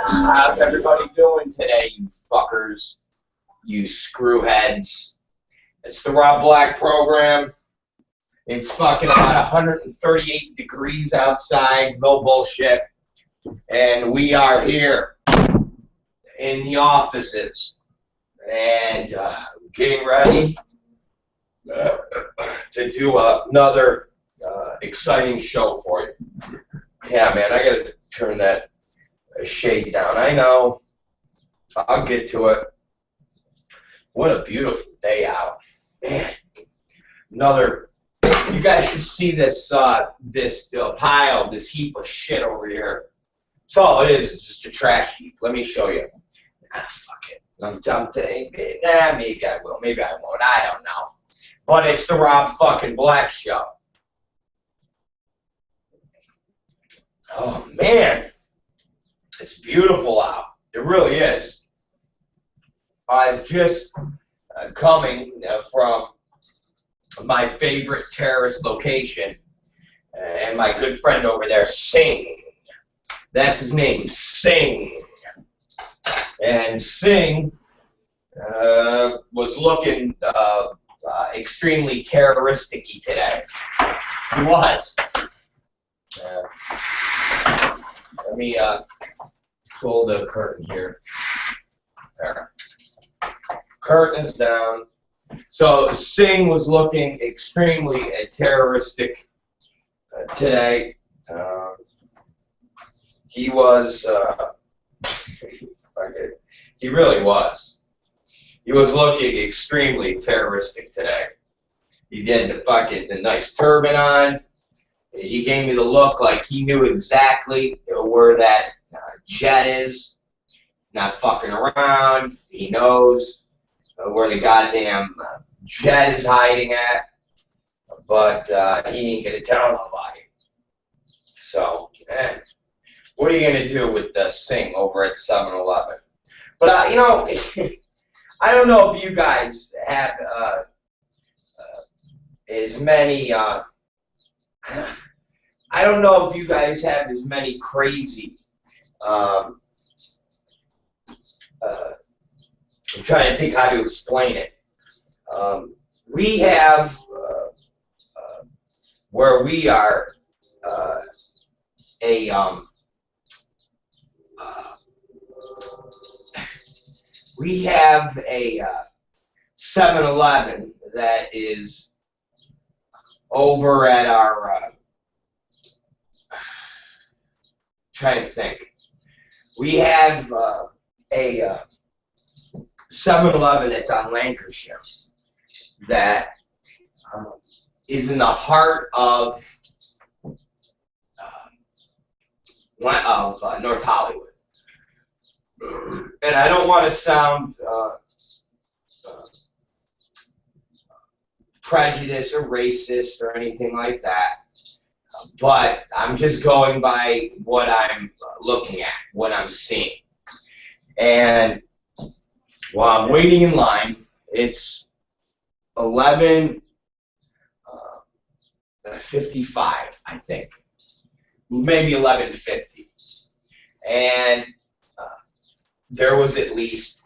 How's everybody doing today, you fuckers? You screwheads. It's the Rob Black program. It's fucking about 138 degrees outside, no bullshit. And we are here in the offices and getting ready to do another exciting show for you. Yeah, man, I gotta turn that shade down. I know. I'll get to it. What a beautiful day out, man. Another. You guys should see this pile, this heap of shit over here. That's all it is. It's just a trash heap. Let me show you. Ah, fuck it. Maybe I will. Maybe I won't. I don't know. But it's the Rob fucking Black Show. Oh, man. It's beautiful out. It really is. I was just coming from my favorite terrorist location, and my good friend over there, Singh. That's his name, Singh. And Singh was looking extremely terroristic-y today. He was. Let me pull the curtain here. There. Curtain is down. So Singh was looking extremely terroristic today. He was. He really was. He was looking extremely terroristic today. He had the nice turban on. He gave me the look like he knew exactly where that jet is. Not fucking around. He knows where the goddamn jet is hiding at. But he ain't gonna tell nobody. So, what are you gonna do with the Singh over at 7-Eleven? But you know, I don't know if you guys have as many. I don't know if you guys have as many crazy. I'm trying to think how to explain it. We have where we are we have a 7-Eleven that is over at our trying to think. We have a 7-Eleven that's on Lancashire that is in the heart of North Hollywood. And I don't want to sound prejudiced or racist or anything like that, but I'm just going by what I'm looking at, what I'm seeing. And while I'm waiting in line, it's 11:55, I think, maybe 11:50, and there was at least,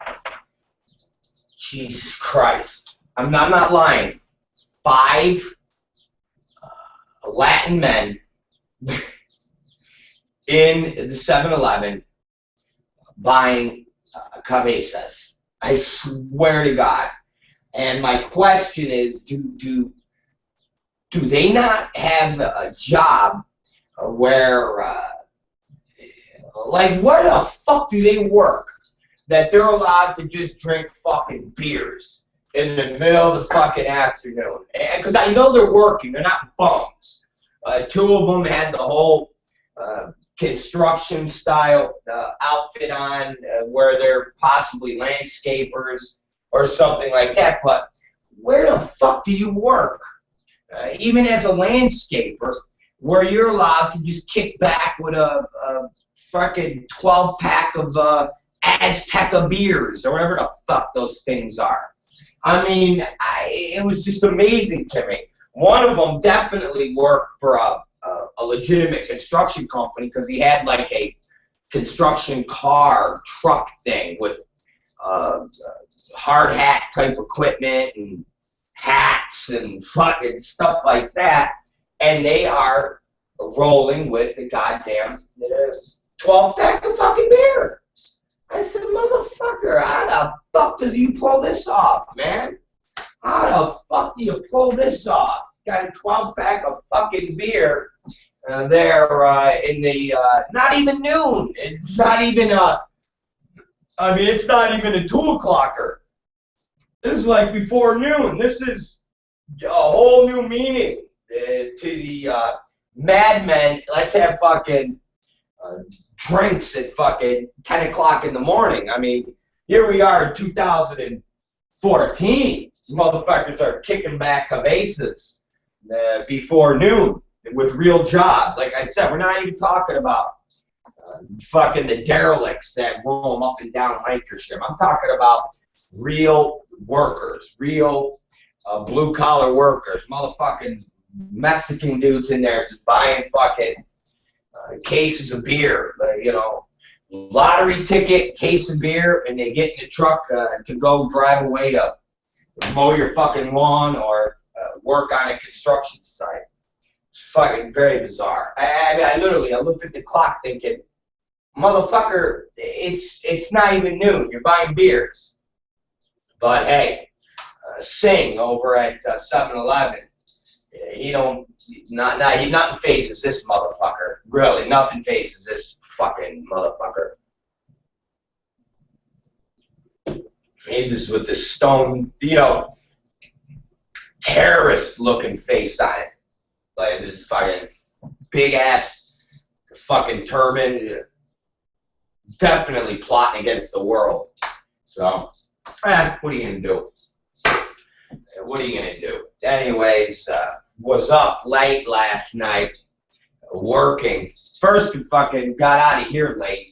Jesus Christ, I'm not lying, 5 Latin men in the 7-Eleven buying cabezas. I swear to God. And my question is, do they not have a job where, like, where the fuck do they work that they're allowed to just drink fucking beers in the middle of the fucking afternoon? Because I know they're working, they're not bums. 2 of them had the whole construction style outfit on, where they're possibly landscapers or something like that. But where the fuck do you work, even as a landscaper, where you're allowed to just kick back with a fucking 12-pack of Azteca beers or whatever the fuck those things are? I mean, it was just amazing to me. One of them definitely worked for a a legitimate construction company because he had like a construction car truck thing with hard hat type equipment and hats and fucking stuff like that, and they are rolling with a goddamn 12-pack of fucking beer. I said, motherfucker, how the fuck does you pull this off, man? How the fuck do you pull this off? Got a 12-pack of fucking beer there in the, not even noon. It's not even it's not even a 2 o'clocker. This is like before noon. This is a whole new meaning to the madmen. Let's have fucking drinks at fucking 10 o'clock in the morning. I mean, here we are in 2014. Motherfuckers are kicking back cabezas before noon with real jobs. Like I said, we're not even talking about fucking the derelicts that roam up and down Lancashire. I'm talking about real workers, real blue-collar workers, motherfucking Mexican dudes in there just buying fucking cases of beer, lottery ticket, case of beer, and they get in the truck to go drive away to mow your fucking lawn or work on a construction site. It's fucking very bizarre. I looked at the clock thinking, motherfucker, it's not even noon. You're buying beers. But hey, Sing over at 7-Eleven, nothing phases this motherfucker. Really, nothing phases this fucking motherfucker. He's just with this stone, terrorist-looking face on it. Like this fucking big-ass fucking turban. Definitely plotting against the world. So, what are you going to do? What are you going to do? Anyways, was up late last night working. First, we fucking got out of here late.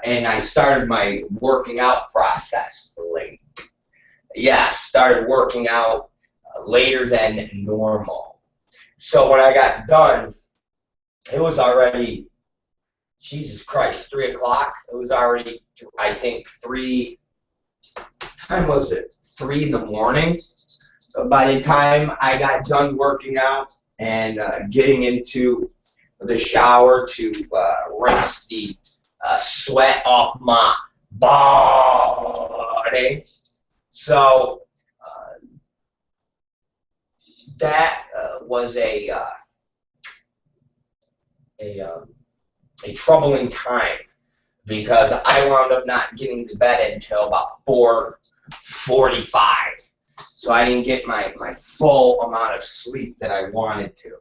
And I started my working out process late. Yeah, started working out later than normal. So when I got done, it was already, Jesus Christ, 3 o'clock. It was already, I think, 3, time was it? 3 in the morning. So by the time I got done working out and getting into the shower to rinse the sweat off my body. So that was a troubling time because I wound up not getting to bed until about 4:45. So I didn't get my full amount of sleep that I wanted to.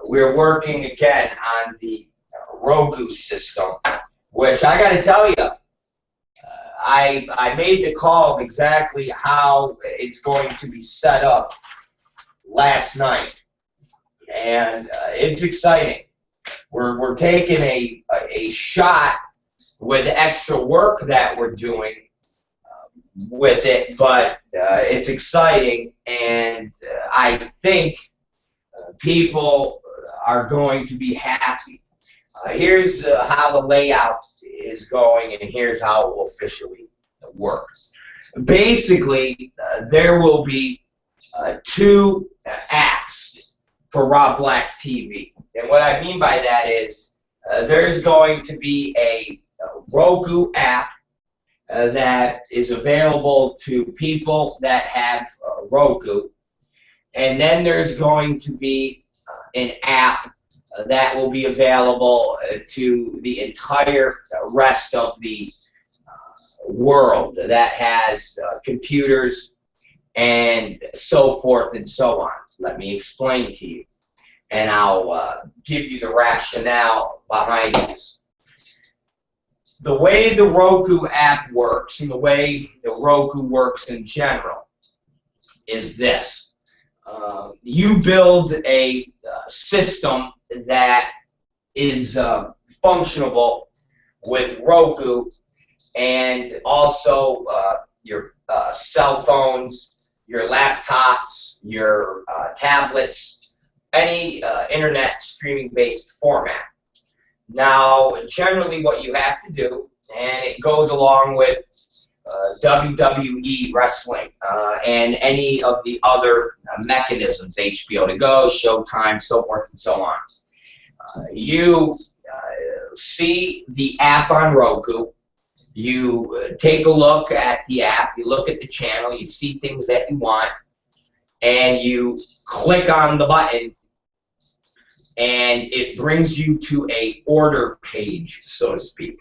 We're working again on the Roku system, which I got to tell you, I made the call of exactly how it's going to be set up last night, and it's exciting. We're taking a shot with extra work that we're doing with it, but it's exciting, and I think people are going to be happy. Here's how the layout is going, and here's how it will officially work. Basically, there will be 2 apps for ROB Black TV. And what I mean by that is there's going to be a Roku app that is available to people that have Roku. And then there's going to be an app that will be available to the entire rest of the world that has computers and so forth and so on. Let me explain to you, and I'll give you the rationale behind this. The way the Roku app works and the way the Roku works in general is this. You build a system that is functionable with Roku, and also your cell phones, your laptops, your tablets, any internet streaming-based format. Now, generally what you have to do, and it goes along with WWE wrestling and any of the other mechanisms, HBO to go, Showtime, so forth and so on. You see the app on Roku. You take a look at the app, you look at the channel, you see things that you want, and you click on the button, and it brings you to a order page, so to speak.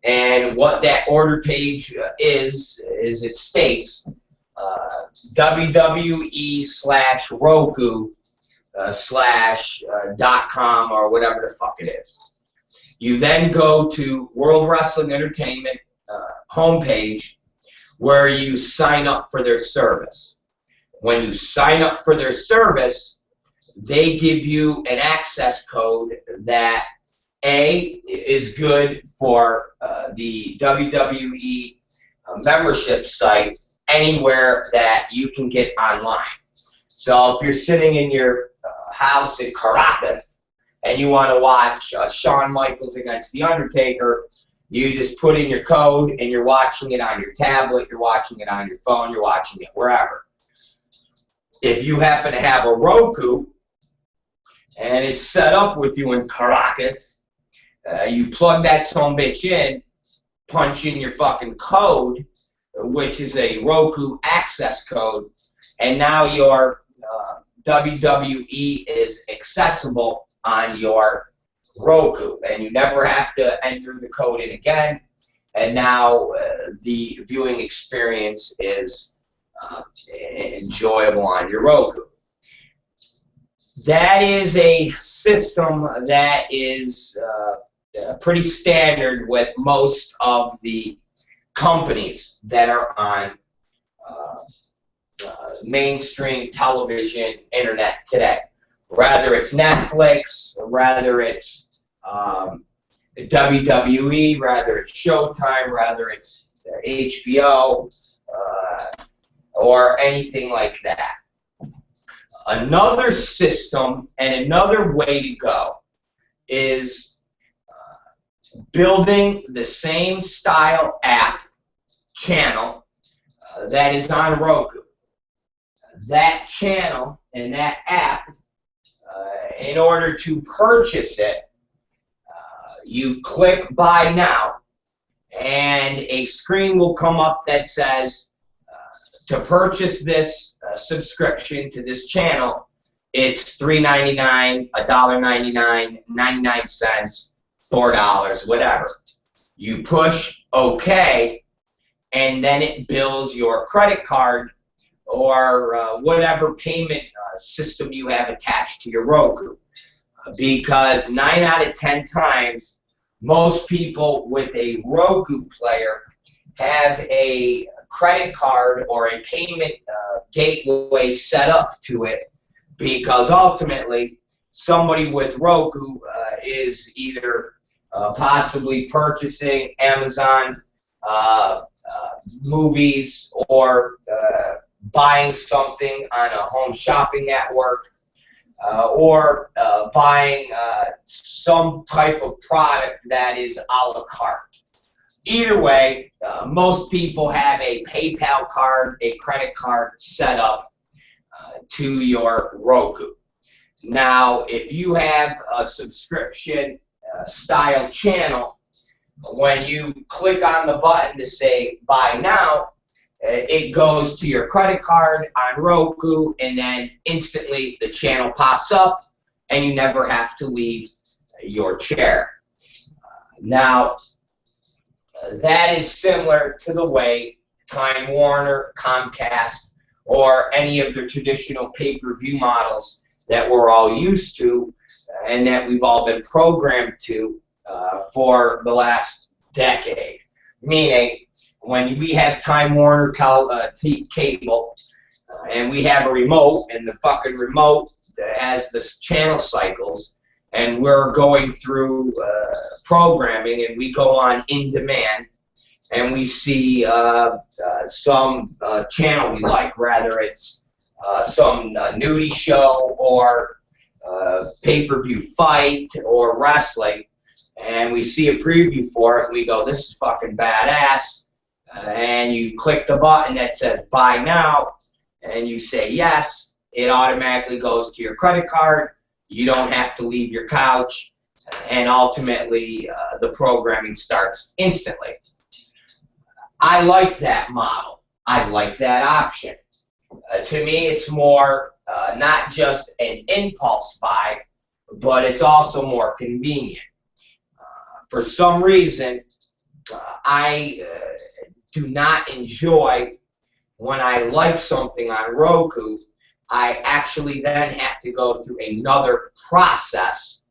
And what that order page is it states www.roku/.com or whatever the fuck it is. You then go to World Wrestling Entertainment homepage where you sign up for their service. When you sign up for their service, they give you an access code that A, is good for the WWE membership site anywhere that you can get online. So if you're sitting in your house in Caracas and you want to watch Shawn Michaels against The Undertaker, you just put in your code and you're watching it on your tablet, you're watching it on your phone, you're watching it wherever. If you happen to have a Roku and it's set up with you in Caracas, you plug that sumbitch in, punch in your fucking code, which is a Roku access code, and now your WWE is accessible on your Roku, and you never have to enter the code in again, and now the viewing experience is enjoyable on your Roku. That is a system that is pretty standard with most of the companies that are on mainstream television, internet today. Rather it's Netflix, rather it's WWE, rather it's Showtime, rather it's HBO, or anything like that. Another system and another way to go is building the same style app channel that is on Roku. That channel and that app, in order to purchase it, you click buy now, and a screen will come up that says to purchase this subscription to this channel, it's $3.99, $1.99, 99 cents, $4, whatever. You push OK, and then it bills your credit card or whatever payment system you have attached to your Roku. Because 9 out of 10 times, most people with a Roku player have a credit card or a payment gateway set up to it, because ultimately somebody with Roku is either possibly purchasing Amazon movies or buying something on a home shopping network, or buying some type of product that is a la carte. Either way, most people have a PayPal card, a credit card set up to your Roku. Now, if you have a subscription style channel, when you click on the button to say buy now, it goes to your credit card on Roku, and then instantly the channel pops up and you never have to leave your chair. Now, that is similar to the way Time Warner, Comcast, or any of the traditional pay-per-view models that we're all used to and that we've all been programmed to for the last decade. Meaning, when we have Time Warner cable and we have a remote, and the fucking remote has the channel cycles, and we're going through programming, and we go on in demand, and we see some channel we like, rather it's some nudie show or pay-per-view fight or wrestling, and we see a preview for it, we go, this is fucking badass, and you click the button that says buy now, and you say yes, it automatically goes to your credit card. You don't have to leave your couch, and ultimately the programming starts instantly. I like that model. I like that option. To me, it's more not just an impulse buy, but it's also more convenient. For some reason, I do not enjoy when I like something on Roku, I actually then have to go through another process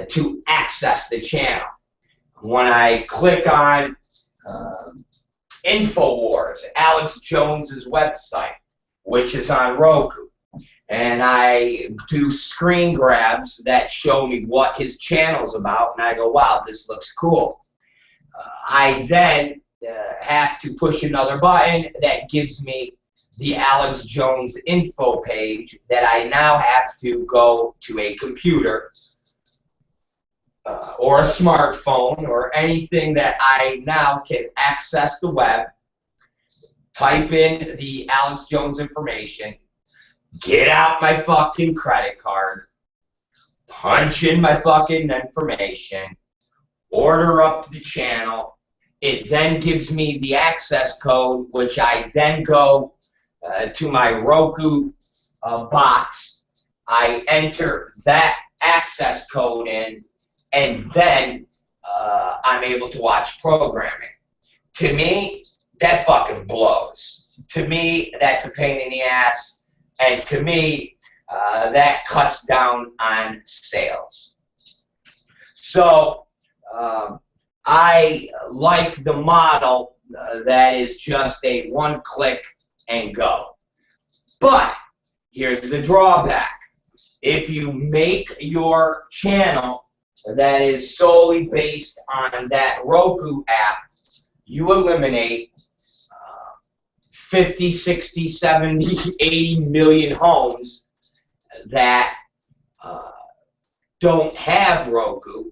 to access the channel. When I click on InfoWars, Alex Jones's website, which is on Roku, and I do screen grabs that show me what his channel's about, and I go, wow, this looks cool. I then have to push another button that gives me the Alex Jones info page that I now have to go to a computer or a smartphone or anything that I now can access the web, type in the Alex Jones information, get out my fucking credit card, punch in my fucking information, order up the channel. It then gives me the access code, which I then go to my Roku box. I enter that access code in, and then I'm able to watch programming. To me, that fucking blows. To me, that's a pain in the ass, and to me, that cuts down on sales. So I like the model that is just a one-click and go. But here's the drawback. If you make your channel that is solely based on that Roku app, you eliminate 50, 60, 70, 80 million homes that don't have Roku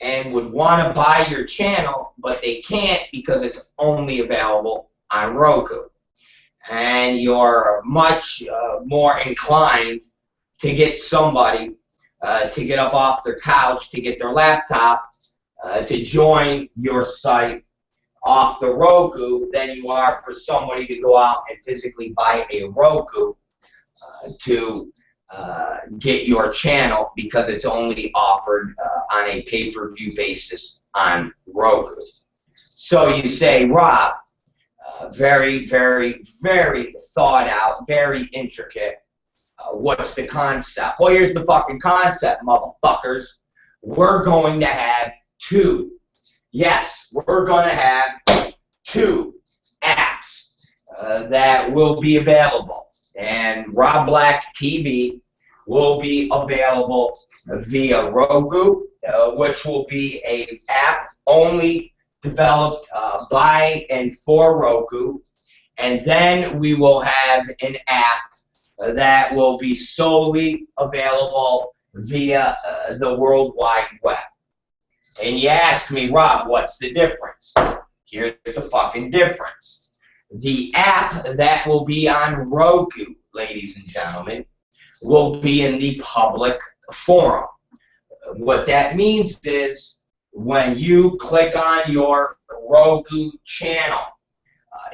and would want to buy your channel, but they can't because it's only available on Roku. And you're much more inclined to get somebody to get up off their couch, to get their laptop, to join your site off the Roku than you are for somebody to go out and physically buy a Roku to get your channel because it's only offered on a pay-per-view basis on Roku. So you say, Rob, very, very, very thought out, very intricate. What's the concept? Well, here's the fucking concept, motherfuckers. We're going to have two. Yes, we're going to have two apps that will be available. And Rob Black TV will be available via Roku, which will be an app only developed by and for Roku. And then we will have an app that will be solely available via the World Wide Web. And you ask me, Rob, what's the difference? Here's the fucking difference. The app that will be on Roku, ladies and gentlemen, will be in the public forum. What that means is when you click on your Roku channel,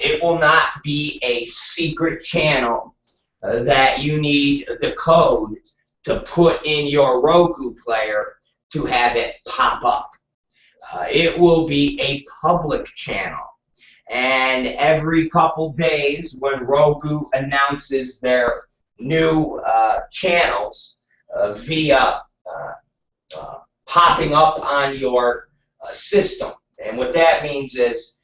it will not be a secret channel that you need the code to put in your Roku player to have it pop up. It will be a public channel. And every couple days when Roku announces their new channels via popping up on your system. And what that means is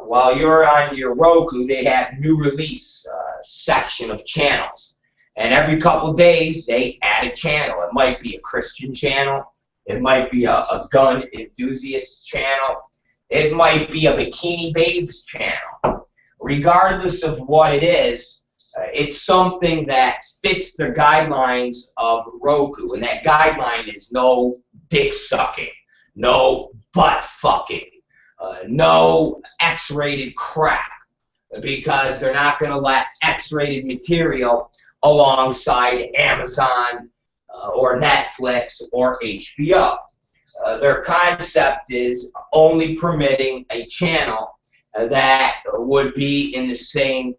while you're on your Roku, they have new release section of channels. And every couple days, they add a channel. It might be a Christian channel. It might be a gun enthusiast channel. It might be a Bikini Babes channel. Regardless of what it is, It's something that fits the guidelines of Roku, and that guideline is no dick sucking, no butt fucking, no X-rated crap, because they're not going to let X-rated material alongside Amazon or Netflix or HBO. Their concept is only permitting a channel that would be in the same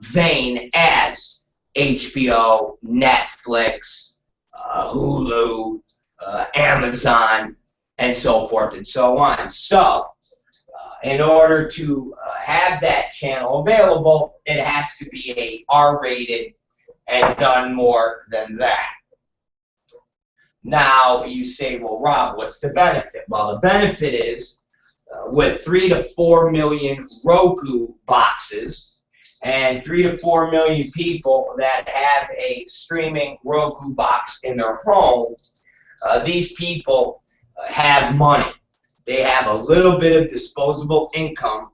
vein as HBO, Netflix, Hulu, Amazon, and so forth and so on. So, in order to have that channel available, it has to be a R-rated and done more than that. Now, you say, well, Rob, what's the benefit? Well, the benefit is with 3 to 4 million Roku boxes and 3 to 4 million people that have a streaming Roku box in their home, these people have money. They have a little bit of disposable income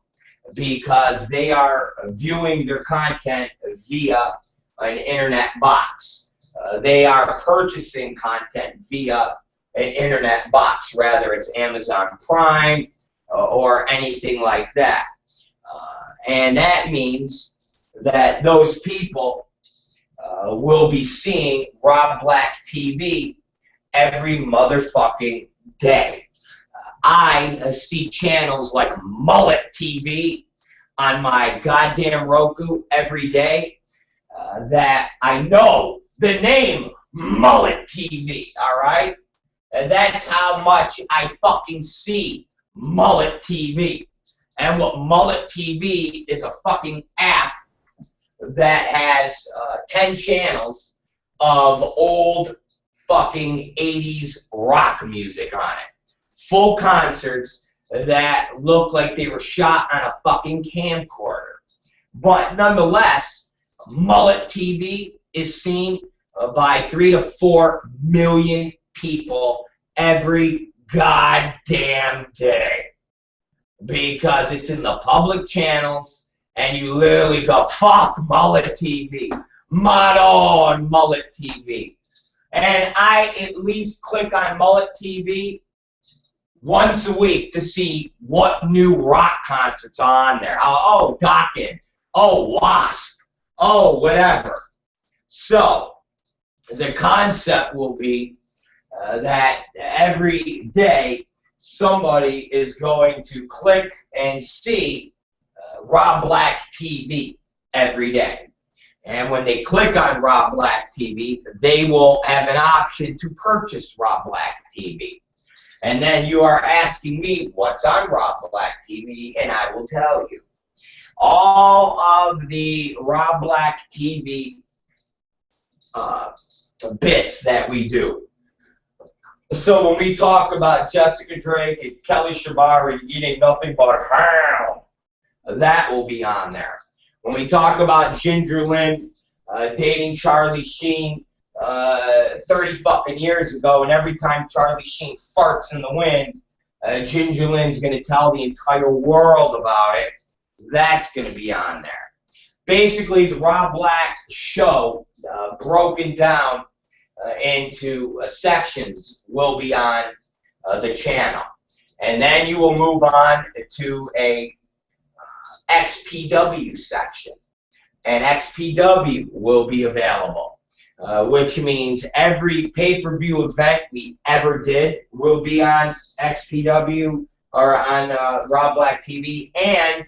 because they are viewing their content via an internet box. They are purchasing content via an internet box, whether it's Amazon Prime or anything like that. And that means that those people will be seeing Rob Black TV every motherfucking day. I see channels like Mullet TV on my goddamn Roku every day that I know the name Mullet TV, alright? And that's how much I fucking see Mullet TV. And what Mullet TV is, a fucking app that has 10 channels of old fucking 80s rock music on it. Full concerts that look like they were shot on a fucking camcorder. But nonetheless, Mullet TV is seen by 3 to 4 million people every goddamn day. Because it's in the public channels, and you literally go, fuck Mullet TV. Madon Mullet TV. And I at least click on Mullet TV once a week to see what new rock concerts are on there. Oh, Dokken. Oh, Wasp. Oh, whatever. So, the concept will be that every day somebody is going to click and see Rob Black TV every day. And when they click on Rob Black TV, they will have an option to purchase Rob Black TV. And then you are asking me what's on Rob Black TV, and I will tell you. All of the Rob Black TV bits that we do. So when we talk about Jessica Drake and Kelly Shabari eating nothing but ham, that will be on there. When we talk about Ginger Lynn dating Charlie Sheen 30 fucking years ago, and every time Charlie Sheen farts in the wind, Ginger Lynn's going to tell the entire world about it, that's going to be on there. Basically, the Rob Black show, broken down into sections, will be on the channel. And then you will move on to a XPW section. And XPW will be available, which means every pay-per-view event we ever did will be on XPW or on Rob Black TV, and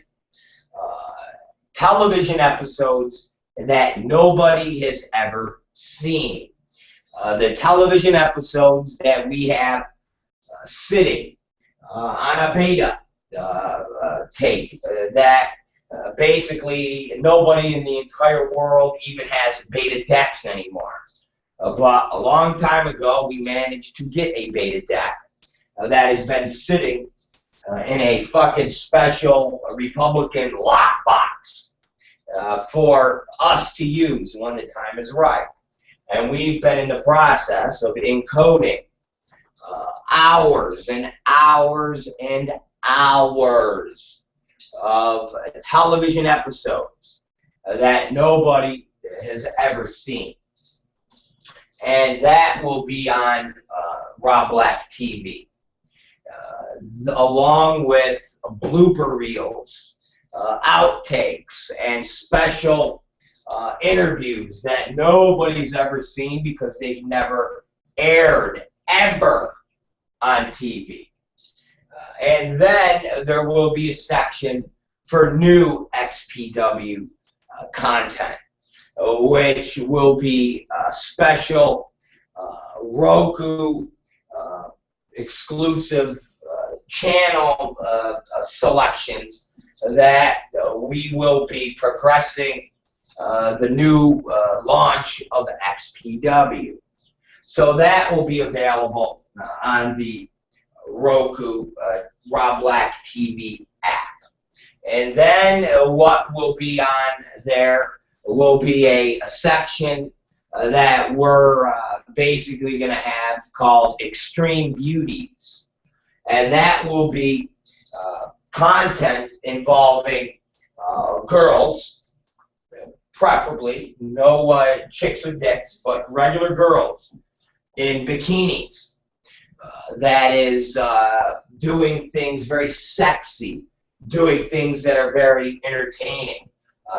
television episodes that nobody has ever seen. The television episodes that we have sitting on a beta tape that basically nobody in the entire world even has beta decks anymore. But a long time ago, we managed to get a beta deck that has been sitting in a fucking special Republican lockbox for us to use when the time is right. And we've been in the process of encoding hours and hours and hours of television episodes that nobody has ever seen. And that will be on Rob Black TV, along with blooper reels, outtakes, and special interviews that nobody's ever seen because they've never aired ever on TV. And then there will be a section for new XPW content, which will be special Roku exclusive channel selections that we will be progressing the new launch of XPW. So that will be available on the Roku Rob Black TV app. And then what will be on there will be a section that we're basically going to have called Extreme Beauties. And that will be content involving girls, preferably no chicks with dicks, but regular girls in bikinis. That is doing things very sexy, doing things that are very entertaining.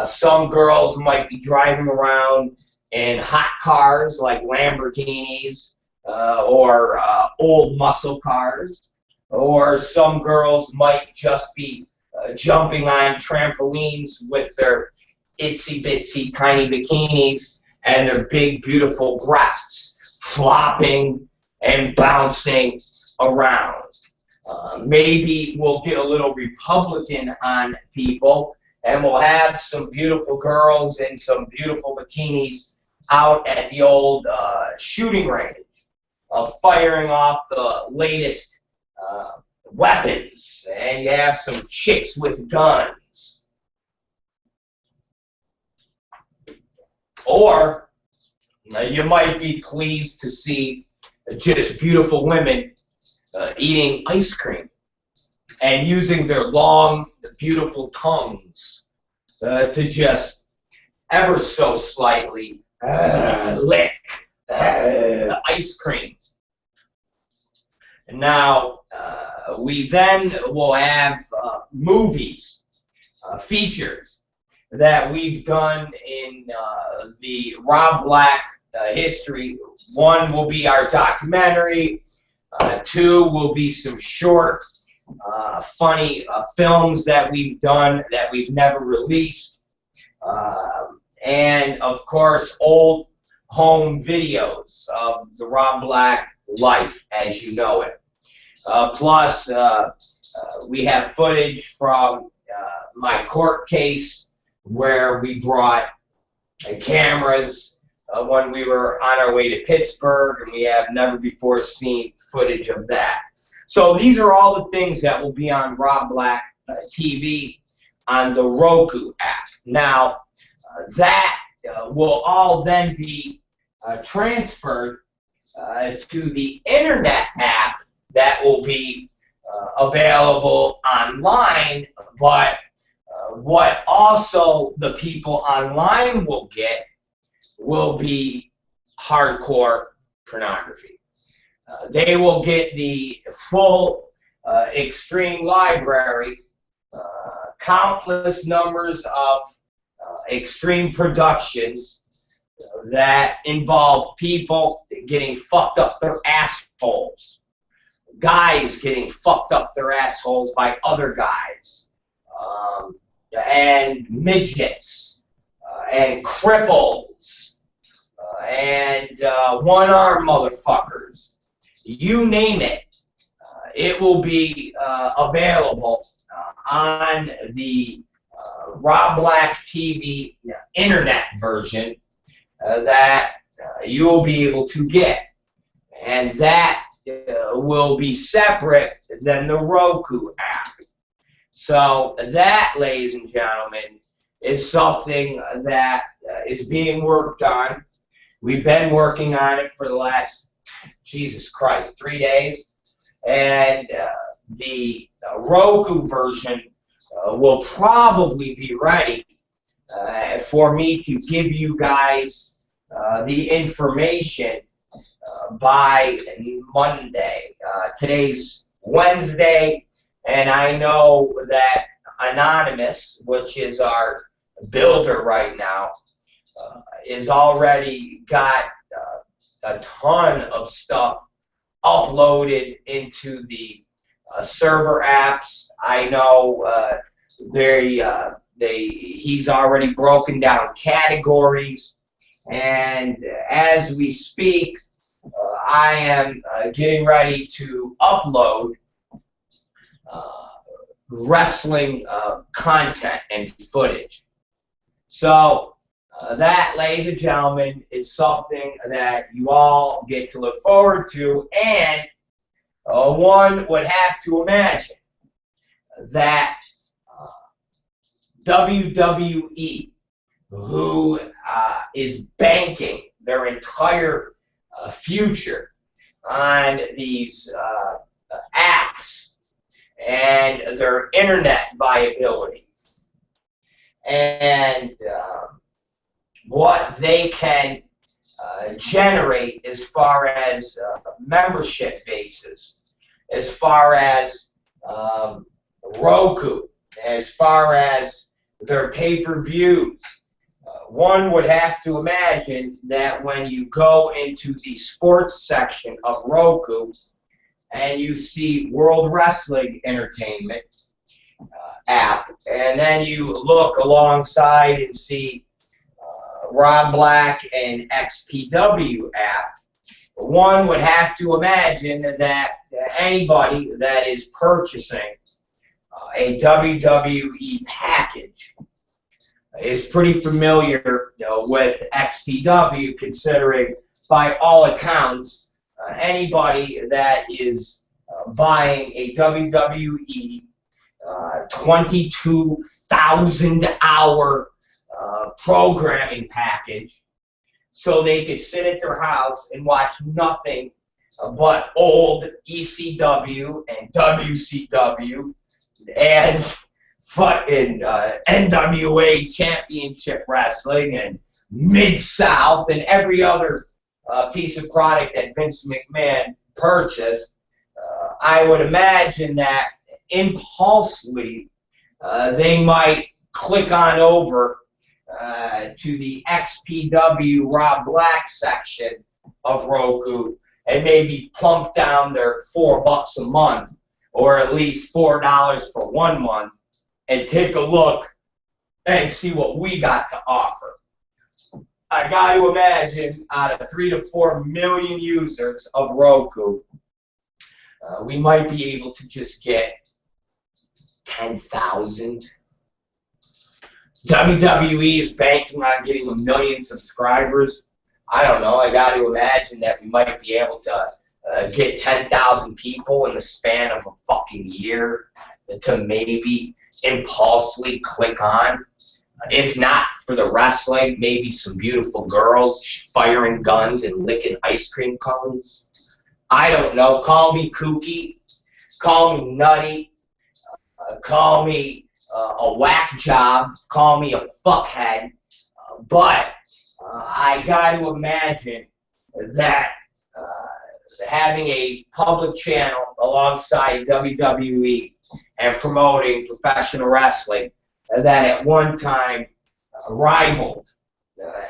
Some girls might be driving around in hot cars like Lamborghinis or old muscle cars, or some girls might just be jumping on trampolines with their itsy bitsy tiny bikinis and their big beautiful breasts flopping and bouncing around. Maybe we'll get a little Republican on people, and we'll have some beautiful girls in some beautiful bikinis out at the old shooting range, firing off the latest weapons, and you have some chicks with guns. Or you might be pleased to see just beautiful women eating ice cream and using their long, beautiful tongues to just ever so slightly lick ice cream. Now, we then will have movies, features that we've done in the Rob Black history. One will be our documentary. Two will be some short, funny films that we've done that we've never released. And, of course, old home videos of the Rob Black life as you know it. Plus, we have footage from my court case where we brought cameras when we were on our way to Pittsburgh, and we have never before seen footage of that. So these are all the things that will be on Rob Black TV on the Roku app. Now, that will all then be transferred to the internet app that will be available online, but what also the people online will get will be hardcore pornography. They will get the full extreme library, countless numbers of extreme productions that involve people getting fucked up their assholes, guys getting fucked up their assholes by other guys, and midgets, and cripples, and one-armed motherfuckers. You name it. It will be available on the Rob Black TV internet version that you will be able to get. And that will be separate than the Roku app. So that, ladies and gentlemen, is something that is being worked on. We've been working on it for the last, Jesus Christ, 3 days. And the Roku version will probably be ready for me to give you guys the information by Monday. Today's Wednesday, and I know that Anonymous, which is our builder right now, is already got a ton of stuff uploaded into the server apps. I know he's already broken down categories, and as we speak, I am getting ready to upload wrestling content and footage. So that, ladies and gentlemen, is something that you all get to look forward to, and one would have to imagine that WWE, who is banking their entire future on these apps and their internet viability and what they can generate as far as membership bases, as far as Roku, as far as their pay-per-views. One would have to imagine that when you go into the sports section of Roku and you see World Wrestling Entertainment app, and then you look alongside and see ROB Black and XPW app, one would have to imagine that anybody that is purchasing a WWE package is pretty familiar, with XPW, considering by all accounts anybody that is buying a WWE 22,000-hour programming package so they could sit at their house and watch nothing but old ECW and WCW and fucking NWA Championship Wrestling and Mid-South and every other piece of product that Vince McMahon purchased. I would imagine that impulsively they might click on over to the XPW ROB Black section of Roku and maybe plump down their $4 a month, or at least $4 for 1 month, and take a look and see what we got to offer. I got to imagine out of 3 to 4 million users of Roku, we might be able to just get 10,000. WWE is banking on getting 1 million subscribers. I don't know. I got to imagine that we might be able to get 10,000 people in the span of a fucking year to maybe impulsively click on. If not for the wrestling, maybe some beautiful girls firing guns and licking ice cream cones. I don't know. Call me kooky. Call me nutty. Call me a whack job. Call me a fuckhead. But I got to imagine that having a public channel alongside WWE and promoting professional wrestling that at one time rivaled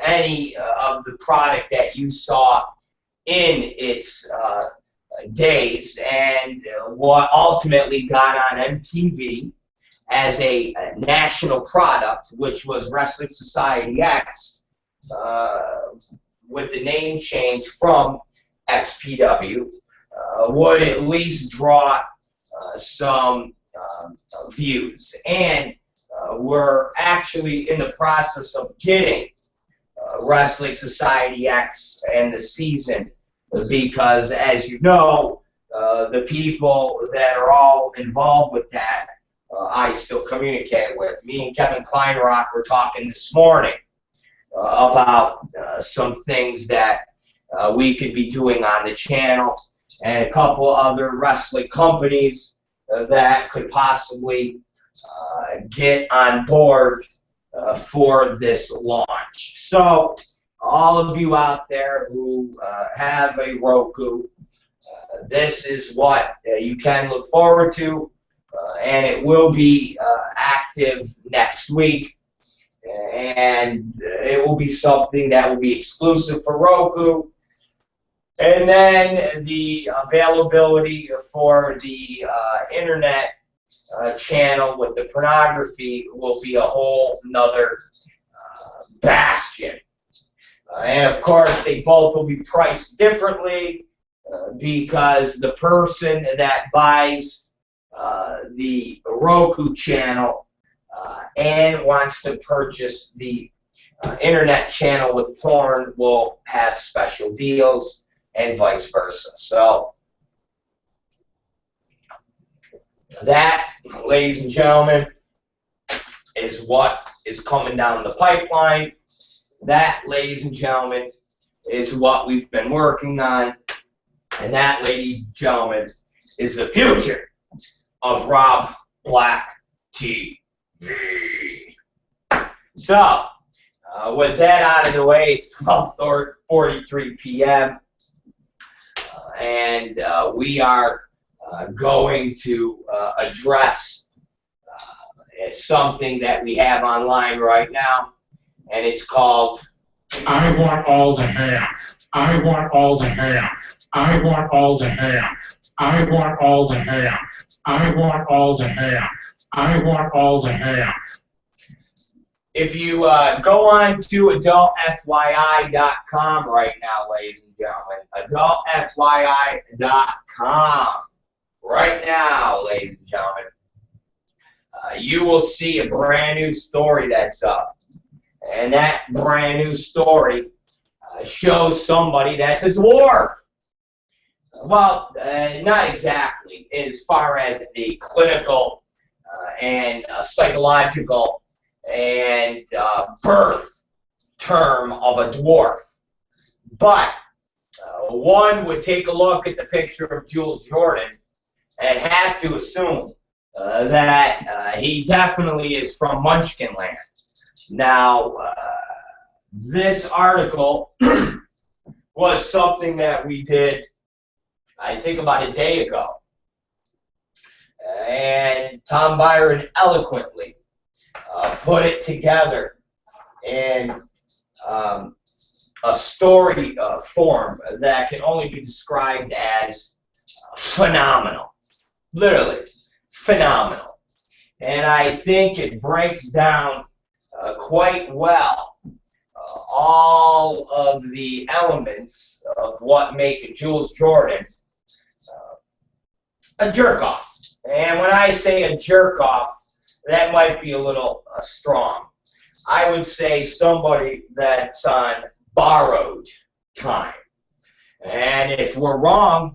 any of the product that you saw in its days, and what ultimately got on MTV as a national product, which was Wrestling Society X, with the name change from XPW, would at least draw some views. And we're actually in the process of getting Wrestling Society X and the season, because, as you know, the people that are all involved with that, I still communicate with. Me and Kevin Kleinrock were talking this morning about some things that we could be doing on the channel, and a couple other wrestling companies that could possibly get on board for this launch. So all of you out there who have a Roku, this is what you can look forward to, and it will be active next week, and it will be something that will be exclusive for Roku. And then the availability for the internet channel with the pornography will be a whole nother bastion. And of course, they both will be priced differently because the person that buys the Roku channel and wants to purchase the internet channel with porn will have special deals, and vice versa. So that, ladies and gentlemen, is what is coming down the pipeline. That, ladies and gentlemen, is what we've been working on. And that, ladies and gentlemen, is the future of Rob Black TV. So, with that out of the way, it's 12:43 p.m. And we are going to address something that we have online right now, and it's called I want all the ham. I want all the ham. I want all the ham. I want all the ham. I want all the ham. I want all the ham. If you go on to adultfyi.com right now, ladies and gentlemen, adultfyi.com right now, ladies and gentlemen, you will see a brand new story that's up. And that brand new story shows somebody that's a dwarf. Well, not exactly, as far as the clinical and psychological and birth term of a dwarf. But one would take a look at the picture of Jules Jordan and have to assume that he definitely is from Munchkin Land. Now, this article was something that we did, I think, about a day ago. And Tom Byron eloquently put it together in a story form that can only be described as phenomenal. Literally, phenomenal. And I think it breaks down quite well all of the elements of what make Jules Jordan a jerk-off. And when I say a jerk-off, that might be a little strong. I would say somebody that's on borrowed time. And if we're wrong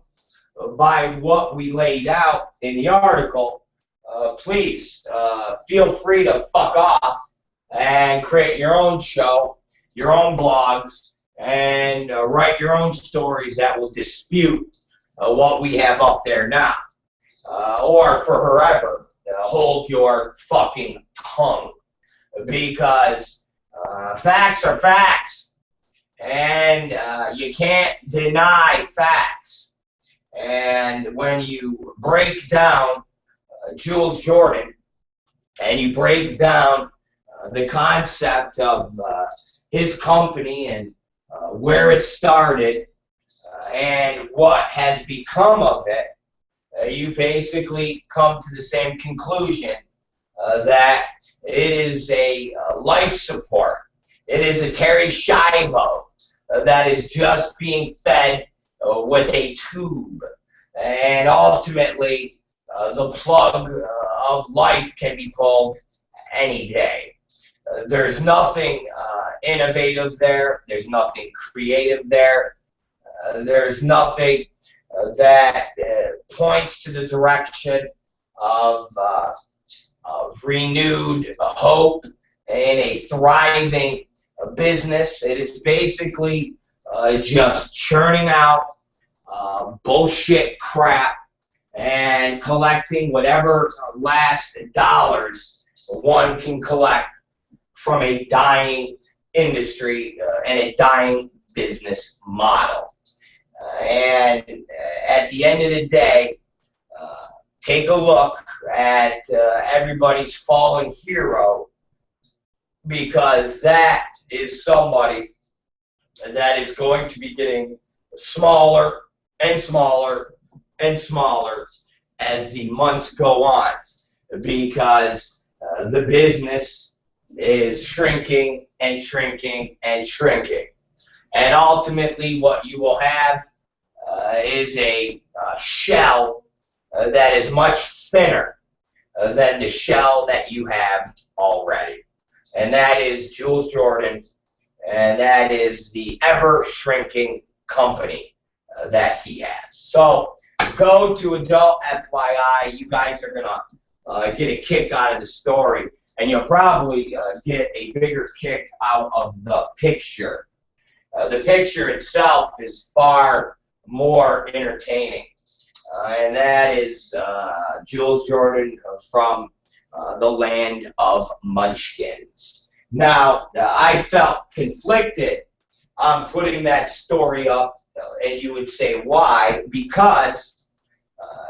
by what we laid out in the article, please feel free to fuck off and create your own show, your own blogs, and write your own stories that will dispute what we have up there now. Or for forever, hold your fucking tongue. Because facts are facts. And you can't deny facts. And when you break down Jules Jordan, and you break down the concept of his company and where it started and what has become of it, you basically come to the same conclusion that it is a life support. It is a Terry Schiavo that is just being fed with a tube. And ultimately, the plug of life can be pulled any day. There's nothing innovative there. There's nothing creative there. There's nothing that points to the direction of renewed hope and a thriving business. It is basically just churning out bullshit crap and collecting whatever last dollars one can collect from a dying industry and a dying business model. And at the end of the day, take a look at everybody's fallen hero, because that is somebody that is going to be getting smaller and smaller and smaller as the months go on, because the business is shrinking and shrinking and shrinking. And ultimately what you will have is a shell that is much thinner than the shell that you have already. And that is Jules Jordan, and that is the ever-shrinking company that he has. So go to Adult FYI. You guys are going to get a kick out of the story, and you'll probably get a bigger kick out of the picture. The picture itself is far more entertaining, and that is Jules Jordan from the land of Munchkins. Now, I felt conflicted on putting that story up, and you would say why? Because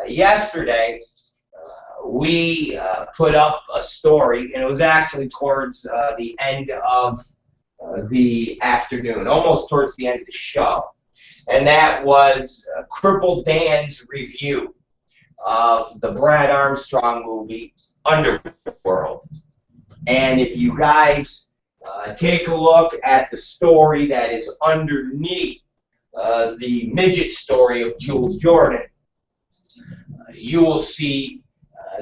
yesterday we put up a story, and it was actually towards the end of the afternoon, almost towards the end of the show, and that was Crippled Dan's review of the Brad Armstrong movie Underworld. And if you guys take a look at the story that is underneath the midget story of Jules Jordan, you will see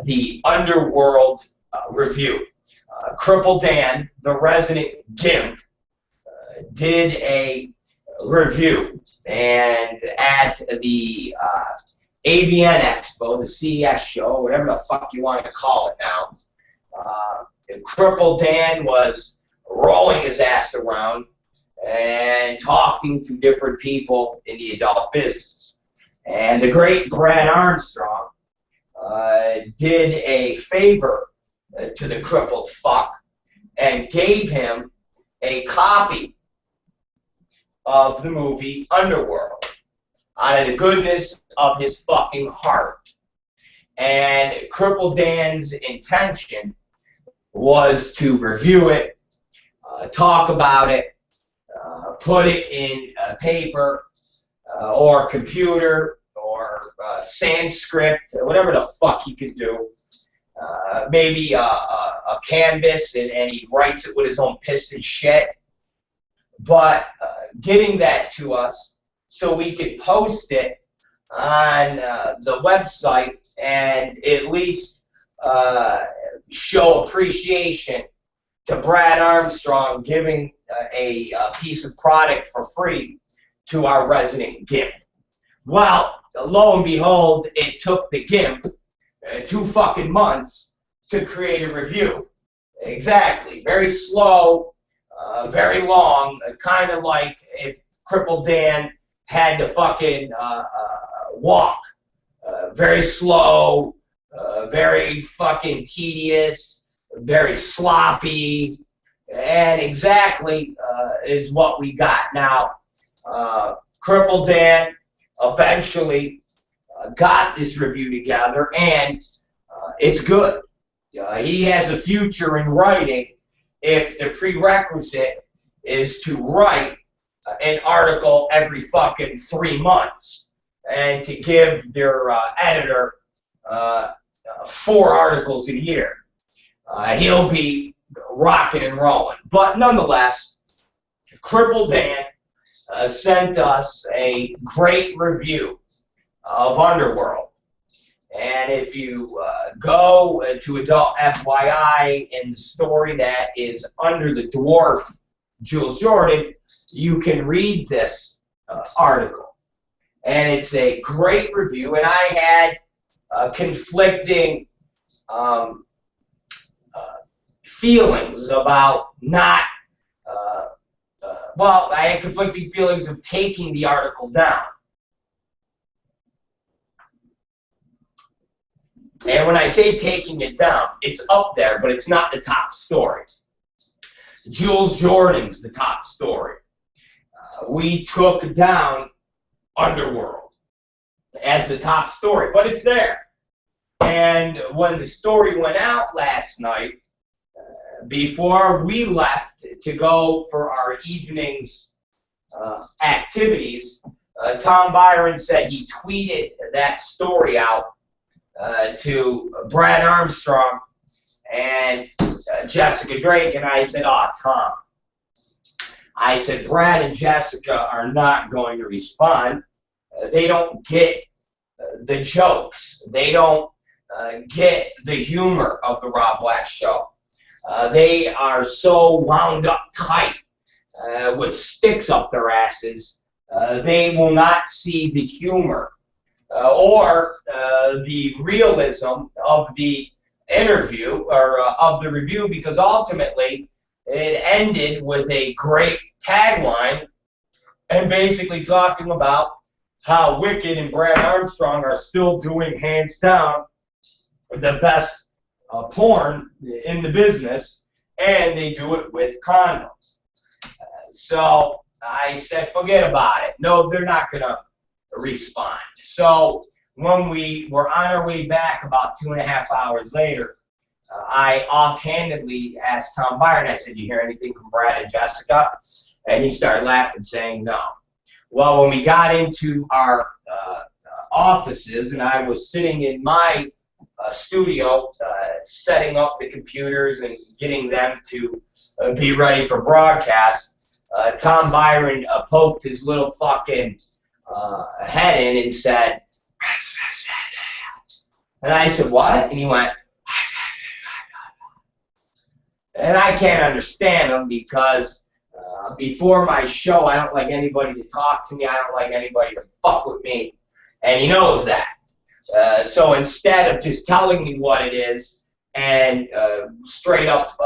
the Underworld review. Crippled Dan, the resident gimp, did a review, and at the AVN Expo, the CES show, whatever the fuck you want to call it now, Crippled Dan was rolling his ass around and talking to different people in the adult business. And the great Brad Armstrong did a favor to the crippled fuck and gave him a copy of the movie Underworld out of the goodness of his fucking heart. And Crippled Dan's intention was to review it, talk about it, put it in paper or computer or Sanskrit, whatever the fuck he could do. Maybe a canvas, and he writes it with his own piss and shit. But getting that to us so we could post it on the website and at least show appreciation to Brad Armstrong giving a piece of product for free to our resident gimp. Well, lo and behold, it took the gimp 2 fucking months to create a review. Exactly. Very slow, very long, kind of like if Crippled Dan had to fucking walk. Very slow, very fucking tedious, very sloppy, and exactly is what we got. Now, Crippled Dan eventually got this review together, and it's good. He has a future in writing if the prerequisite is to write an article every fucking 3 months and to give their editor 4 articles a year. He'll be rocking and rolling. But nonetheless, Crippled Dan sent us a great review of Underworld. And if you go to Adult FYI in the story that is under the dwarf Jules Jordan, you can read this article. And it's a great review, and I had conflicting feelings about not, well, I had conflicting feelings of taking the article down. And when I say taking it down, it's up there, but it's not the top story. Jules Jordan's the top story. We took down Underworld as the top story, but it's there. And when the story went out last night, before we left to go for our evening's activities, Tom Byron said he tweeted that story out to Brad Armstrong and Jessica Drake, and I said, "Oh, Tom," I said, "Brad and Jessica are not going to respond. They don't get the jokes. They don't get the humor of the Rob Black Show. They are so wound up tight with sticks up their asses. They will not see the humor or the realism of the interview or of the review, because ultimately it ended with a great tagline and basically talking about how Wicked and Brad Armstrong are still doing, hands down, the best porn in the business, and they do it with condoms. So I said, forget about it. No, they're not going to respond. So when we were on our way back about 2.5 hours later, I offhandedly asked Tom Byron, I said, "You hear anything from Brad and Jessica?" And he started laughing, saying no. Well, when we got into our offices and I was sitting in my studio setting up the computers and getting them to be ready for broadcast, Tom Byron poked his little fucking head in and said, and I said, "What?" And he went, and I can't understand him because before my show, I don't like anybody to talk to me. I don't like anybody to fuck with me. And he knows that. So instead of just telling me what it is and straight up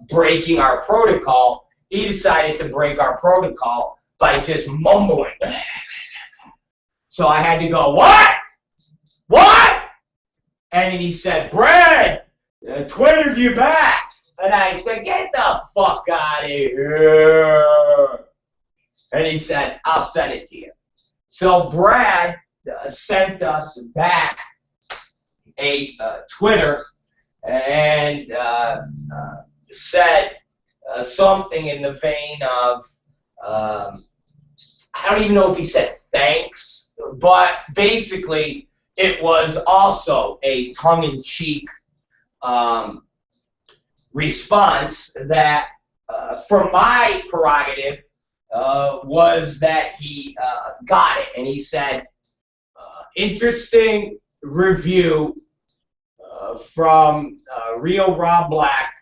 breaking our protocol, he decided to break our protocol by just mumbling. So I had to go, "What? What?" And then he said, "Brad, Twittered you back." And I said, "Get the fuck out of here." And he said, "I'll send it to you." So Brad sent us back a Twitter and said something in the vein of, I don't even know if he said thanks, but basically it was also a tongue-in-cheek response that, from my prerogative, was that he got it. And he said, "Interesting review from Real Rob Black.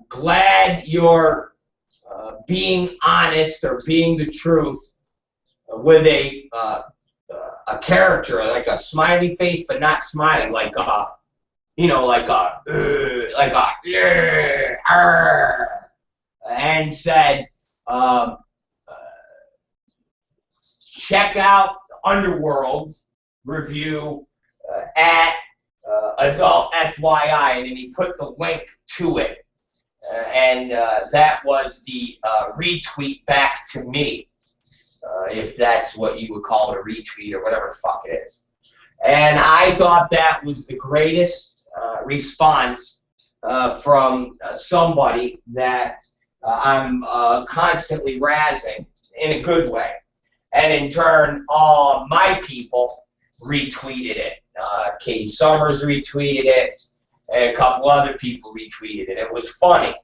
Glad you're being honest or being the truth with a character, like a smiley face, but not smiling, like a, and said, check out Underworld review at Adult FYI," and then he put the link to it, and that was the retweet back to me, if that's what you would call it, a retweet or whatever the fuck it is. And I thought that was the greatest response from somebody that I'm constantly razzing in a good way. And in turn, all my people retweeted it. Katie Summers retweeted it, and a couple other people retweeted it. It was funny.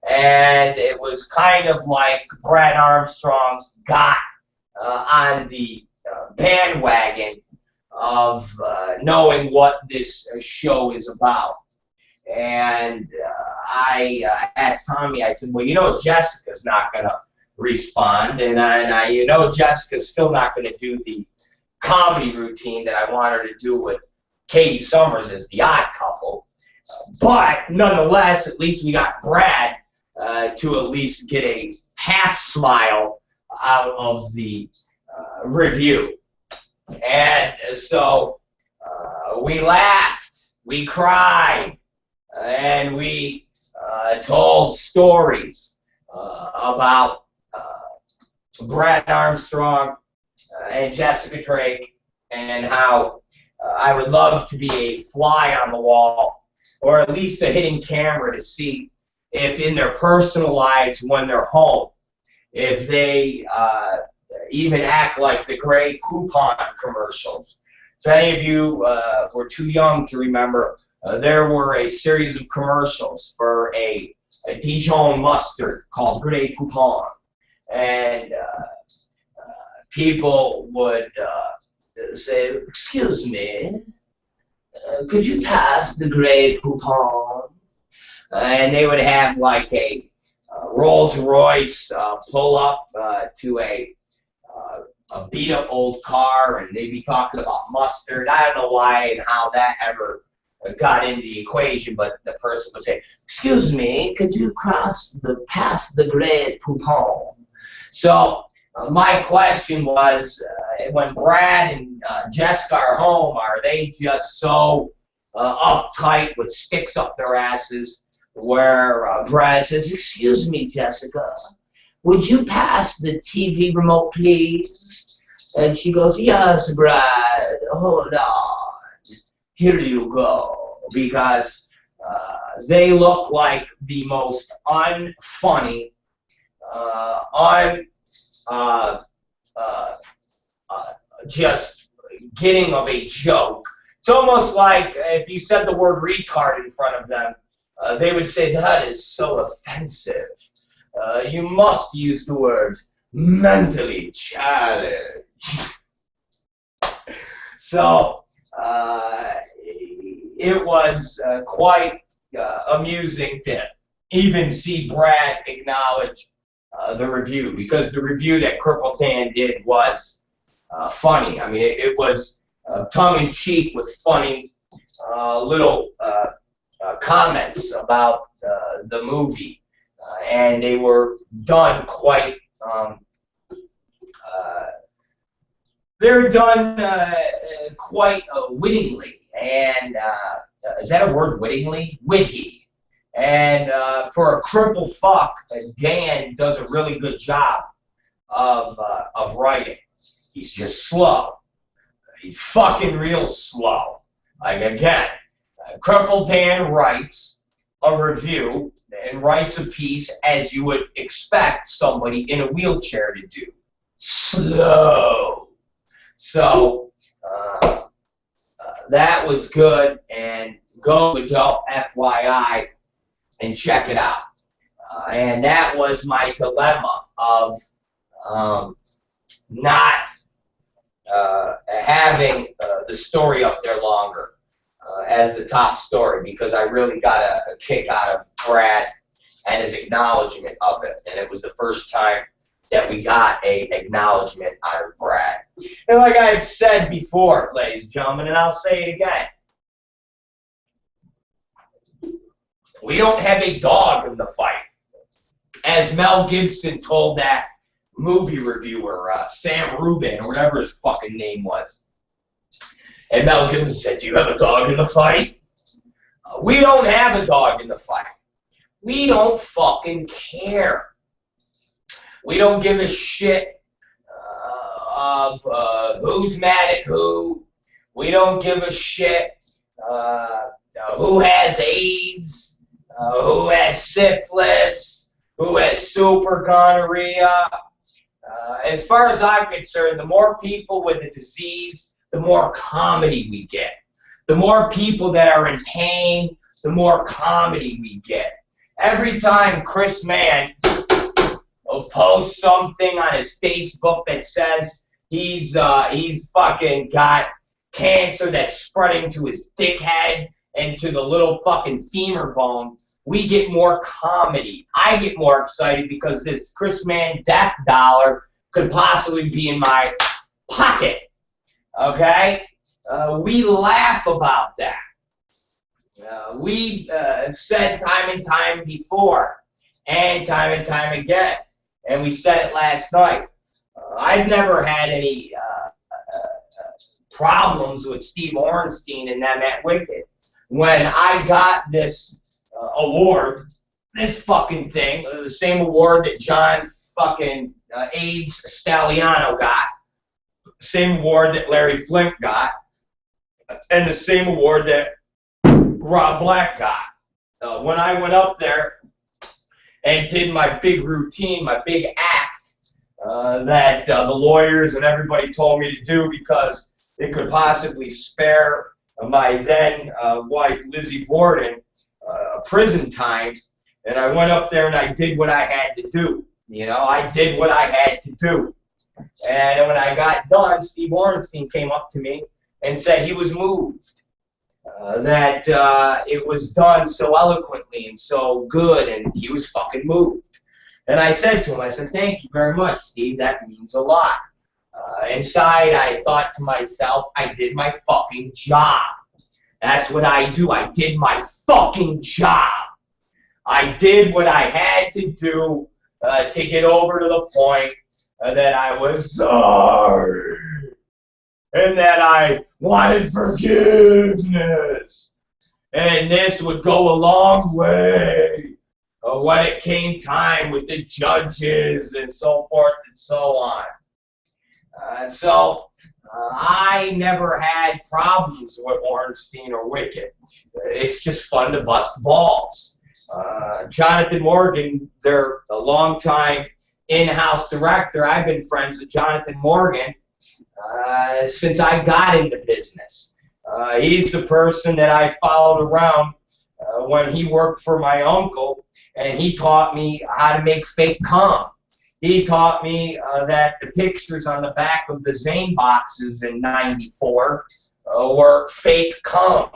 And it was kind of like Brad Armstrong got on the bandwagon of knowing what this show is about. And I asked Tommy, I said, "Well, Jessica's not going to respond, and I Jessica's still not going to do the comedy routine that I want her to do with Katie Summers as the odd couple. But nonetheless, at least we got Brad to at least get a half smile out of the review." And so we laughed, we cried, and we told stories about Brad Armstrong and Jessica Drake, and how I would love to be a fly on the wall, or at least a hidden camera to see if in their personal lives when they're home, if they even act like the great coupon commercials. If any of you were too young to remember, there were a series of commercials for a Dijon mustard called Grey Poupon, and people would say, "Excuse me, could you pass the Grey Poupon?" And they would have like a Rolls Royce pull up to a beat up old car, and they'd be talking about mustard. I don't know why and how that ever got into the equation, but the person would say, "Excuse me, could you pass the Grey Poupon?" So my question was, when Brad and Jessica are home, are they just so uptight with sticks up their asses where Brad says, "Excuse me, Jessica, would you pass the TV remote, please?" And she goes, "Yes, Brad, hold on. Here you go." Because they look like the most unfunny, just getting of a joke. It's almost like if you said the word retard in front of them, they would say, "That is so offensive. You must use the word mentally challenged." So it was quite amusing to even see Brad acknowledge the review, because the review that Cripple Dan did was funny. I mean, it was tongue-in-cheek with funny little comments about the movie, and they were done quite. They're done quite wittingly, and is that a word, wittingly? Witty. And for a cripple fuck, Dan does a really good job of writing. He's just slow. He's fucking real slow. Like, again, Cripple Dan writes a review and writes a piece as you would expect somebody in a wheelchair to do. Slow. So that was good, and go adult FYI and check it out. And that was my dilemma of not having the story up there longer as the top story, because I really got a kick out of Brad and his acknowledgement of it. And it was the first time that we got a acknowledgement out of Brad. And like I've said before, ladies and gentlemen, and I'll say it again, we don't have a dog in the fight. As Mel Gibson told that movie reviewer, Sam Rubin, or whatever his fucking name was. And Mel Gibson said, "Do you have a dog in the fight?" We don't have a dog in the fight. We don't fucking care. We don't give a shit of who's mad at who. We don't give a shit who has AIDS, who has syphilis, who has super gonorrhea. As far as I'm concerned, the more people with the disease, the more comedy we get. The more people that are in pain, the more comedy we get. Every time Chris Mann will post something on his Facebook that says he's fucking got cancer that's spreading to his dickhead and to the little fucking femur bone, we get more comedy. I get more excited because this Chris Mann death dollar could possibly be in my pocket. Okay? We laugh about that. We've said time and time before, and time again, and we said it last night. I've never had any problems with Steve Orenstein and them at Wicked. When I got this award this fucking thing, the same award that John fucking AIDS Stalliano got, the same award that Larry Flint got, and the same award that Rob Black got. When I went up there and did my big routine, my big act that the lawyers and everybody told me to do because it could possibly spare my then wife, Lizzie Borden, prison time, and I went up there and I did what I had to do. You know, I did what I had to do. And when I got done, Steve Orenstein came up to me and said he was moved, that it was done so eloquently and so good, and he was fucking moved. And I said to him, I said, thank you very much, Steve, that means a lot. Inside, I thought to myself, I did my fucking job. That's what I do. I did my fucking job. I did what I had to do to get over to the point that I was sorry and that I wanted forgiveness. And this would go a long way when it came time with the judges and so forth and so on. So I never had problems with Ornstein or Wicked. It's just fun to bust balls. Jonathan Morgan, they're a longtime in-house director. I've been friends with Jonathan Morgan since I got into business. He's the person that I followed around when he worked for my uncle, and he taught me how to make fake cum. He taught me that the pictures on the back of the Zane boxes in '94 were fake cum.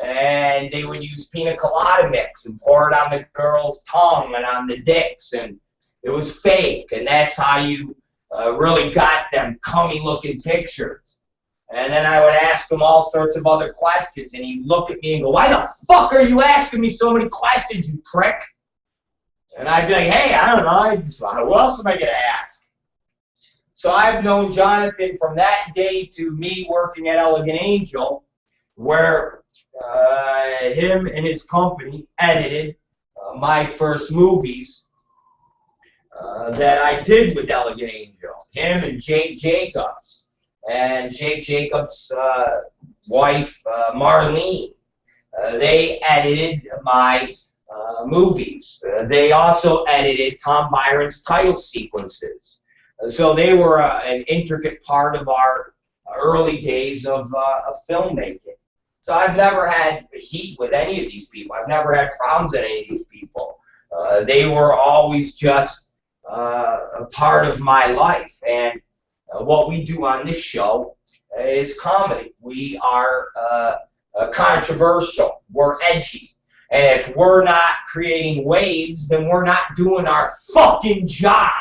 And they would use pina colada mix and pour it on the girl's tongue and on the dicks, and it was fake. And that's how you really got them cummy-looking pictures. And then I would ask him all sorts of other questions, and he'd look at me and go, why the fuck are you asking me so many questions, you prick? And I'd be like, hey, I don't know. What else am I going to ask? So I've known Jonathan from that day to me working at Elegant Angel, where him and his company edited my first movies that I did with Elegant Angel. Him and Jake Jacobs. And Jake Jacobs' wife, Marlene. They edited my movies. They also edited Tom Byron's title sequences. So they were an intricate part of our early days of filmmaking. So I've never had heat with any of these people. I've never had problems with any of these people. They were always just a part of my life. And what we do on this show is comedy. We are controversial. We're edgy. And if we're not creating waves, then we're not doing our fucking job.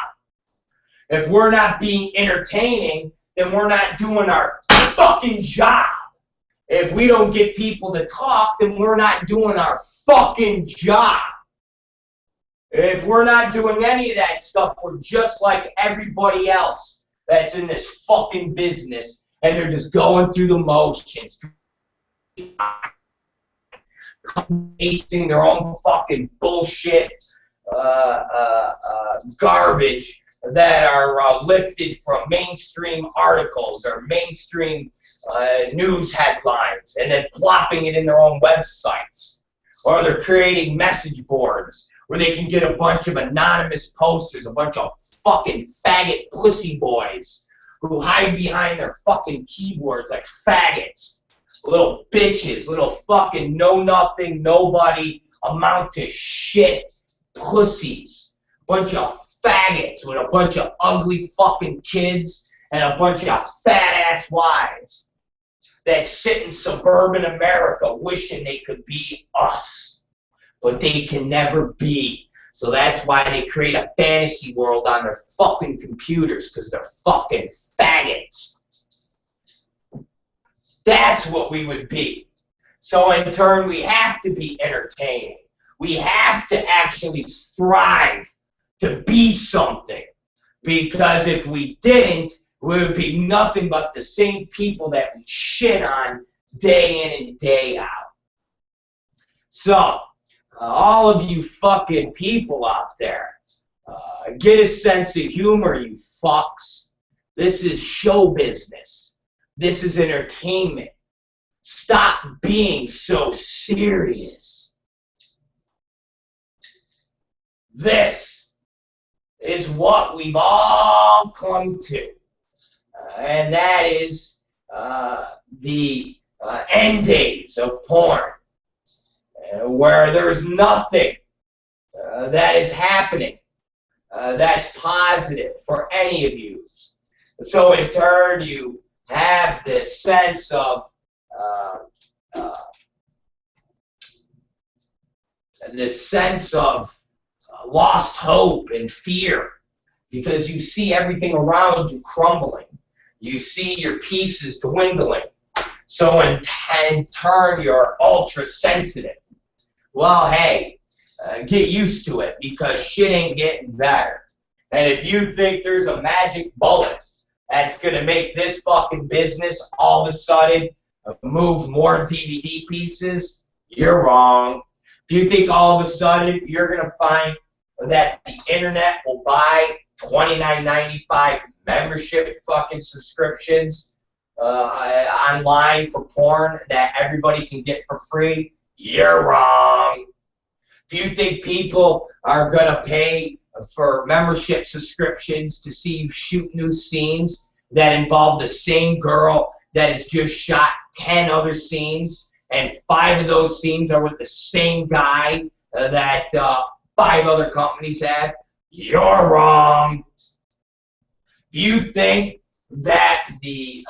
If we're not being entertaining, then we're not doing our fucking job. If we don't get people to talk, then we're not doing our fucking job. If we're not doing any of that stuff, we're just like everybody else that's in this fucking business, and they're just going through the motions, pasting their own fucking bullshit garbage that are lifted from mainstream articles or mainstream news headlines, and then plopping it in their own websites. Or they're creating message boards where they can get a bunch of anonymous posters, a bunch of fucking faggot pussy boys who hide behind their fucking keyboards like faggots. Little bitches, little fucking know-nothing, nobody, amount to shit pussies. Bunch of faggots with a bunch of ugly fucking kids and a bunch of fat-ass wives that sit in suburban America wishing they could be us. But they can never be. So that's why they create a fantasy world on their fucking computers, because they're fucking faggots. That's what we would be. So in turn, we have to be entertaining. We have to actually strive to be something. Because if we didn't, we would be nothing but the same people that we shit on day in and day out. So, all of you fucking people out there, get a sense of humor, you fucks. This is show business. This is entertainment. Stop being so serious. This is what we've all come to. And that is the end days of porn, where there's nothing that is happening that's positive for any of you. So in turn, you have this sense of lost hope and fear, because you see everything around you crumbling. You see your pieces dwindling. So in turn, you're ultra sensitive. Well, hey, get used to it, because shit ain't getting better. And if you think there's a magic bullet that's going to make this fucking business all of a sudden move more DVD pieces, you're wrong. If you think all of a sudden you're going to find that the internet will buy $29.95 membership fucking subscriptions online for porn that everybody can get for free, you're wrong. If you think people are going to pay for membership subscriptions to see you shoot new scenes that involve the same girl that has just shot 10 other scenes, and 5 of those scenes are with the same guy that 5 other companies have, you're wrong. If you think that the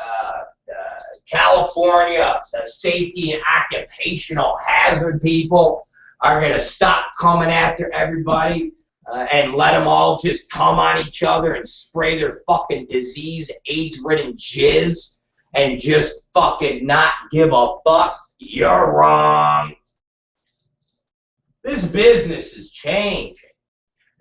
California safety and occupational hazard people are going to stop coming after everybody and let them all just come on each other and spray their fucking disease, AIDS-ridden jizz and just fucking not give a fuck, you're wrong. This business is changing.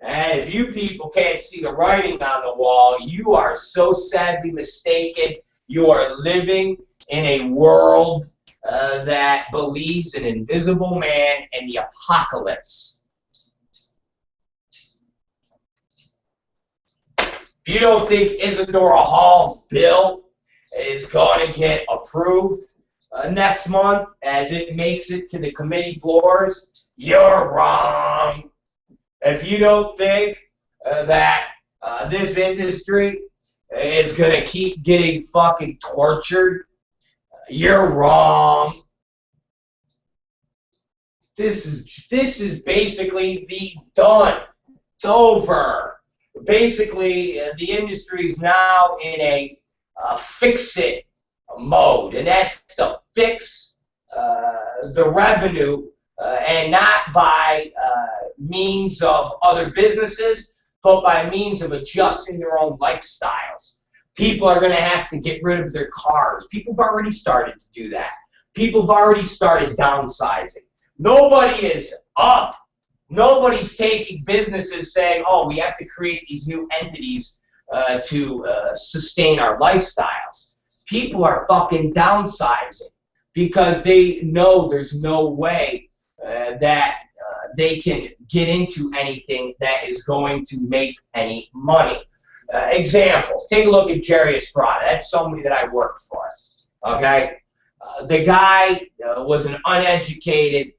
And if you people can't see the writing on the wall, you are so sadly mistaken. You are living in a world that believes in invisible man and the apocalypse. If you don't think Isadora Hall's bill is going to get approved next month as it makes it to the committee floors, you're wrong. If you don't think that this industry is going to keep getting fucking tortured, you're wrong. This is basically the done. It's over. Basically, the industry is now in a fix-it mode, and that's to fix the revenue, and not by means of other businesses, but by means of adjusting their own lifestyles. People are going to have to get rid of their cars. People have already started to do that. People have already started downsizing. Nobody is up. Nobody's taking businesses saying, oh, we have to create these new entities to sustain our lifestyles. People are fucking downsizing because they know there's no way that they can get into anything that is going to make any money. Example, take a look at Jerry Estrada. That's somebody that I worked for. Okay? The guy was an uneducated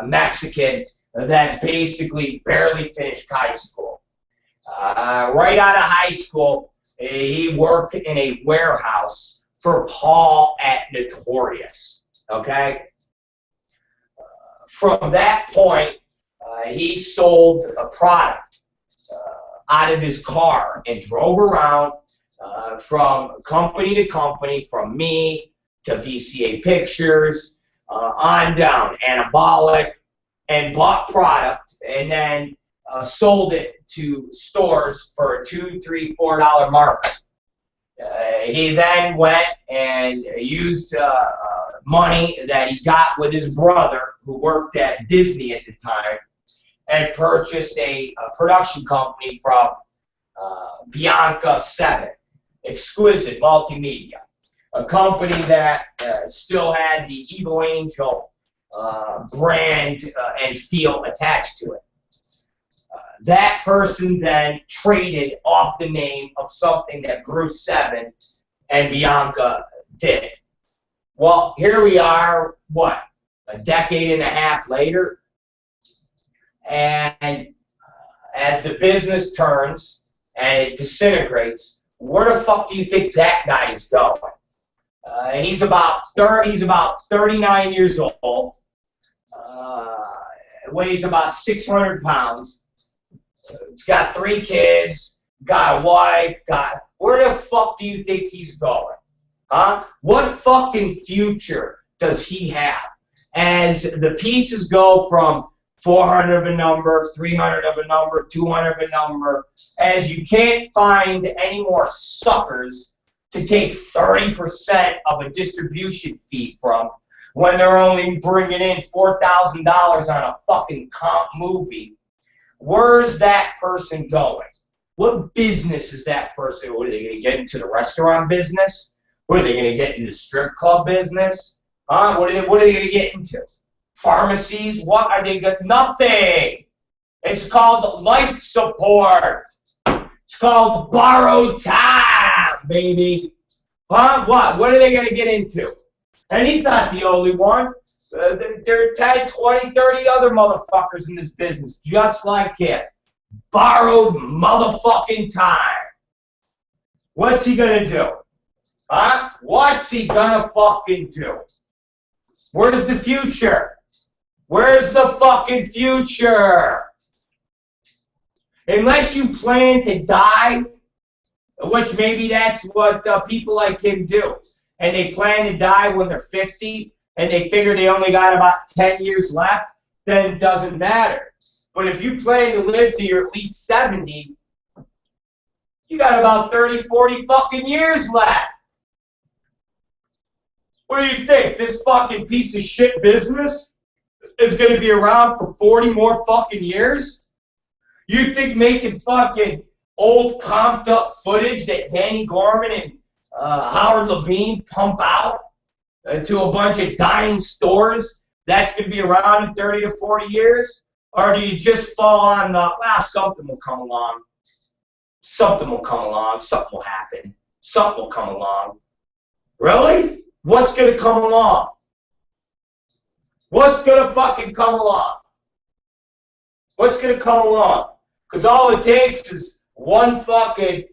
Mexican that basically barely finished high school. Right out of high school, he worked in a warehouse for Paul at Notorious. Okay? From that point, he sold a product out of his car and drove around from company to company, from me to VCA Pictures, on down, Anabolic, and bought product and then sold it to stores for a $2, $3, $4 markup. He then went and used money that he got with his brother, who worked at Disney at the time, and purchased a production company from Bianca 7, Exquisite Multimedia, a company that still had the Evil Angel brand and feel attached to it. That person then traded off the name of something that Bruce 7 and Bianca did. Well, here we are, what, a decade and a half later? And as the business turns and it disintegrates, where the fuck do you think that guy's going? He's about 39 years old, weighs about 600 pounds, he's got 3 kids, got a wife, where the fuck do you think he's going? Huh? What fucking future does he have? As the pieces go from 400 of a number, 300 of a number, 200 of a number, as you can't find any more suckers to take 30% of a distribution fee from when they're only bringing in $4,000 on a fucking comp movie. Where's that person going? What business is that person? What are they going to get into, the restaurant business? What are they going to get into, the strip club business? Huh? What are they going to get into? Pharmacies? What are they going to? Nothing. It's called life support. It's called borrowed time, baby. Huh? What? What are they going to get into? And he's not the only one. There are 10, 20, 30 other motherfuckers in this business just like him. Borrowed motherfucking time. What's he going to do? Huh? What's he going to fucking do? Where's the future? Where's the fucking future? Unless you plan to die, which maybe that's what people like him do, and they plan to die when they're 50, and they figure they only got about 10 years left, then it doesn't matter. But if you plan to live to you're at least 70, you got about 30, 40 fucking years left. What do you think? This fucking piece of shit business is going to be around for 40 more fucking years? You think making fucking old comped up footage that Danny Gorman and Howard Levine pump out to a bunch of dying stores, that's going to be around in 30 to 40 years? Or do you just fall on the, well, something will come along. Something will come along. Something will happen. Something will come along. Really? What's going to come along? What's going to fucking come along? What's going to come along? Because all it takes is one fucking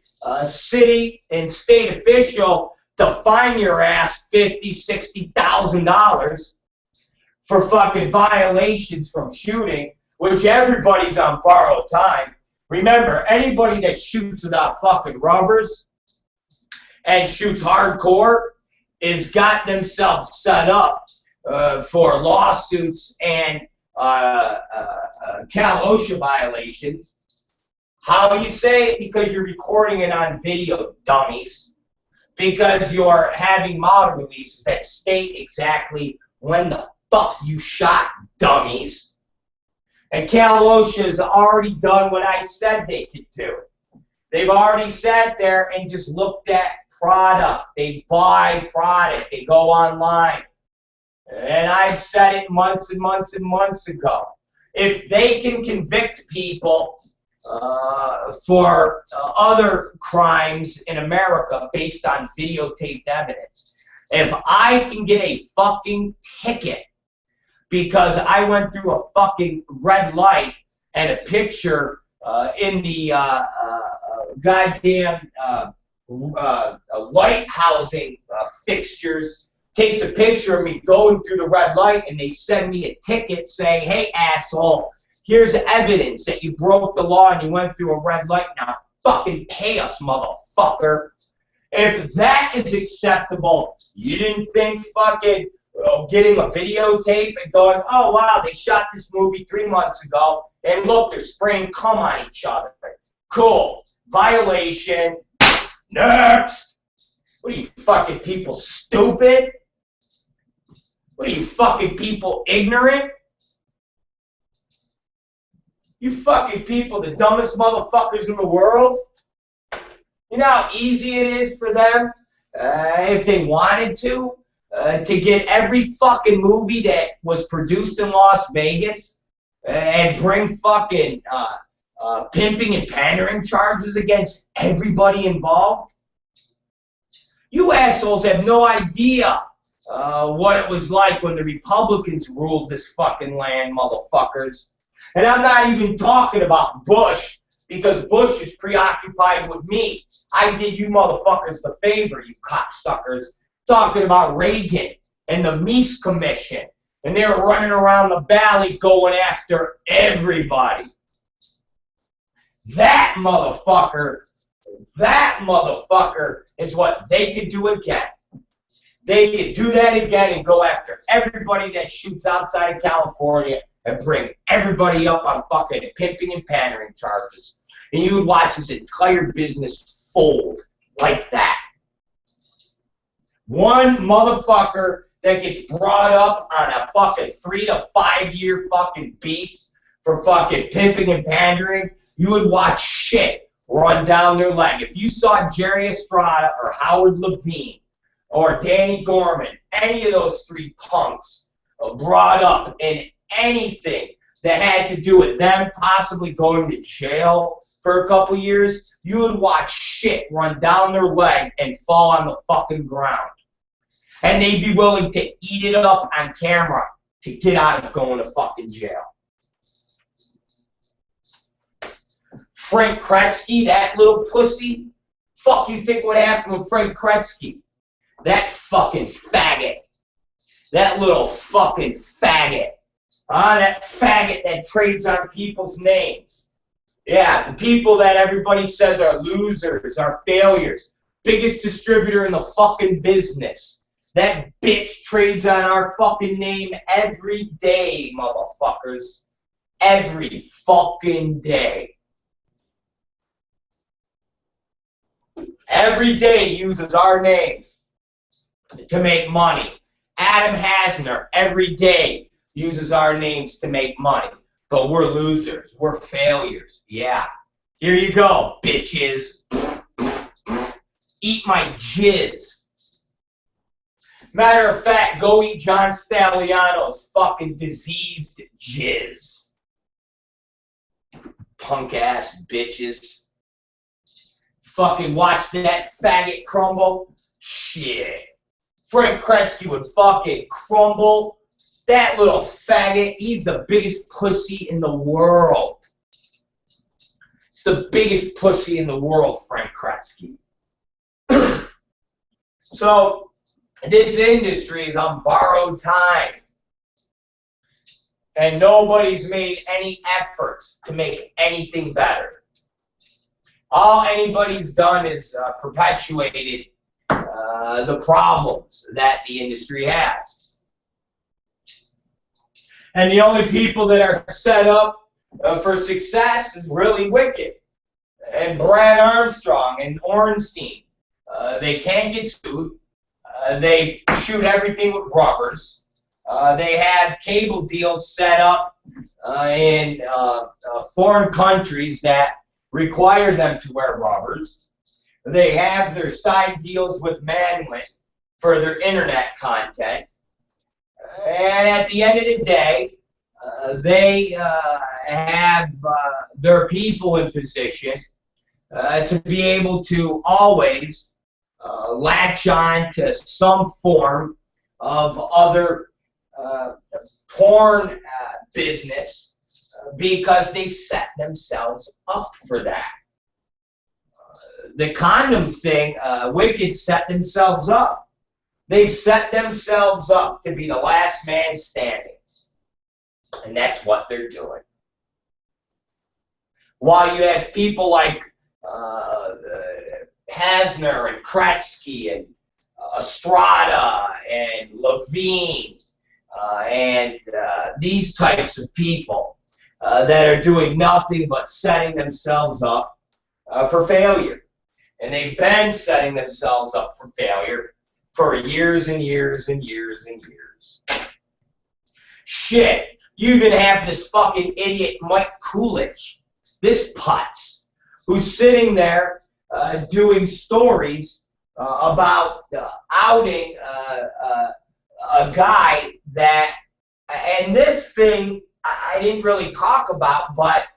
city and state official to fine your ass $50,000, $60,000 for fucking violations from shooting, which everybody's on borrowed time. Remember, anybody that shoots without fucking rubbers and shoots hardcore is got themselves set up for lawsuits and Cal OSHA violations. How do you say it? Because you're recording it on video, dummies. Because you're having model releases that state exactly when the fuck you shot, dummies. And Cal OSHA has already done what I said they could do. They've already sat there and just looked at product. They buy product. They go online. And I've said it months and months and months ago. If they can convict people for other crimes in America based on videotaped evidence, if I can get a fucking ticket because I went through a fucking red light and a picture in the goddamn light housing fixtures takes a picture of me going through the red light and they send me a ticket saying, hey, asshole, here's evidence that you broke the law and you went through a red light. Now fucking pay us, motherfucker. If that is acceptable, you didn't think fucking getting a videotape and going, oh, wow, they shot this movie 3 months ago, and look, they're spraying cum on each other. Cool. Violation. Next. What are you fucking people, stupid? What are you fucking people, ignorant? You fucking people, the dumbest motherfuckers in the world. You know how easy it is for them, if they wanted to, to get every fucking movie that was produced in Las Vegas and bring fucking pimping and pandering charges against everybody involved? You assholes have no idea what it was like when the Republicans ruled this fucking land, motherfuckers. And I'm not even talking about Bush, because Bush is preoccupied with me. I did you motherfuckers the favor, you cocksuckers. Talking about Reagan and the Meese Commission. And they were running around the valley going after everybody. That motherfucker is what they could do again. They could do that again and go after everybody that shoots outside of California and bring everybody up on fucking pimping and pandering charges. And you would watch his entire business fold like that. One motherfucker that gets brought up on a fucking 3 to 5 year fucking beef for fucking pimping and pandering, you would watch shit run down their leg. If you saw Jerry Estrada or Howard Levine or Danny Gorman, any of those three punks brought up in anything that had to do with them possibly going to jail for a couple years, you would watch shit run down their leg and fall on the fucking ground. And they'd be willing to eat it up on camera to get out of going to fucking jail. Frank Kretschke, that little pussy, fuck you think what happened with Frank Kretschke? That fucking faggot. That little fucking faggot. That faggot that trades on people's names. Yeah, the people that everybody says are losers, are failures. Biggest distributor in the fucking business. That bitch trades on our fucking name every day, motherfuckers. Every fucking day. Every day uses our names to make money. Adam Hasner, every day, uses our names to make money. But we're losers. We're failures. Yeah. Here you go, bitches. Eat my jizz. Matter of fact, go eat John Staliano's fucking diseased jizz. Punk-ass bitches. Fucking watch that faggot crumble. Shit. Frank Kretschke would fucking crumble. That little faggot, he's the biggest pussy in the world. He's the biggest pussy in the world, Frank Kretschke. So, this industry is on borrowed time. And nobody's made any efforts to make anything better. All anybody's done is perpetuated the problems that the industry has. And the only people that are set up for success is really wicked. And Brad Armstrong and Ornstein. They can't get sued. They shoot everything with rubbers. They have cable deals set up in foreign countries that require them to wear rubbers. They have their side deals with Manwit for their internet content. And at the end of the day, they have their people in position to be able to always latch on to some form of other porn business because they've set themselves up for that. The condom thing, Wicked set themselves up. They've set themselves up to be the last man standing. And that's what they're doing. While you have people like Hasner and Kretschke and Estrada and Levine and these types of people that are doing nothing but setting themselves up for failure. And they've been setting themselves up for failure for years and years and years and years. Shit, you even have this fucking idiot Mike Coolidge, this putz, who's sitting there doing stories about outing a guy that, and this thing I didn't really talk about, but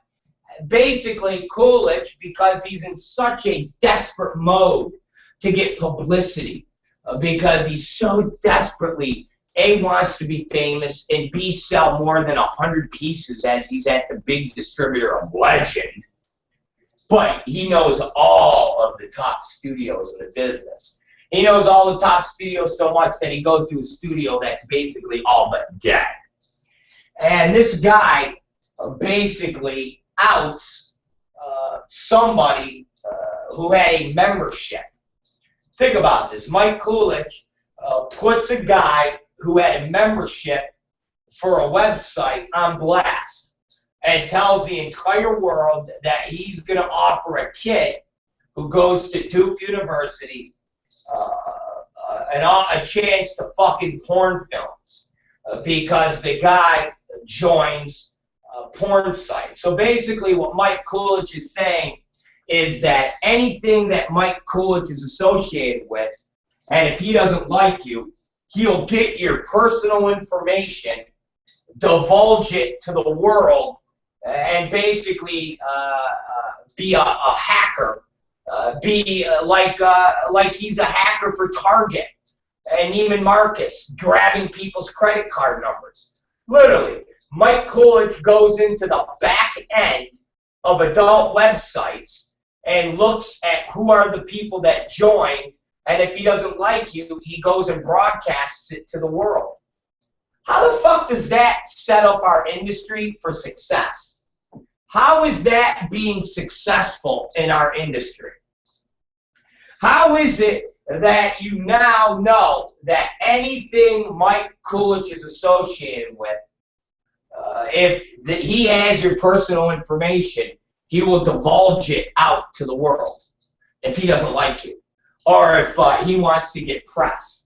basically Coolidge, because he's in such a desperate mode to get publicity, because he's so desperately, A, wants to be famous, and B, sell more than 100 pieces as he's at the big distributor of Legend. But he knows all of the top studios in the business. He knows all the top studios so much that he goes to a studio that's basically all but dead. And this guy basically outs somebody who had a membership. Think about this. Mike Coolidge puts a guy who had a membership for a website on blast and tells the entire world that he's going to offer a kid who goes to Duke University a chance to fucking porn films because the guy joins a porn site. So basically what Mike Coolidge is saying is that anything that Mike Coolidge is associated with, and if he doesn't like you, he'll get your personal information, divulge it to the world, and basically be a hacker, be like he's a hacker for Target and Neiman Marcus, grabbing people's credit card numbers. Literally, Mike Coolidge goes into the back end of adult websites and looks at who are the people that joined, and if he doesn't like you, he goes and broadcasts it to the world. How the fuck does that set up our industry for success? How is that being successful in our industry? How is it that you now know that anything Mike Coolidge is associated with, if he has your personal information, he will divulge it out to the world if he doesn't like you, or if he wants to get press?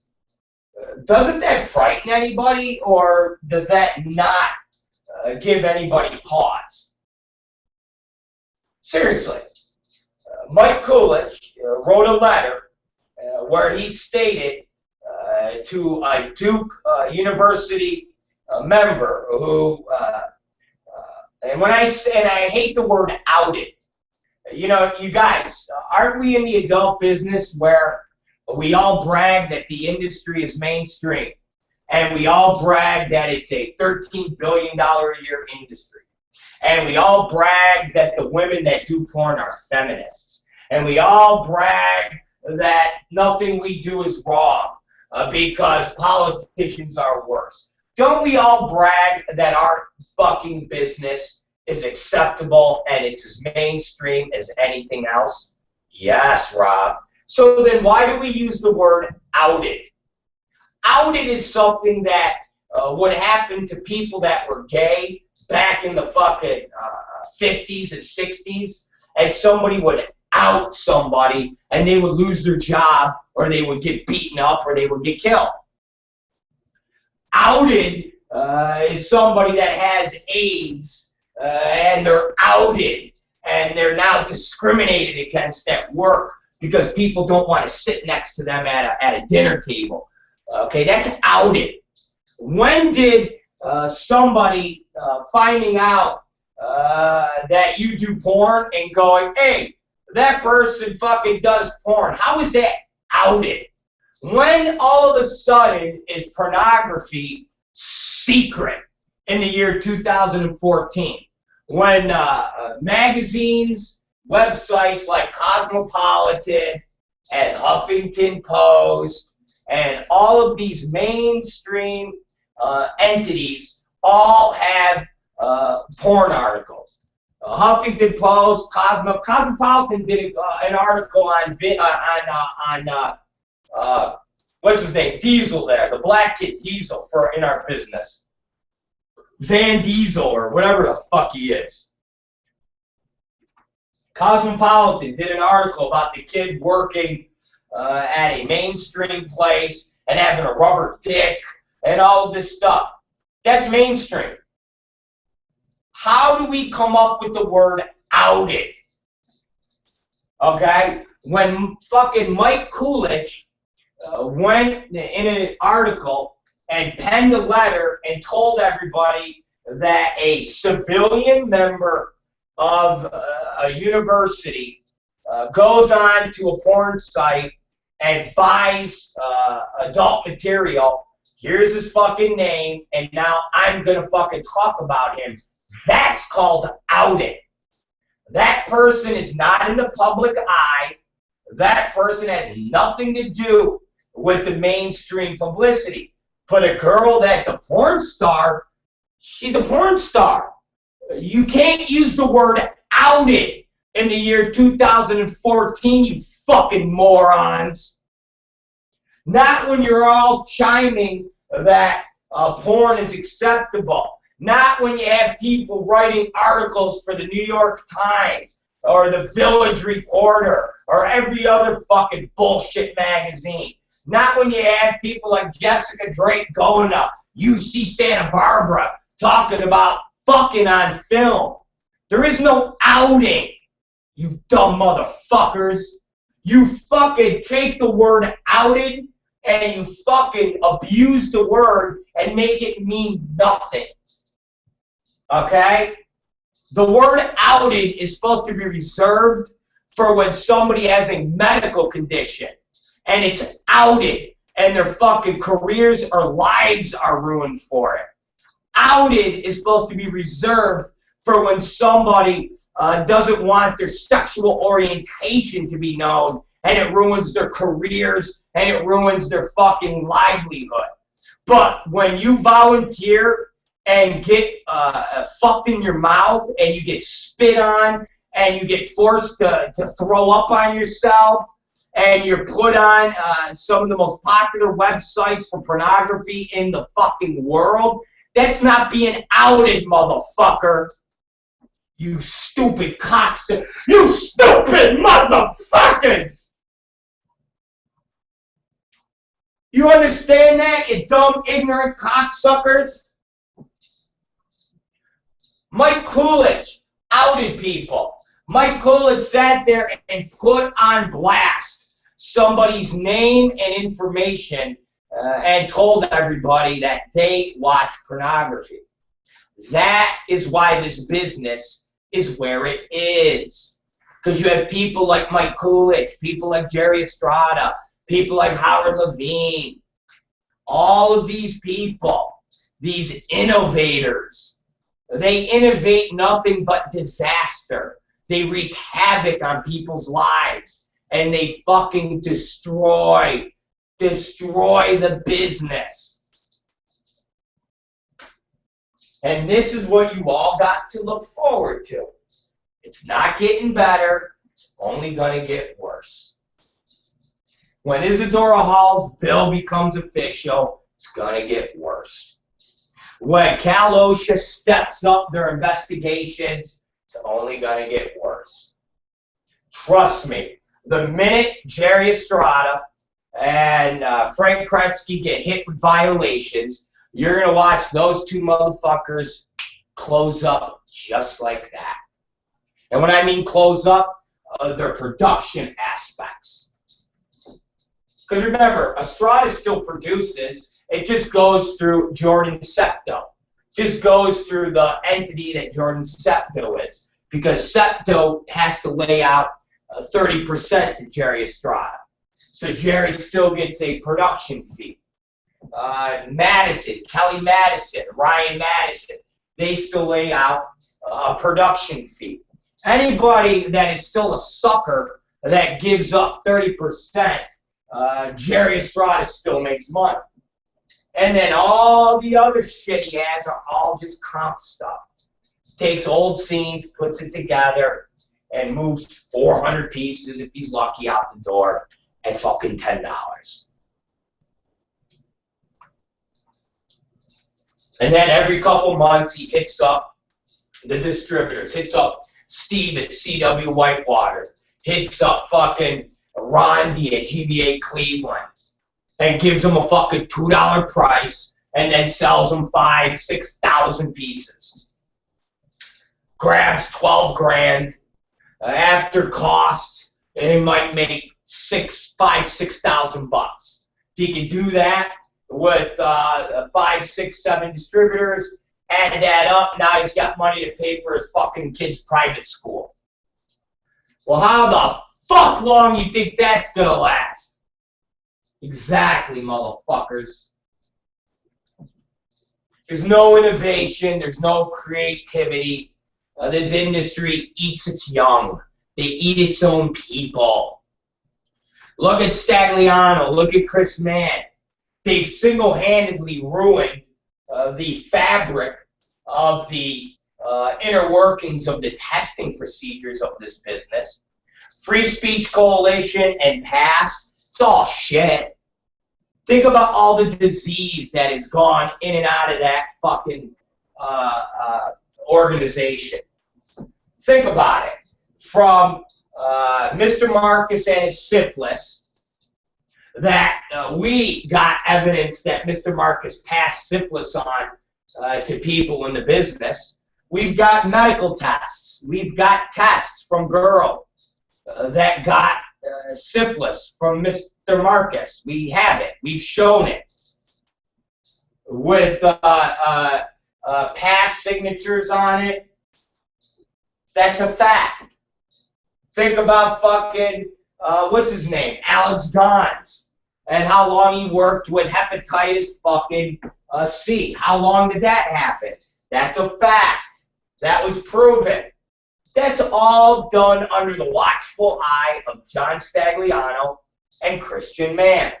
Doesn't that frighten anybody, or does that not give anybody pause? Seriously, Mike Coolidge wrote a letter where he stated to a Duke University member who, and when I say, and I hate the word outed, you know, you guys, aren't we in the adult business where we all brag that the industry is mainstream, and we all brag that it's a $13 billion a year industry, and we all brag that the women that do porn are feminists, and we all brag that nothing we do is wrong because politicians are worse? Don't we all brag that our fucking business is acceptable and it's as mainstream as anything else? Yes, Rob. So then why do we use the word outed? Outed is something that would happen to people that were gay back in the fucking 50s and 60s, and somebody would out somebody and they would lose their job, or they would get beaten up, or they would get killed. Outed is somebody that has AIDS and they're outed and they're now discriminated against at work because people don't want to sit next to them at a dinner table. Okay, that's outed. When did somebody finding out that you do porn and going, hey, that person fucking does porn, how is that outed? When all of a sudden is pornography secret in the year 2014? When magazines, websites like Cosmopolitan and Huffington Post and all of these mainstream entities all have porn articles. Huffington Post, Cosmopolitan did an article on what's his name, Diesel there, the black kid Diesel in our business. Van Diesel or whatever the fuck he is. Cosmopolitan did an article about the kid working at a mainstream place and having a rubber dick and all of this stuff. That's mainstream. How do we come up with the word outed? Okay? when fucking Mike Coolidge went in an article and penned a letter and told everybody that a civilian member of a university goes on to a porn site and buys adult material. Here's his fucking name, and now I'm gonna fucking talk about him. That's called outing. That person is not in the public eye. That person has nothing to do with the mainstream publicity. But a girl that's a porn star, she's a porn star. You can't use the word outed in the year 2014, you fucking morons. Not when you're all chiming that porn is acceptable. Not when you have people writing articles for the New York Times or the Village Reporter or every other fucking bullshit magazine. Not when you have people like Jessica Drake going to UC Santa Barbara talking about fucking on film. There is no outing, you dumb motherfuckers. You fucking take the word outed and you fucking abuse the word and make it mean nothing. Okay? The word outed is supposed to be reserved for when somebody has a medical condition and it's outed and their fucking careers or lives are ruined for it. Outed is supposed to be reserved for when somebody doesn't want their sexual orientation to be known and it ruins their careers and it ruins their fucking livelihood. But when you volunteer and get fucked in your mouth and you get spit on and you get forced to throw up on yourself and you're put on some of the most popular websites for pornography in the fucking world, that's not being outed, motherfucker. You stupid cocksucker. You stupid motherfuckers! You understand that, you dumb, ignorant cocksuckers? Mike Coolidge outed people. Mike Coolidge sat there and put on blast somebody's name and information and told everybody that they watch pornography. That is why this business is where it is. Because you have people like Mike Coolidge, people like Jerry Estrada, people like Howard Levine. All of these people, these innovators, they innovate nothing but disaster. They wreak havoc on people's lives. And they fucking destroy the business. And this is what you all got to look forward to. It's not getting better. It's only going to get worse. When Isadora Hall's bill becomes official, it's going to get worse. When Cal OSHA steps up their investigations, it's only going to get worse. Trust me, the minute Jerry Estrada and Frank Kresge get hit with violations, you're going to watch those two motherfuckers close up just like that. And when I mean close up, their production aspects. Because remember, Estrada still produces. It just goes through Jordan Septo. Just goes through the entity that Jordan Septo is. Because Septo has to lay out 30% to Jerry Estrada. So Jerry still gets a production fee. Madison, Kelly Madison, Ryan Madison, they still lay out a production fee. Anybody that is still a sucker that gives up 30%, Jerry Estrada still makes money. And then all the other shit he has are all just comp stuff. Takes old scenes, puts it together, and moves 400 pieces if he's lucky out the door at fucking $10. And then every couple months he hits up the distributors, hits up Steve at CW Whitewater, hits up fucking Rondi at GBA Cleveland, and gives them a fucking $2 price, and then sells them 5,000, 6,000 pieces. Grabs 12 grand. After cost, and he might make $6,000 bucks. If he can do that with 5, 6, 7 distributors, add that up, now he's got money to pay for his fucking kid's private school. Well, how the fuck long you think that's gonna last? Exactly, motherfuckers. There's no innovation. There's no creativity. This industry eats its young. They eat its own people. Look at Stagliano. Look at Chris Mann. They've single-handedly ruined the fabric of the inner workings of the testing procedures of this business. Free Speech Coalition and PASS, it's all shit. Think about all the disease that has gone in and out of that fucking organization. Think about it. From Mr. Marcus and his syphilis, that we got evidence that Mr. Marcus passed syphilis on to people in the business. We've got medical tests. We've got tests from girls that got syphilis from Mr. Marcus. We have it. We've shown it. With past signatures on it. That's a fact. Think about fucking, what's his name? Alex Gons. And how long he worked with hepatitis fucking C. How long did that happen? That's a fact. That was proven. That's all done under the watchful eye of John Stagliano and Christian Mann.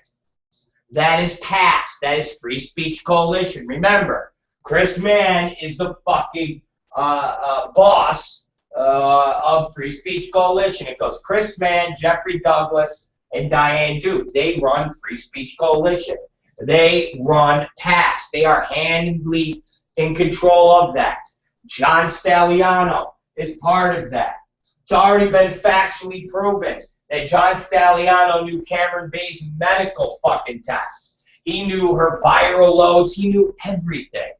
That is PASS. That is Free Speech Coalition. Remember, Chris Mann is the fucking boss of Free Speech Coalition. It goes Chris Mann, Jeffrey Douglas, and Diane Duke. They run Free Speech Coalition. They run PASS. They are handedly in control of that. John Stagliano is part of that. It's already been factually proven that John Stagliano knew Cameron Bay's medical fucking tests. He knew her viral loads. He knew everything.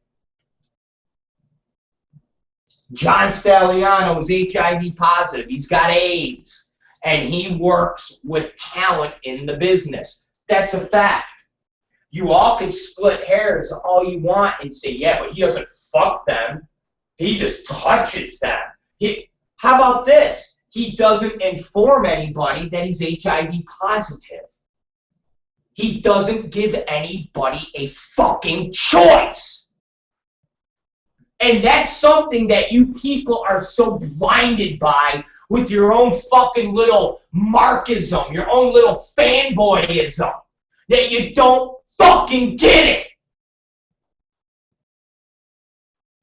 John Stagliano is HIV positive. He's got AIDS. And he works with talent in the business. That's a fact. You all can split hairs all you want and say, yeah, but he doesn't fuck them. He just touches them. How about this? He doesn't inform anybody that he's HIV positive. He doesn't give anybody a fucking choice. And that's something that you people are so blinded by with your own fucking little Marxism, your own little fanboyism, that you don't fucking get it.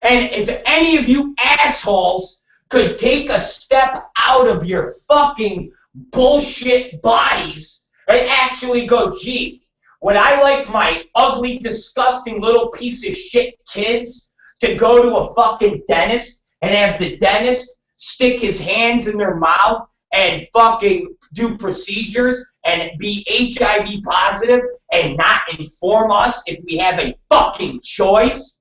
And if any of you assholes could take a step out of your fucking bullshit bodies and actually go, gee, would I like my ugly, disgusting little piece of shit kids to go to a fucking dentist and have the dentist stick his hands in their mouth and fucking do procedures and be HIV positive and not inform us if we have a fucking choice?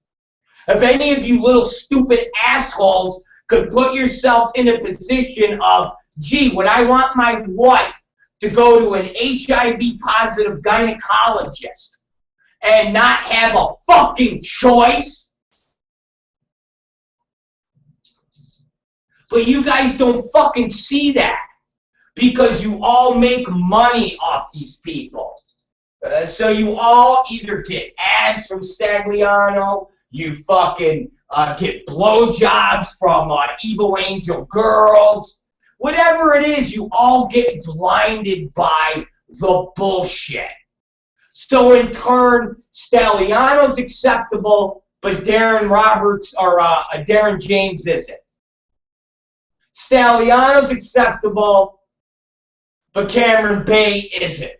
If any of you little stupid assholes could put yourself in a position of, gee, would I want my wife to go to an HIV positive gynecologist and not have a fucking choice? But you guys don't fucking see that because you all make money off these people. So you all either get ads from Stagliano, you fucking get blowjobs from Evil Angel Girls. Whatever it is, you all get blinded by the bullshit. So in turn, Stagliano's acceptable, but Darren Roberts or Darren James isn't. Stagliano's acceptable, but Cameron Bay isn't.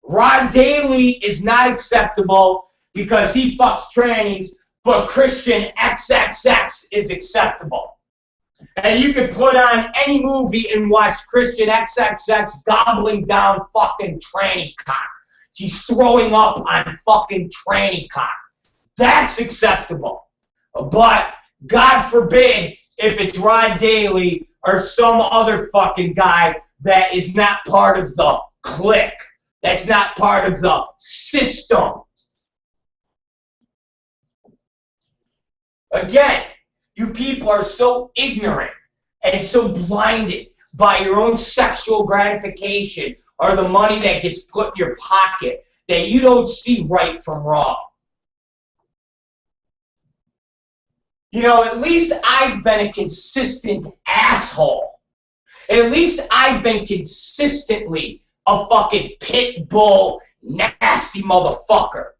Rod Daly is not acceptable because he fucks trannies, but Christian XXX is acceptable. And you can put on any movie and watch Christian XXX gobbling down fucking tranny cock. He's throwing up on fucking tranny cock. That's acceptable. But God forbid if it's Rod Daly or some other fucking guy that is not part of the clique, that's not part of the system. Again, you people are so ignorant and so blinded by your own sexual gratification or the money that gets put in your pocket that you don't see right from wrong. You know, at least I've been a consistent asshole. At least I've been consistently a fucking pit bull, nasty motherfucker.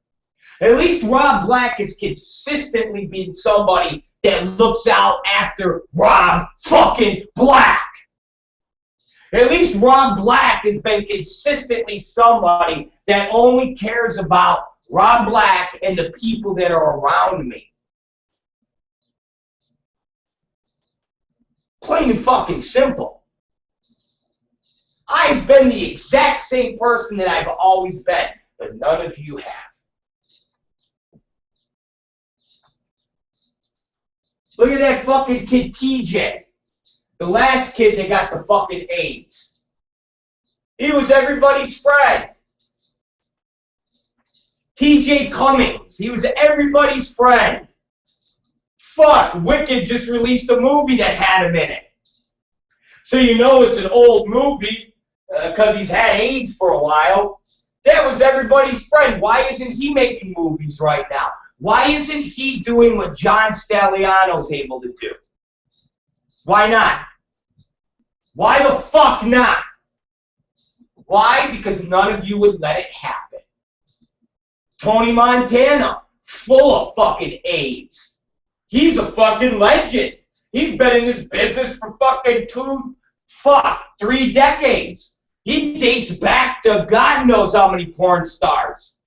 At least Rob Black has consistently been somebody that looks out after Rob fucking Black. At least Rob Black has been consistently somebody that only cares about Rob Black and the people that are around me. Plain and fucking simple. I've been the exact same person that I've always been, but none of you have. Look at that fucking kid TJ. The last kid that got the fucking AIDS. He was everybody's friend. TJ Cummings. He was everybody's friend. Fuck, Wicked just released a movie that had him in it. So you know it's an old movie because he's had AIDS for a while. That was everybody's friend. Why isn't he making movies right now? Why isn't he doing what John Staliano's able to do? Why not? Why the fuck not? Why? Because none of you would let it happen. Tony Montana, full of fucking AIDS. He's a fucking legend. He's been in this business for fucking 3 decades. He dates back to God knows how many porn stars.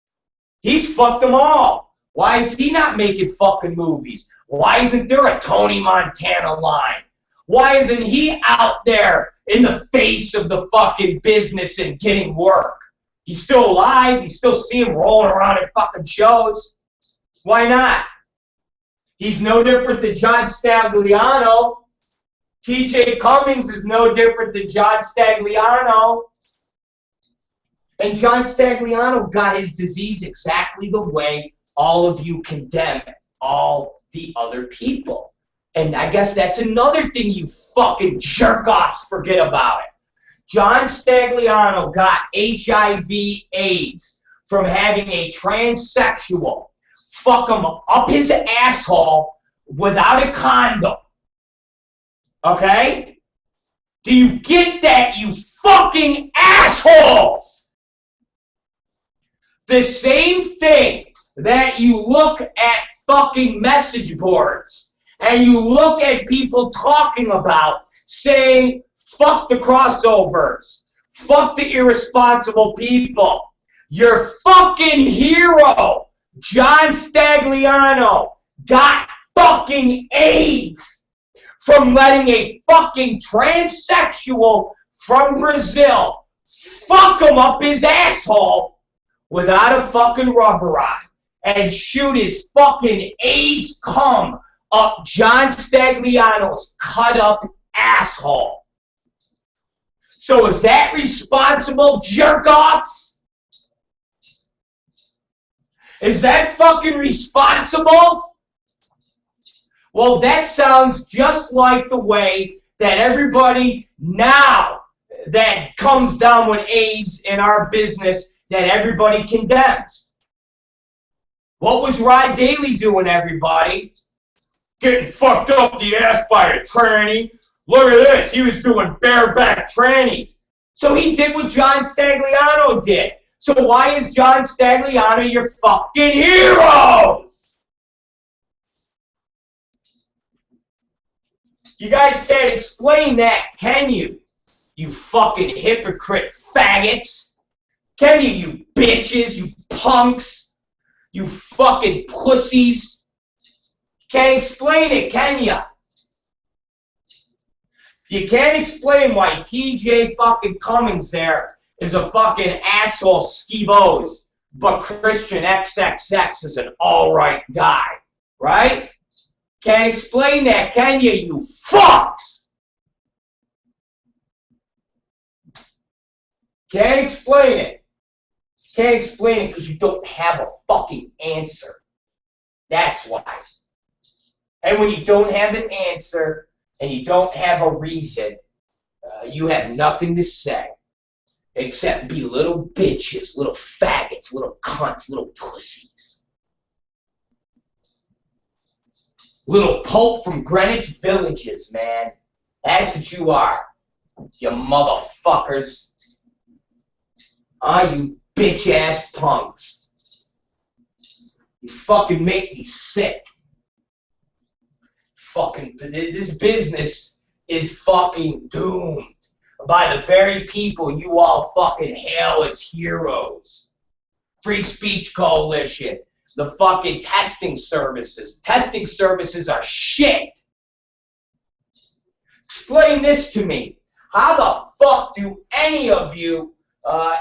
He's fucked them all. Why is he not making fucking movies? Why isn't there a Tony Montana line? Why isn't he out there in the face of the fucking business and getting work? He's still alive. You still see him rolling around at fucking shows. Why not? He's no different than John Stagliano. TJ Cummings is no different than John Stagliano. And John Stagliano got his disease exactly the way all of you condemn all the other people. And I guess that's another thing you fucking jerk-offs forget about it. John Stagliano got HIV/AIDS from having a transsexual fuck him up his asshole without a condom. Okay? Do you get that, you fucking asshole? The same thing that you look at fucking message boards and you look at people talking about saying, fuck the crossovers, fuck the irresponsible people. Your fucking hero, John Stagliano, got fucking AIDS from letting a fucking transsexual from Brazil fuck him up his asshole without a fucking rubber on and shoot his fucking AIDS cum up John Stagliano's cut up asshole. So is that responsible, jerk-offs? Is that fucking responsible? Well, that sounds just like the way that everybody now that comes down with AIDS in our business that everybody condemns. What was Rod Daly doing, everybody? Getting fucked up the ass by a tranny. Look at this, he was doing bareback trannies. So he did what John Stagliano did. So why is John Stagliano your fucking hero? You guys can't explain that, can you? You fucking hypocrite faggots. Can you, you bitches, you punks, you fucking pussies? Can't explain it, can ya? You can't explain why TJ fucking Cummings there is a fucking asshole skivos, but Christian XXX is an alright guy, right? Can't explain that, can you, you fucks? Can't explain it. Can't explain it because you don't have a fucking answer. That's why. And when you don't have an answer and you don't have a reason, you have nothing to say except be little bitches, little faggots, little cunts, little pussies. Little Pope from Greenwich Villages, man. That's what you are, you motherfuckers. You bitch-ass punks. You fucking make me sick. Fucking, this business is fucking doomed by the very people you all fucking hail as heroes. Free Speech Coalition, the fucking testing services. Testing services are shit. Explain this to me. How the fuck do any of you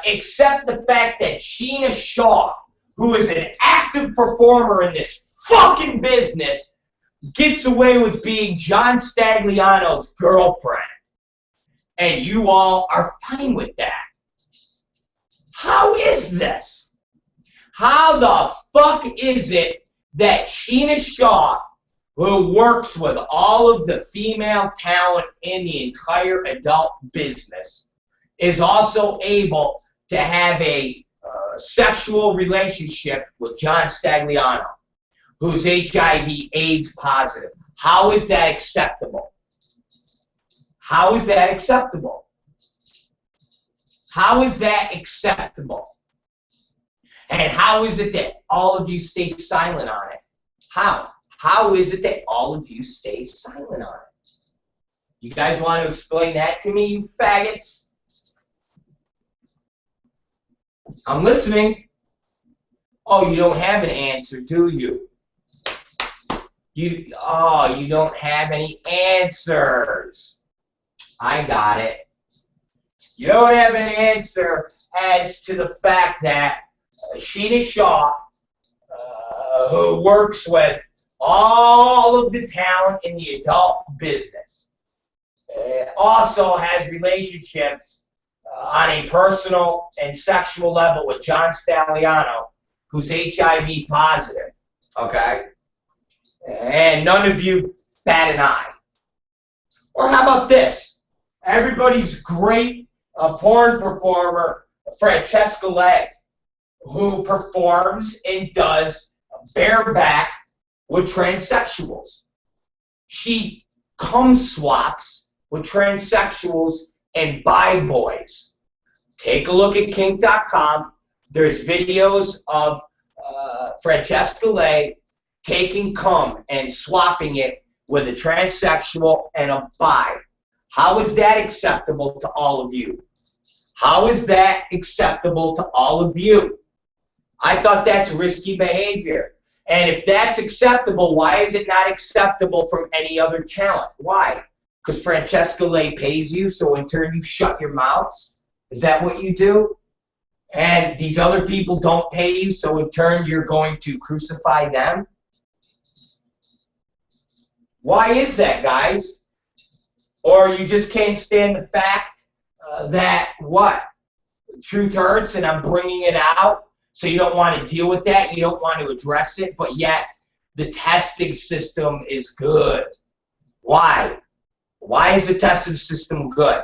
accept the fact that Sheena Shaw, who is an active performer in this fucking business, gets away with being John Stagliano's girlfriend? And you all are fine with that. How is this? How the fuck is it that Sheena Shaw, who works with all of the female talent in the entire adult business, is also able to have a sexual relationship with John Stagliano, who's HIV/AIDS positive? How is that acceptable? How is that acceptable? How is that acceptable? And how is it that all of you stay silent on it? How? How is it that all of you stay silent on it? You guys want to explain that to me, you faggots? I'm listening. Oh, you don't have an answer, do you? You don't have any answers. I got it. You don't have an answer as to the fact that Sheena Shaw, who works with all of the talent in the adult business, also has relationships on a personal and sexual level with John Stagliano, who's HIV positive, okay? And none of you bat an eye. Or how about this? Everybody's great porn performer, Francesca Legg, who performs and does bareback with transsexuals. She cum swaps with transsexuals and bi boys. Take a look at kink.com. There's videos of Francesca Legg taking cum and swapping it with a transsexual and a bi. How is that acceptable to all of you? How is that acceptable to all of you? I thought that's risky behavior. And if that's acceptable, why is it not acceptable from any other talent? Why? Because Francesca Legg pays you, so in turn you shut your mouths? Is that what you do? And these other people don't pay you, so in turn you're going to crucify them? Why is that, guys? Or you just can't stand the fact that, what? Truth hurts and I'm bringing it out, so you don't want to deal with that, you don't want to address it, but yet the testing system is good. Why? Why is the testing system good?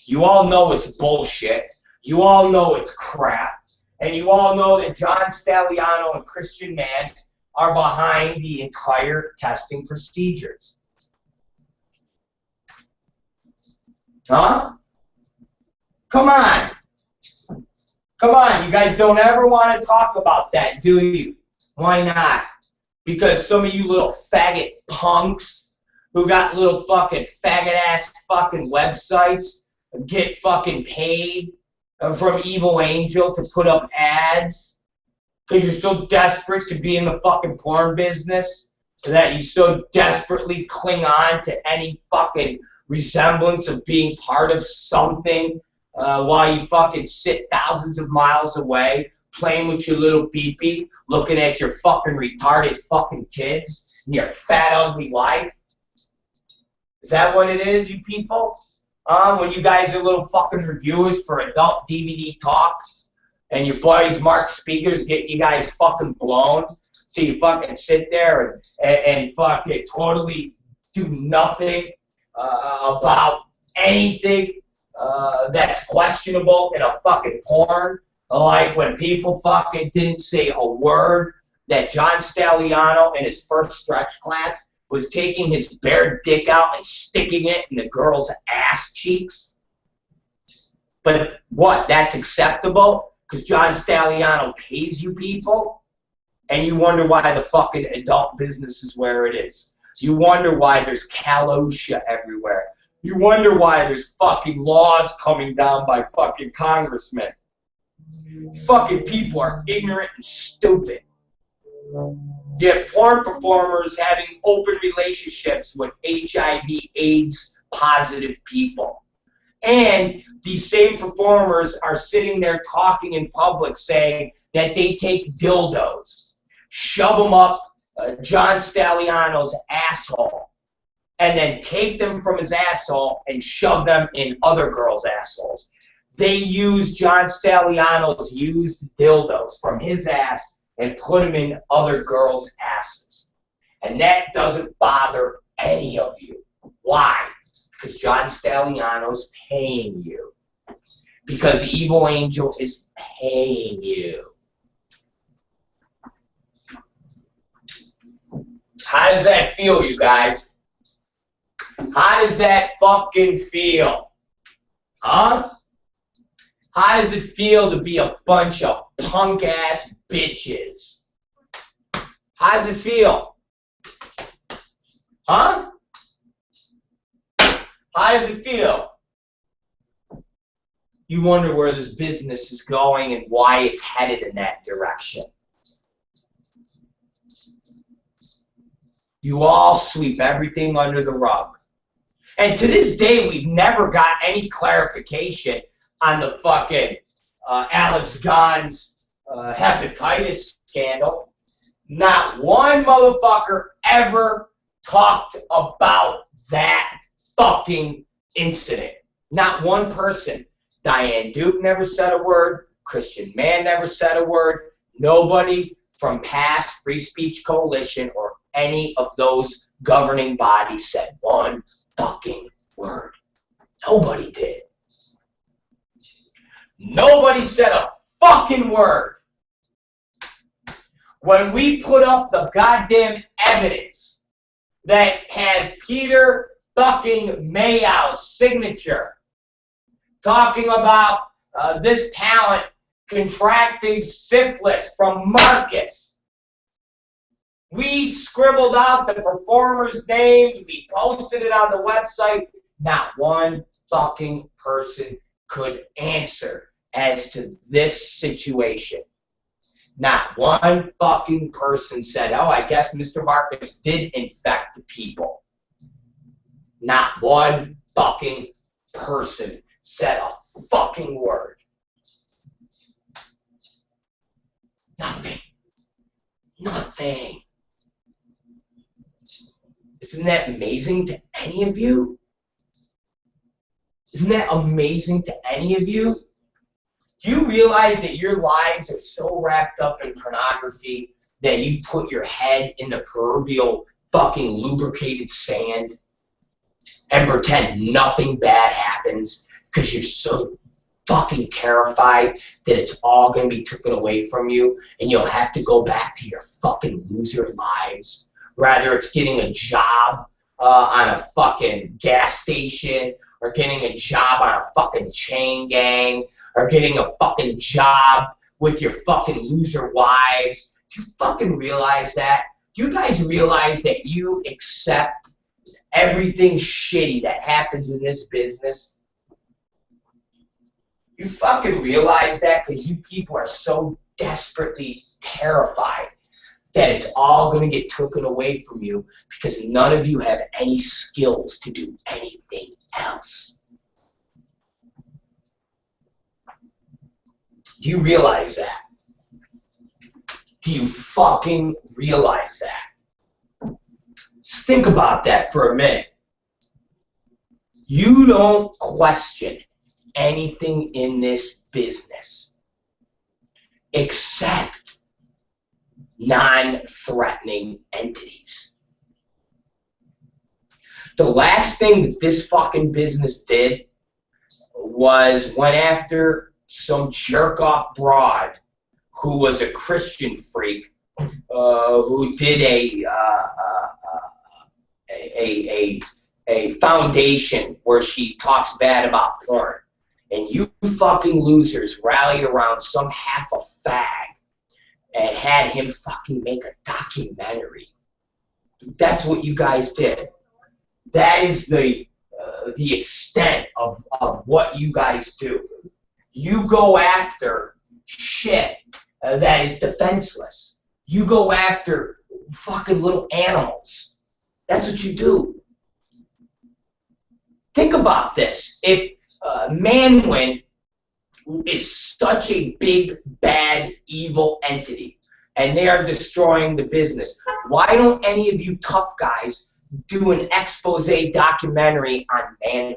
You all know it's bullshit. You all know it's crap. And you all know that John Stagliano and Christian Mann are behind the entire testing procedures. Huh? Come on. Come on. You guys don't ever want to talk about that, do you? Why not? Because some of you little faggot punks who got little fucking faggot-ass fucking websites get fucking paid from Evil Angel to put up ads because you're so desperate to be in the fucking porn business that you so desperately cling on to any fucking resemblance of being part of something while you fucking sit thousands of miles away playing with your little pee-pee, looking at your fucking retarded fucking kids and your fat ugly wife. Is that what it is, you people? When you guys are little fucking reviewers for adult DVD talks, and your buddies Mark Speakers get you guys fucking blown, so you fucking sit there and fucking totally do nothing about anything that's questionable in a fucking porn. Like when people fucking didn't say a word that John Staliano in his first stretch class was taking his bare dick out and sticking it in the girl's ass cheeks. But what, that's acceptable? Because John Staliano pays you people? And you wonder why the fucking adult business is where it is. You wonder why there's calotia everywhere. You wonder why there's fucking laws coming down by fucking congressmen. Fucking people are ignorant and stupid. You have porn performers having open relationships with HIV, AIDS positive people. And these same performers are sitting there talking in public saying that they take dildos, shove them up John Staliano's asshole, and then take them from his asshole and shove them in other girls' assholes. They use John Staliano's used dildos from his ass and put them in other girls' asses. And that doesn't bother any of you. Why? Because John Staliano's paying you. Because Evil Angel is paying you. How does that feel, you guys? How does that fucking feel? Huh? How does it feel to be a bunch of punk-ass bitches? How does it feel? Huh? How does it feel? You wonder where this business is going and why it's headed in that direction. You all sweep everything under the rug. And to this day, we've never got any clarification on the fucking Alex Gons hepatitis scandal. Not one motherfucker ever talked about that fucking incident. Not one person. Diane Duke never said a word. Christian Mann never said a word. Nobody from past Free Speech Coalition or any of those governing bodies said one fucking word. Nobody did. Nobody said a fucking word. When we put up the goddamn evidence that has Peter fucking Mayow's signature talking about this talent contracting syphilis from Marcus. We scribbled out the performers' names. We posted it on the website. Not one fucking person could answer as to this situation. Not one fucking person said, oh, I guess Mr. Marcus did infect the people. Not one fucking person said a fucking word. Nothing. Nothing. Isn't that amazing to any of you? Isn't that amazing to any of you? Do you realize that your lives are so wrapped up in pornography that you put your head in the proverbial fucking lubricated sand and pretend nothing bad happens because you're so fucking terrified that it's all going to be taken away from you and you'll have to go back to your fucking loser lives? Rather it's getting a job on a fucking gas station or getting a job on a fucking chain gang or getting a fucking job with your fucking loser wives. Do you fucking realize that? Do you guys realize that you accept everything shitty that happens in this business? You fucking realize that because you people are so desperately terrified that it's all going to get taken away from you because none of you have any skills to do anything else. Do you realize that? Do you fucking realize that? Just think about that for a minute. You don't question anything in this business except non-threatening entities. The last thing that this fucking business did was went after some jerk-off broad who was a Christian freak who did a foundation where she talks bad about porn. And you fucking losers rallied around some half a fag and had him fucking make a documentary. That's what you guys did. That is the extent of what you guys do. You go after shit that is defenseless. You go after fucking little animals. That's what you do. Think about this. If Manwin is such a big, bad, evil entity, and they are destroying the business, why don't any of you tough guys do an expose documentary on Manwin?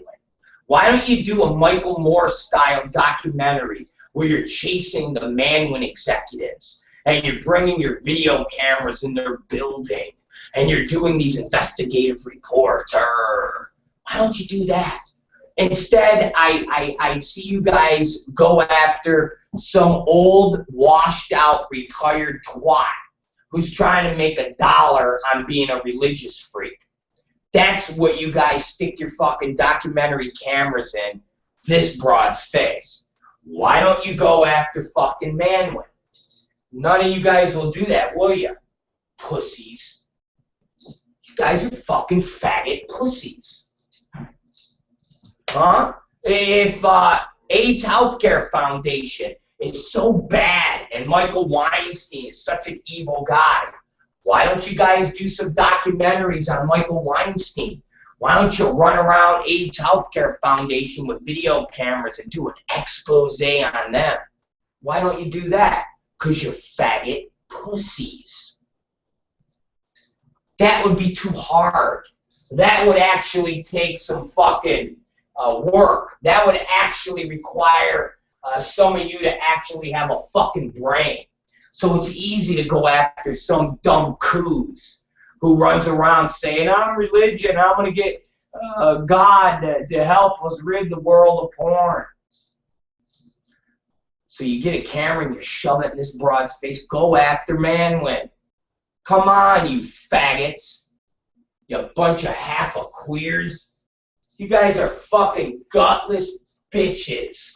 Why don't you do a Michael Moore-style documentary where you're chasing the Manwin executives, and you're bringing your video cameras in their building, and you're doing these investigative reports? Why don't you do that? Instead, I see you guys go after some old, washed-out, retired twat who's trying to make $1 on being a religious freak. That's what you guys stick your fucking documentary cameras in this broad's face. Why don't you go after fucking Manwin? None of you guys will do that, will you? Pussies. You guys are fucking faggot pussies. Huh? If AIDS Healthcare Foundation is so bad and Michael Weinstein is such an evil guy, why don't you guys do some documentaries on Michael Weinstein? Why don't you run around AIDS Healthcare Foundation with video cameras and do an expose on them? Why don't you do that? Because you're faggot pussies. That would be too hard. That would actually take some fucking work. That would actually require some of you to actually have a fucking brain. So it's easy to go after some dumb coos who runs around saying, I'm religion, I'm going to get God to help us rid the world of porn. So you get a camera and you shove it in this broad's face. Go after Manwin. Come on, you faggots. You bunch of half-a-queers. You guys are fucking gutless bitches.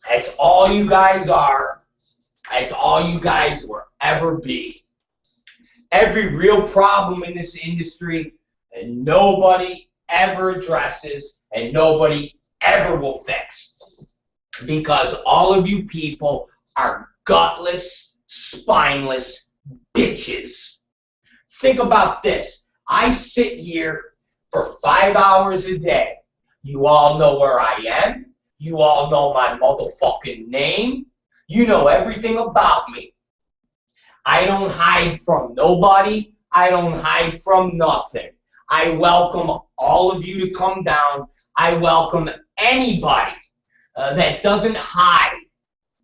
That's all you guys are. That's all you guys will ever be. Every real problem in this industry and nobody ever addresses and nobody ever will fix. Because all of you people are gutless, spineless bitches. Think about this. I sit here for 5 hours a day. You all know where I am. You all know my motherfucking name. You know everything about me. I don't hide from nobody. I don't hide from nothing. I welcome all of you to come down. I welcome anybody that doesn't hide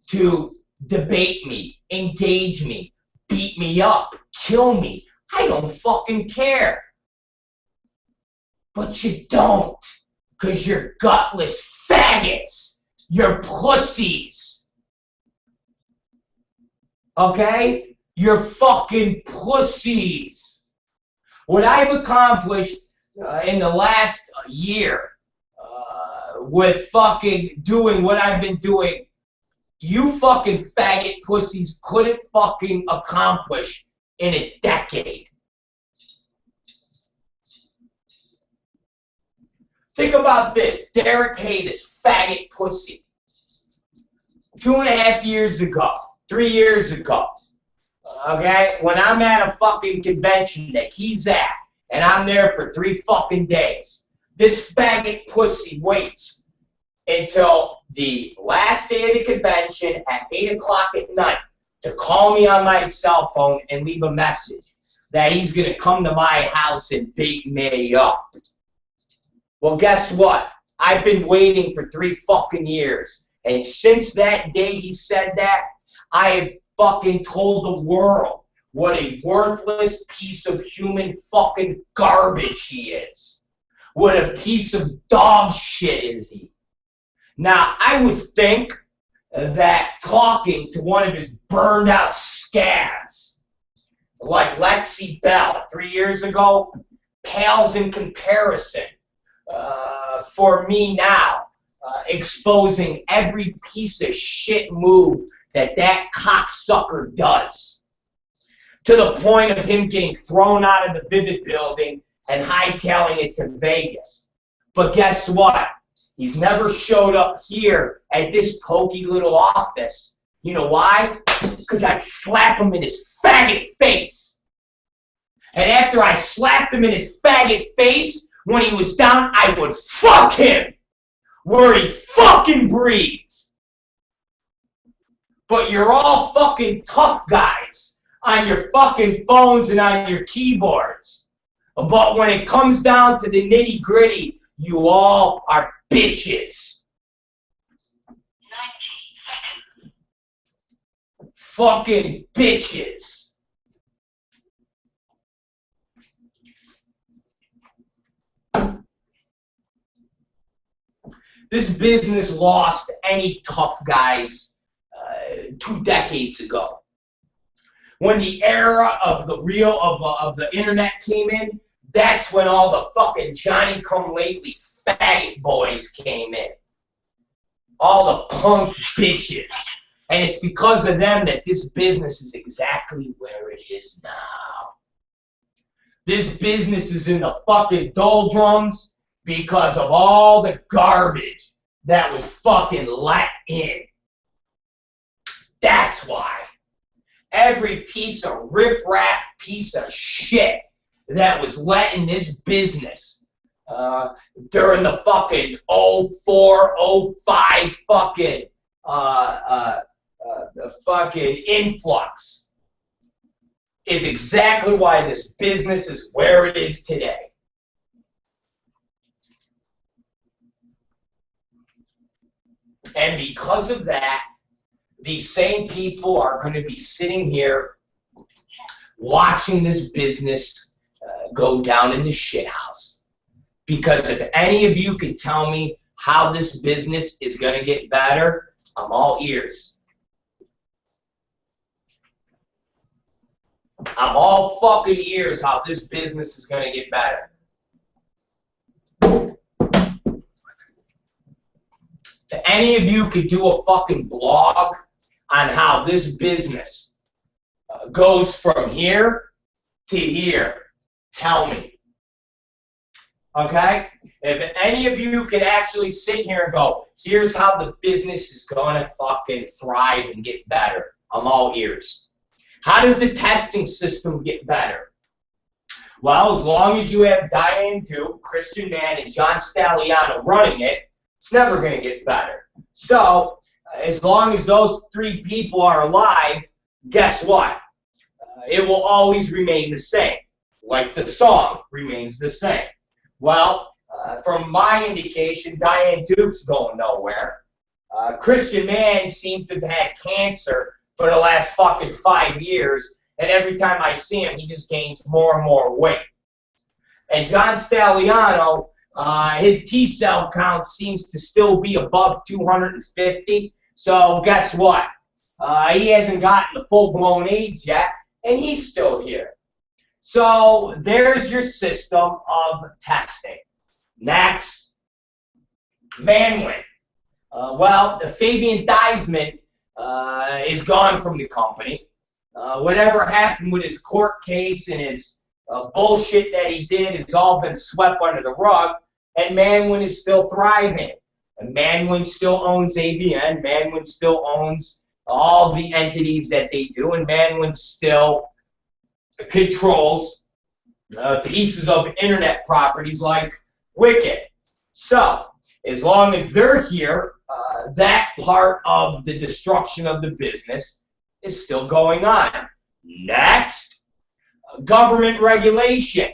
to debate me, engage me, beat me up, kill me. I don't fucking care. But you don't, because you're gutless faggots. You're pussies. Okay? You're fucking pussies. What I've accomplished in the last year with fucking doing what I've been doing, you fucking faggot pussies couldn't fucking accomplish in a decade. Think about this. Derek Hay, this faggot pussy. 2.5 years ago, 3 years ago, okay, when I'm at a fucking convention that he's at, and I'm there for 3 fucking days, this faggot pussy waits until the last day of the convention at 8 o'clock at night to call me on my cell phone and leave a message. that he's going to come to my house and bait me up. Well, guess what? I've been waiting for 3 fucking years. And since that day he said that, I have fucking told the world what a worthless piece of human fucking garbage he is. What a piece of dog shit is he. Now, I would think that talking to one of his burned out scabs, like Lexi Bell 3 years ago, pales in comparison for me now, exposing every piece of shit move that cocksucker does, to the point of him getting thrown out of the Vivid building and hightailing it to Vegas. But guess what? He's never showed up here at this pokey little office. You know why? Because I'd slap him in his faggot face. And after I slapped him in his faggot face, when he was down, I would fuck him where he fucking breathes. But you're all fucking tough guys on your fucking phones and on your keyboards. But when it comes down to the nitty gritty, you all are bitches. Fucking bitches. This business lost any tough guys 2 decades ago. When the era of the of the internet came in, that's when all the fucking Johnny-come-lately faggot boys came in. All the punk bitches. And it's because of them that this business is exactly where it is now. This business is in the fucking doldrums because of all the garbage that was fucking let in. That's why. Every piece of riff-raff piece of shit that was let in this business during the fucking 04, 05 fucking fucking influx is exactly why this business is where it is today. And because of that, these same people are going to be sitting here watching this business go down in the shithouse. Because if any of you can tell me how this business is going to get better, I'm all ears. I'm all fucking ears how this business is going to get better. If any of you could do a fucking blog on how this business goes from here to here, tell me. Okay? If any of you could actually sit here and go, here's how the business is going to fucking thrive and get better, I'm all ears. How does the testing system get better? Well, as long as you have Diane Duke, Christian Mann, and John Staliano running it, it's never going to get better. So, as long as those 3 people are alive, guess what? It will always remain the same. Like the song remains the same. Well, from my indication, Diane Duke's going nowhere. Christian Mann seems to have had cancer for the last fucking 5 years, and every time I see him, he just gains more and more weight. And John Staliano, his T-cell count seems to still be above 250. So guess what? He hasn't gotten the full-blown AIDS yet, and he's still here. So there's your system of testing. Next, Manwin. Well, Fabian Deisman is gone from the company. Whatever happened with his court case and his bullshit that he did has all been swept under the rug, and Manwin is still thriving. And Manwin still owns ABN. Manwin still owns all the entities that they do, and Manwin still controls pieces of internet properties like Wicked. So, as long as they're here, that part of the destruction of the business is still going on. Next, government regulation.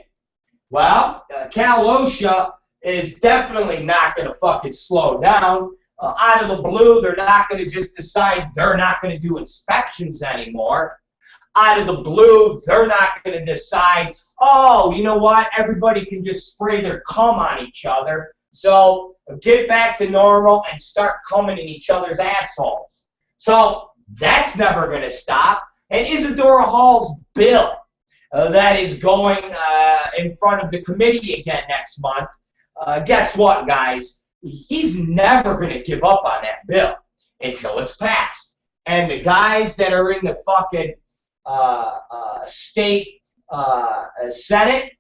Well, Cal OSHA is definitely not going to fucking slow down. Out of the blue, they're not going to just decide they're not going to do inspections anymore. Out of the blue, they're not going to decide, oh, you know what, everybody can just spray their cum on each other. So get back to normal and start coming in each other's assholes. So that's never going to stop. And Isadora Hall's bill that is going in front of the committee again next month, guess what, guys? He's never going to give up on that bill until it's passed. And the guys that are in the fucking state Senate,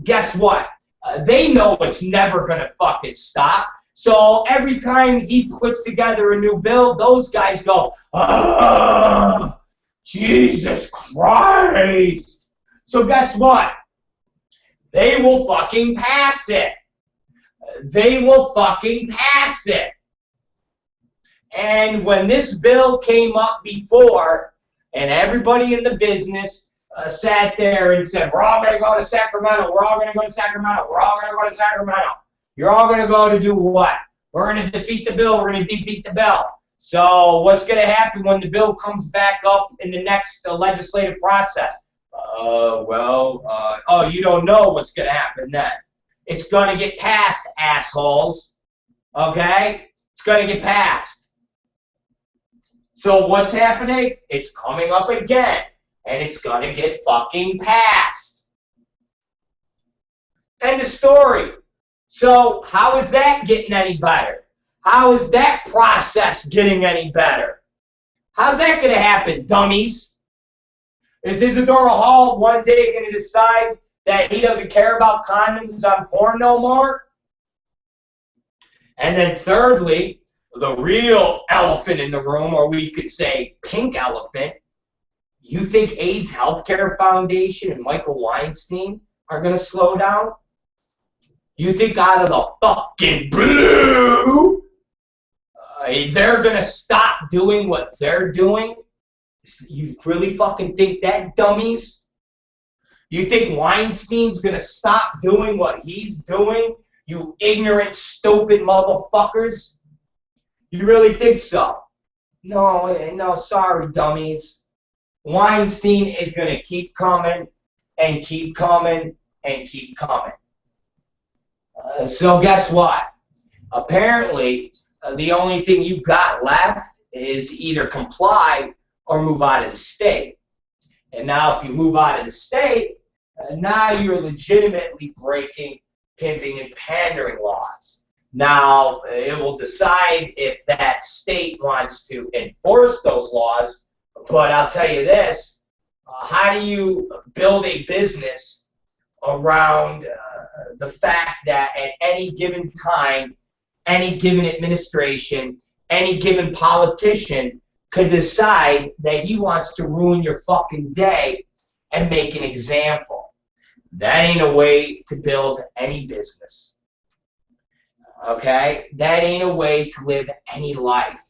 guess what? They know it's never going to fucking stop. So every time he puts together a new bill, those guys go, oh, Jesus Christ. So guess what? They will fucking pass it. They will fucking pass it. And when this bill came up before, and everybody in the business sat there and said, we're all going to go to Sacramento, we're all going to go to Sacramento, we're all going to go to Sacramento. You're all going to go to do what? We're going to defeat the bill, we're going to defeat the bill. So what's going to happen when the bill comes back up in the next legislative process? Oh, you don't know what's going to happen then. It's going to get passed, assholes. Okay? It's going to get passed. So what's happening? It's coming up again. And it's going to get fucking passed. End of story. So how is that getting any better? How is that process getting any better? How's that going to happen, dummies? Is Isadora Hall one day going to decide that he doesn't care about condoms on porn no more? And then thirdly, the real elephant in the room, or we could say pink elephant, you think AIDS Healthcare Foundation and Michael Weinstein are going to slow down? You think out of the fucking blue they're going to stop doing what they're doing? You really fucking think that, dummies? You think Weinstein's going to stop doing what he's doing? You ignorant, stupid motherfuckers? You really think so? No, sorry, dummies. Weinstein is going to keep coming and keep coming and keep coming. So guess what? Apparently, the only thing you've got left is either comply or move out of the state. And now if you move out of the state, now you're legitimately breaking pimping and pandering laws. Now, it will decide if that state wants to enforce those laws, but I'll tell you this, how do you build a business around the fact that at any given time, any given administration, any given politician could decide that he wants to ruin your fucking day and make an example? That ain't a way to build any business. Okay? That ain't a way to live any life.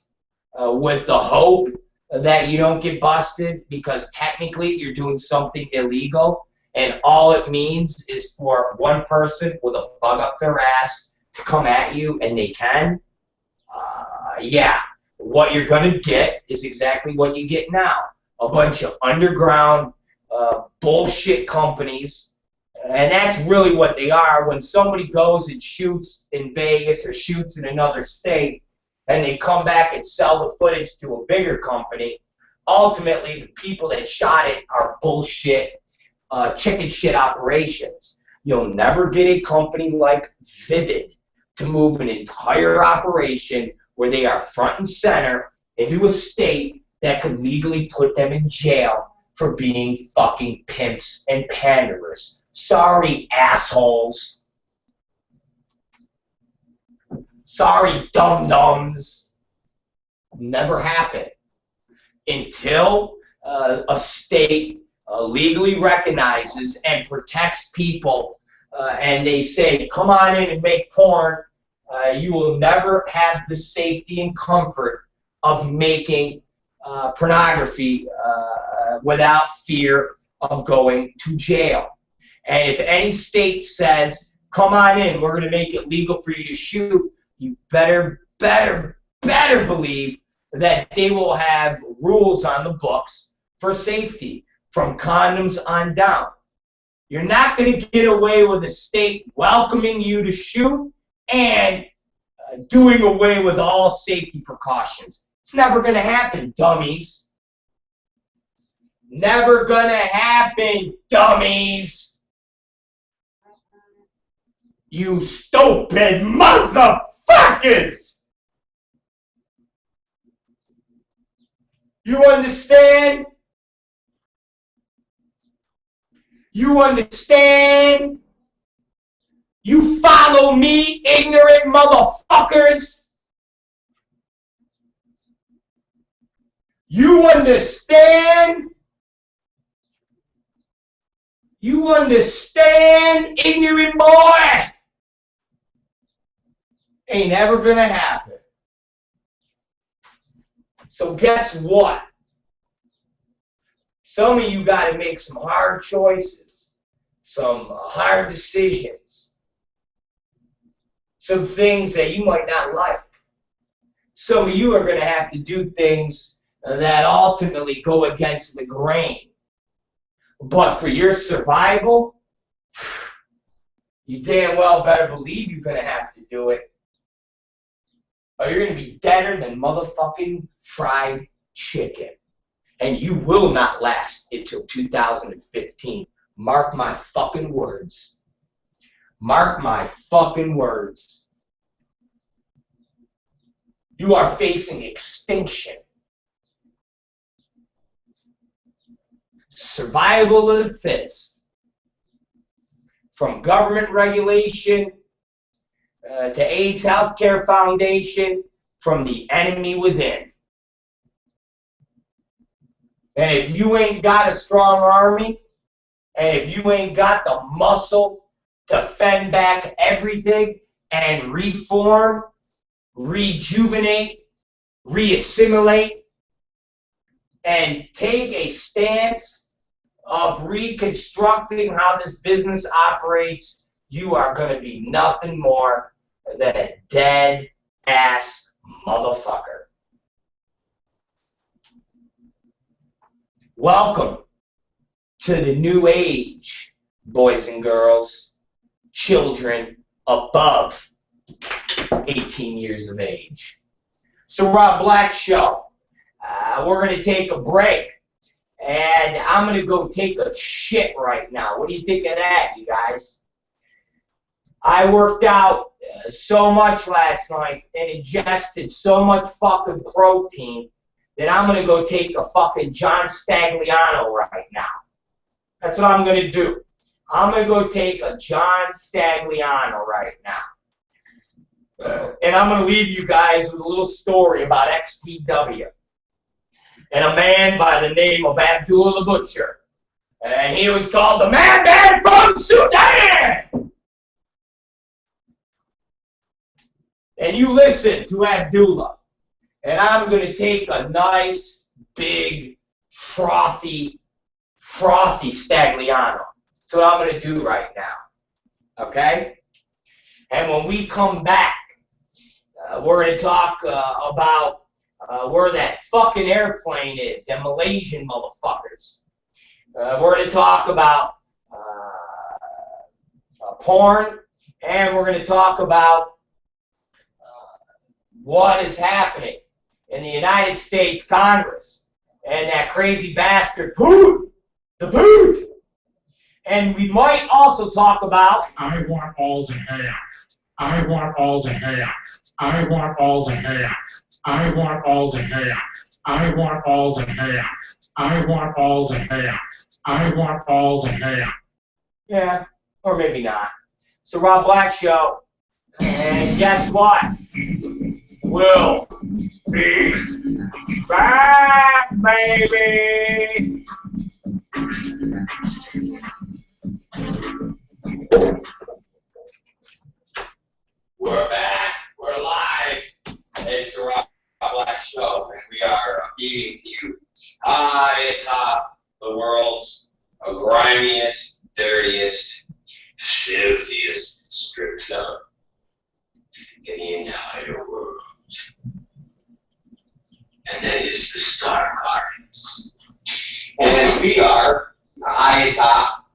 With the hope that you don't get busted because technically you're doing something illegal and all it means is for one person with a bug up their ass to come at you, and they can. Yeah. What you're going to get is exactly what you get now. A bunch of underground bullshit companies. And that's really what they are. When somebody goes and shoots in Vegas or shoots in another state and they come back and sell the footage to a bigger company, ultimately the people that shot it are bullshit, chicken shit operations. You'll never get a company like Vivid to move an entire operation where they are front and center into a state that could legally put them in jail for being fucking pimps and panderers. Sorry, assholes. Sorry, dum-dums. Never happen. Until a state legally recognizes and protects people and they say, come on in and make porn, you will never have the safety and comfort of making pornography without fear of going to jail. And if any state says, come on in, we're going to make it legal for you to shoot, you better believe that they will have rules on the books for safety, from condoms on down. You're not going to get away with a state welcoming you to shoot and doing away with all safety precautions. It's never going to happen, dummies. Never going to happen, dummies. You stupid motherfuckers! You understand? You understand? You follow me, ignorant motherfuckers? You understand? You understand, ignorant boy? Ain't ever gonna happen. So guess what? Some of you gotta make some hard choices, some hard decisions, some things that you might not like. Some of you are gonna have to do things that ultimately go against the grain. But for your survival, you damn well better believe you're gonna have to do it. Or you're going to be deader than motherfucking fried chicken. And you will not last until 2015. Mark my fucking words. Mark my fucking words. You are facing extinction. Survival of the fittest. From government regulation to AIDS Healthcare Foundation, from the enemy within. And if you ain't got a strong army, and if you ain't got the muscle to fend back everything and reform, rejuvenate, reassimilate, and take a stance of reconstructing how this business operates, you are going to be nothing more than a dead-ass motherfucker. Welcome to the new age, boys and girls, children above 18 years of age. So Rob Black Show, we're going to take a break, and I'm going to go take a shit right now. What do you think of that, you guys? I worked out so much last night and ingested so much fucking protein that I'm going to go take a fucking John Stagliano right now. That's what I'm going to do. I'm going to go take a John Stagliano right now. And I'm going to leave you guys with a little story about XPW and a man by the name of Abdullah the Butcher. And he was called the Madman from Sudan! And you listen to Abdullah. And I'm going to take a nice, big, frothy Stagliano. That's what I'm going to do right now. Okay? And when we come back, we're going to talk about where that fucking airplane is, them Malaysian motherfuckers. We're going to talk about porn, and we're going to talk about what is happening in the United States Congress and that crazy bastard Putin, the Putin. And we might also talk about I want alls in hair. I want alls in hair. I want alls in hair. I want alls in hair. I want alls in hair. I want alls in hair. I want alls in hair. Yeah, or maybe not. So Rob Black Show, and guess what? We'll be back, baby. We're back. We're live. It's the Rob Black Show, and we are feeding to you high atop the world's grimiest, dirtiest, filthiest strip club in the entire world. And that is the Star Gardens. And we are high atop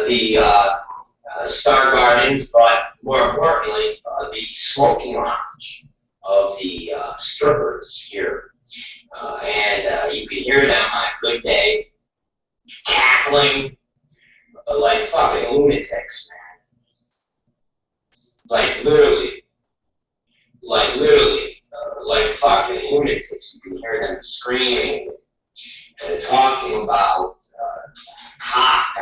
the Star Gardens, but more importantly, the smoking lounge of the strippers here. And you can hear them on a good day cackling like fucking lunatics, man. Like literally, like fucking lunatics. You can hear them screaming and talking about cock.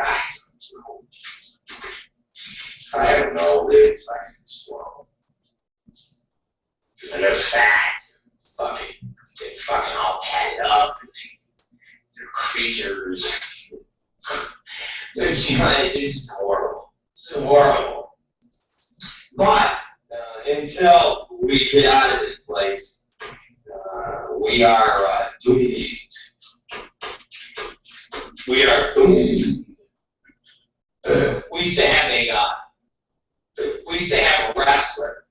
I don't know, really fucking swell. And they're fat, they're fucking all tatted up, and they're creatures. They're just horrible. It's horrible. But until we get out of this place, we are doomed. We are doomed. We used to have a wrestler,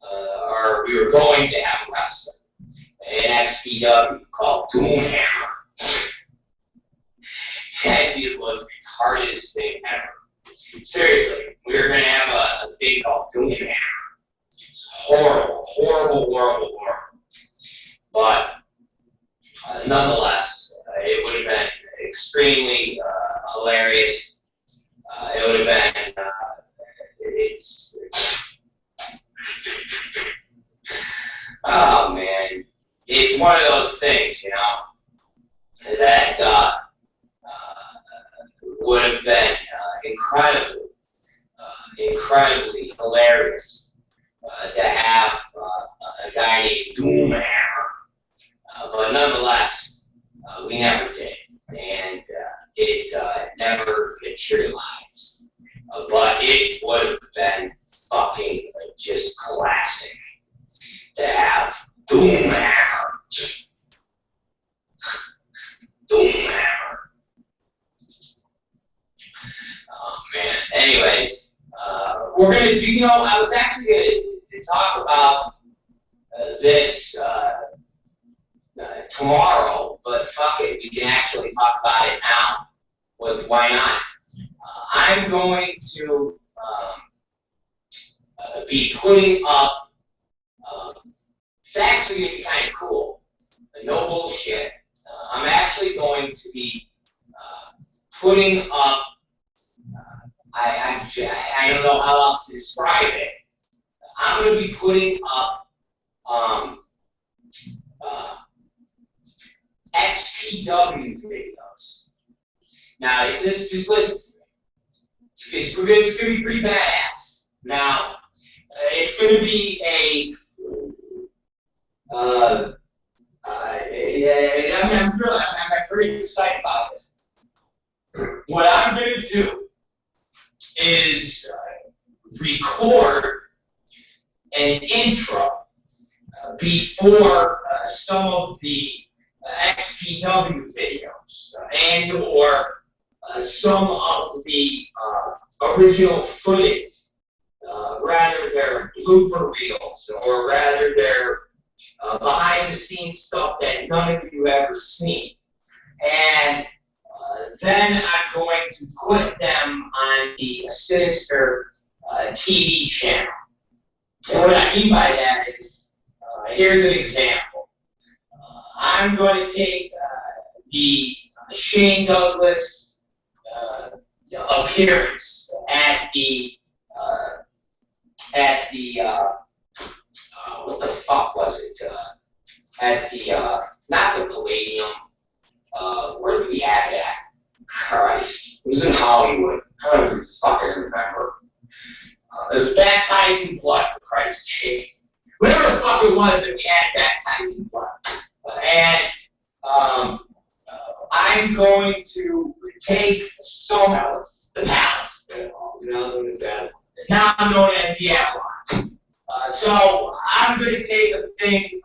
or we were going to have a wrestler, an XPW called Doomhammer. And it was the retardedest thing ever. Seriously, we were going to have a thing called Doomhammer. It's horrible, horrible, horrible, horrible. But nonetheless, it would have been extremely hilarious. It would have been, oh man, it's one of those things, you know, that would have been incredibly hilarious to have a guy named Doomhammer, but nonetheless, we never did, and it never materialized. But it would have been fucking just classic to have Doomhammer. Doomhammer. Oh man. Anyways, we're gonna do. You know, I was actually gonna talk about this tomorrow, but fuck it, we can actually talk about it now. Why not? I'm going to be putting up. It's actually going to be kind of cool. No bullshit. I'm actually going to be putting up. I don't know how else to describe it. I'm going to be putting up XPW videos. Now, just listen to me. It's going to be pretty badass. Now, it's going to be I'm very excited about this. What I'm going to do is record an intro before some of the XPW videos and or some of the original footage, rather their blooper reels, or rather their behind-the-scenes stuff that none of you ever seen. And then I'm going to put them on the Sinister TV channel. And what I mean by that is, here's an example. I'm going to take the Shane Douglas appearance at the what the fuck was it? At the not the Palladium. Where did we have it at? Christ, it was in Hollywood. I don't even fucking remember. It was Baptizing Blood, for Christ's sake. Whatever the fuck it was that we had Baptizing Blood. And I'm going to take some the Palace, now known as the Avalon. So I'm going to take a thing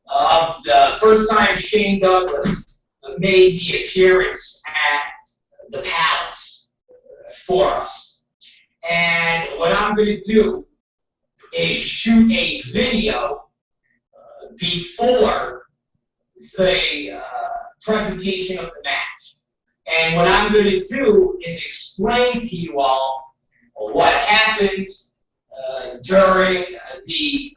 of the first time Shane Douglas made the appearance at for us. And what I'm going to do is shoot a video before the presentation of the match. And what I'm going to do is explain to you all what happened during the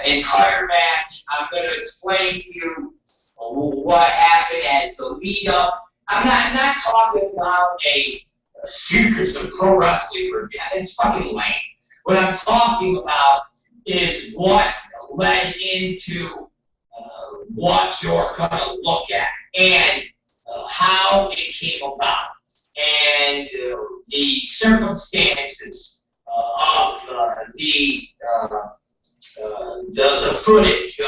entire match. I'm going to explain to you what happened as the lead up. I'm not talking about a secrets of pro wrestling review. It's fucking lame. What I'm talking about is what led into what you're going to look at and how it came about and the circumstances of the footage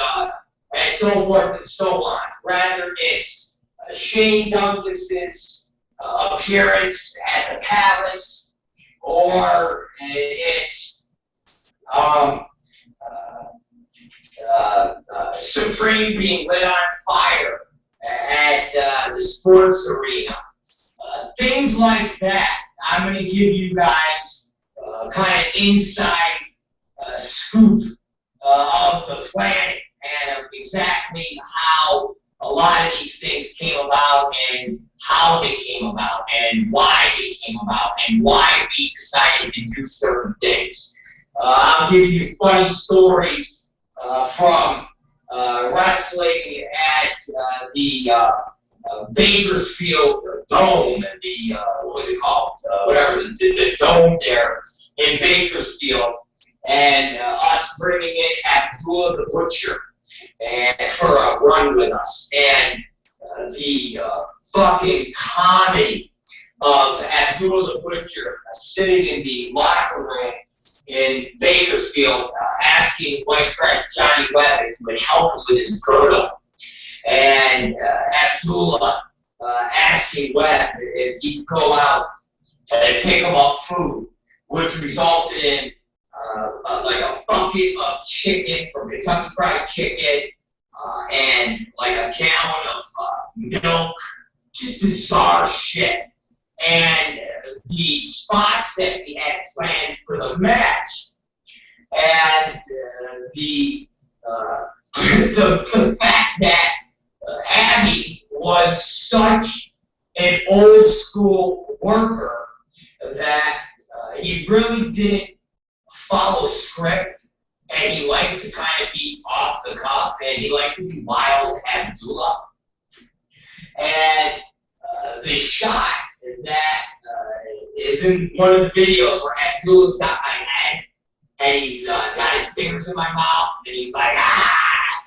and so forth and so on. Rather, it's Shane Douglas's appearance at the Palace, or it's Supreme being lit on fire at the sports arena. Things like that. I'm going to give you guys kind of inside scoop of the planet and of exactly how a lot of these things came about and how they came about and why they came about and why we decided to do certain things. I'll give you funny stories from wrestling at the Bakersfield Dome, the what was it called? Whatever, the dome there in Bakersfield, and us bringing in Abdullah the Butcher and for a run with us, and the fucking comedy of Abdullah the Butcher sitting in the locker room in Bakersfield asking White Trash Johnny Webb if he would help him with his girdle, and Abdullah asking Webb if he could go out and pick him up food, which resulted in like a bucket of chicken from Kentucky Fried Chicken and like a gallon of milk, just bizarre shit. And the spots that we had planned for the match, and the fact that Abby was such an old school worker that he really didn't follow script, and he liked to kind of be off the cuff, and he liked to be wild Abdullah. And the shot that is in one of the videos where Abdullah's got my head, and he's got his fingers in my mouth, and he's like, ah!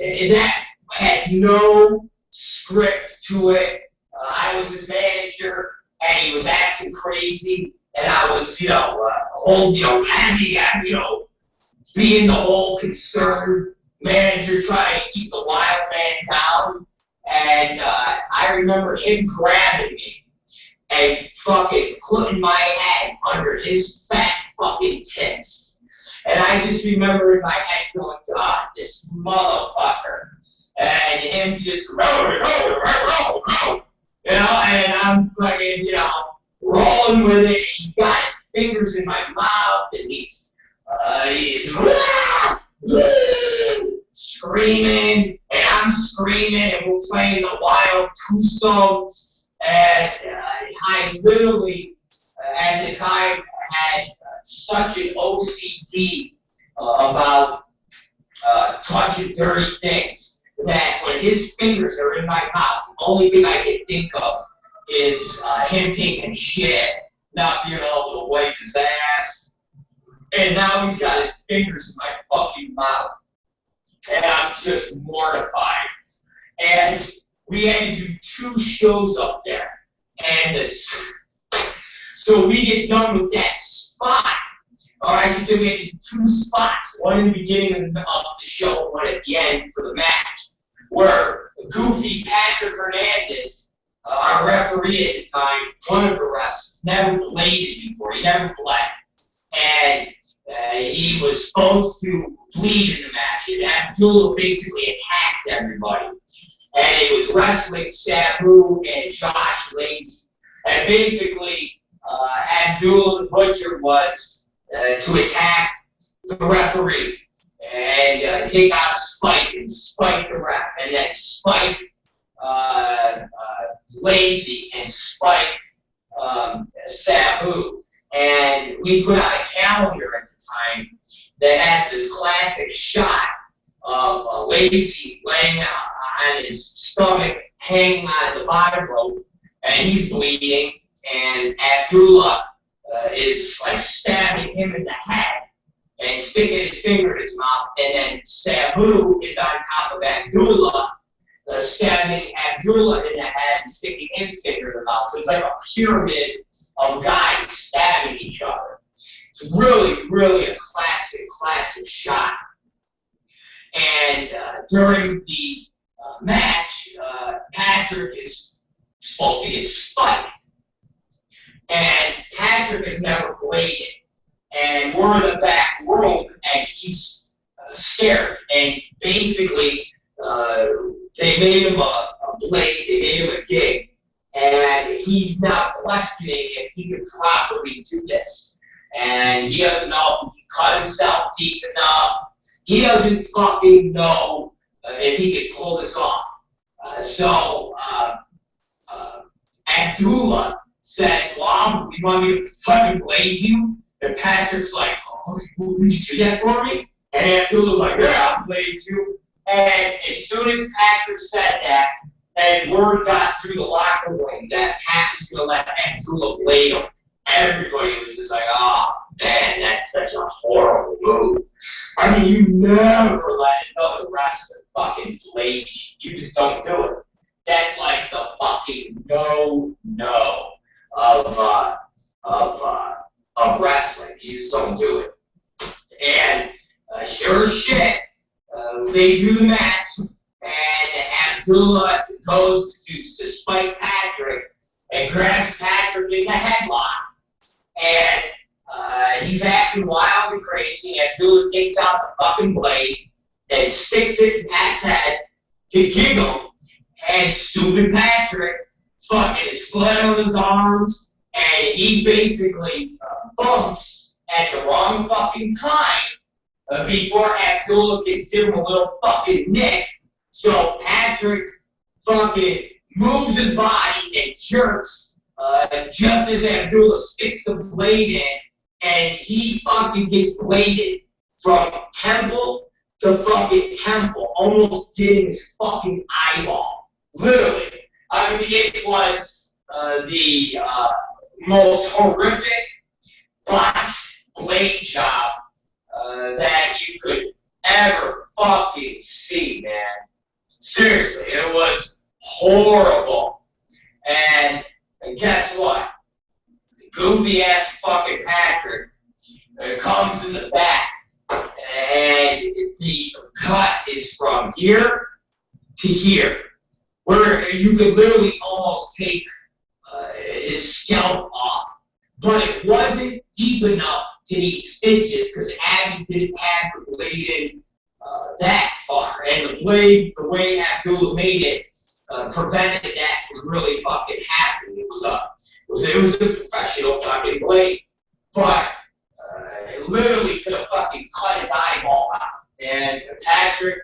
And that had no script to it. I was his manager, and he was acting crazy, and I was, being the whole concerned manager trying to keep the wild man down. And I remember him grabbing me and fucking putting my head under his fat fucking tits. And I just remember in my head going, God, this motherfucker. And him just, and I'm fucking, rolling with it. He's got his fingers in my mouth, and he's screaming, and I'm screaming, and we're playing the Wild Twosome, and I literally, at the time, had such an OCD about touching dirty things that when his fingers are in my mouth, the only thing I can think of is him taking shit, not being able to wipe his ass, and now he's got his fingers in my fucking mouth, and I'm just mortified. And we had to do 2 shows up there, and so we get done with that spot, or I should say we had to do 2 spots, one in the beginning of the show, one at the end for the match, where goofy Patrick Hernandez, our referee at the time, one of the refs, never bladed before. He never bled. And he was supposed to bleed in the match. And Abdullah basically attacked everybody. And it was Wrestling Sabu and Josh Lazy. And basically, Abdullah the Butcher was to attack the referee and take out Spike and spike the ref, and then Spike Lazy and Spike Sabu. And we put out a calendar at the time that has this classic shot of Lazy laying on his stomach, hanging on the bottom rope, and he's bleeding, and Abdullah is like stabbing him in the head and sticking his finger in his mouth, and then Sabu is on top of Abdullah, stabbing Abdullah in the head and sticking his finger in the mouth. So it's like a pyramid of guys stabbing each other. It's really, really a classic shot. And during the match, Patrick is supposed to get spiked. And Patrick has never bladed. And we're in the back room, and he's scared. And basically, they made him a blade, they made him a gig. And he's now questioning if he could properly do this. And he doesn't know if he can cut himself deep enough. He doesn't fucking know if he can pull this off. So Abdullah says, well, you want me to fucking blade you? And Patrick's like, oh, would you do that for me? And Abdullah's like, yeah, I'll blade you. And as soon as Patrick said that, and word got through the locker room that Pat was going to let Abdullah blade him, everybody was just like, oh, man, that's such a horrible move. I mean, you never let another wrestler fucking blade you. You just don't do it. That's like the fucking no of wrestling. You just don't do it. And sure as shit, they do the match, and Abdullah goes to spike Patrick and grabs Patrick in the headlock. And he's acting wild and crazy. Abdullah takes out the fucking blade and sticks it in Pat's head to giggle. And stupid Patrick fucking is flat on his arms, and he basically bumps at the wrong fucking time before Abdullah can give him a little fucking nick. So Patrick fucking moves his body and jerks just as Abdullah sticks the blade in, and he fucking gets bladed from temple to fucking temple, almost getting his fucking eyeball. Literally. I mean, it was the most horrific botched blade job that you could ever fucking see, man. Seriously, it was horrible. And guess what? Goofy ass fucking Patrick comes in the back, and the cut is from here to here, where you could literally almost take his scalp off. But it wasn't deep enough to need stitches because Abby didn't have the blade in that far. And the blade, the way Abdullah made it, prevented that from really fucking happening. It was a professional fucking blade. But it literally could have fucking cut his eyeball out. And Patrick,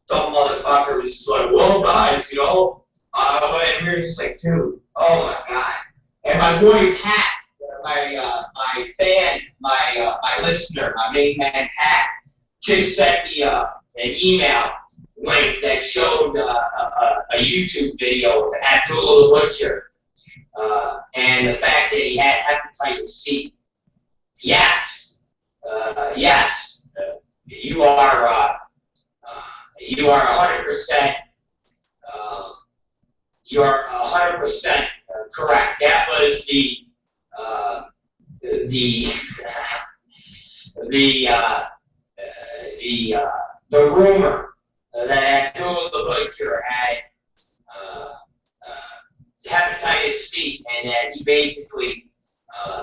dumb motherfucker, was just like, well, guys, you know, and we were just like, dude, oh my god. And my boy Pat, my fan, my listener, my main man Pat, just sent me an email link that showed a YouTube video of Abdullah the Butcher and the fact that he had hepatitis C. Yes, yes, you are 100%. You are 100% correct. That was the rumor that Abdullah the Butcher had hepatitis C, and that he basically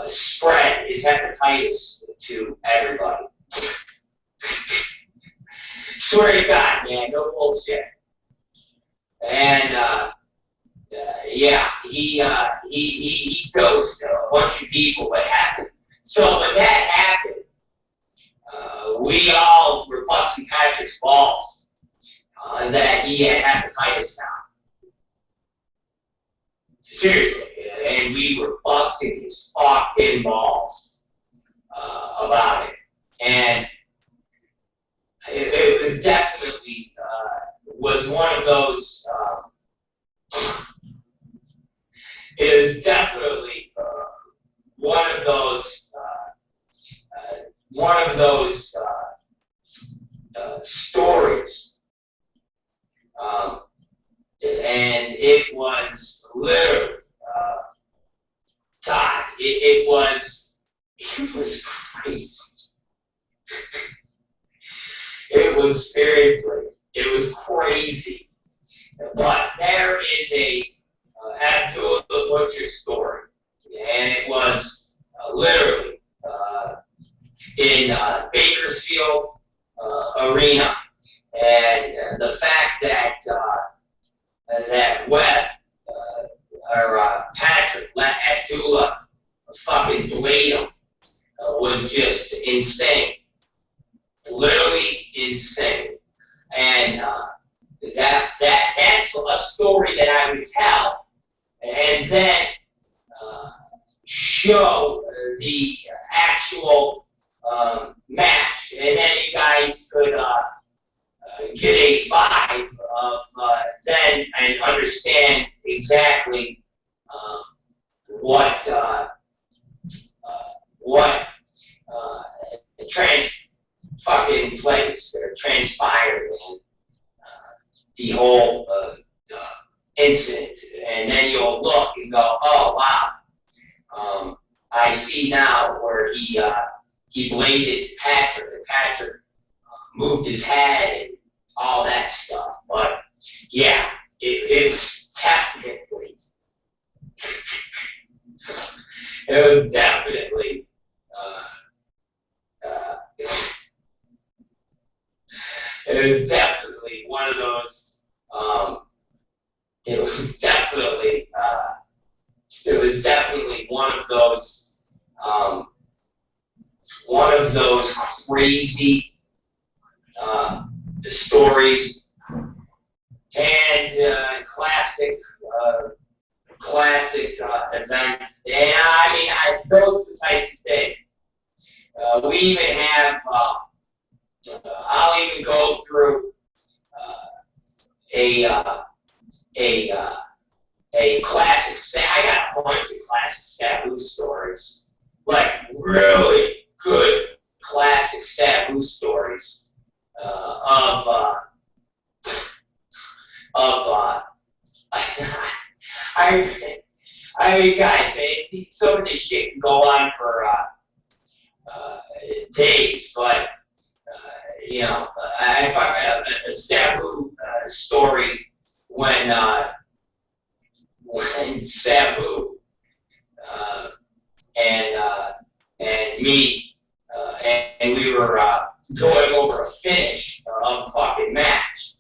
spread his hepatitis to everybody. Swear to God, man, no bullshit. And yeah, he dosed a bunch of people. What happened? So when that happened, we all were busting Patrick's balls that he had hepatitis now. Seriously, and we were busting his fucking balls about it, and it definitely was one of those. It was definitely one of those stories, and it was literally, God, it was crazy. It was seriously, it was crazy. But there is a Abdullah the Butcher story, and it was literally in Bakersfield Arena, and the fact that that Webb or Patrick let Abdullah fucking blade him was just insane, literally insane, and that's a story that I would tell, and then show the actual match, and then you guys could get a vibe of then and understand exactly what fucking place or transpired and the whole incident, and then you'll look and go, oh wow, I see now where he bladed Patrick, and Patrick moved his head and all that stuff. But yeah, it was definitely, it was definitely, it was definitely one of those. It was definitely one of those crazy stories, and classic event. And I mean, those are the types of things. We even have. I'll even go through a classic. I got a bunch of classic Sabu stories, like really good classic Sabu stories of I mean, guys, some of this shit can go on for days, but you know, I found a Sabu story when Sabu and me and we were going over a finish of a fucking match,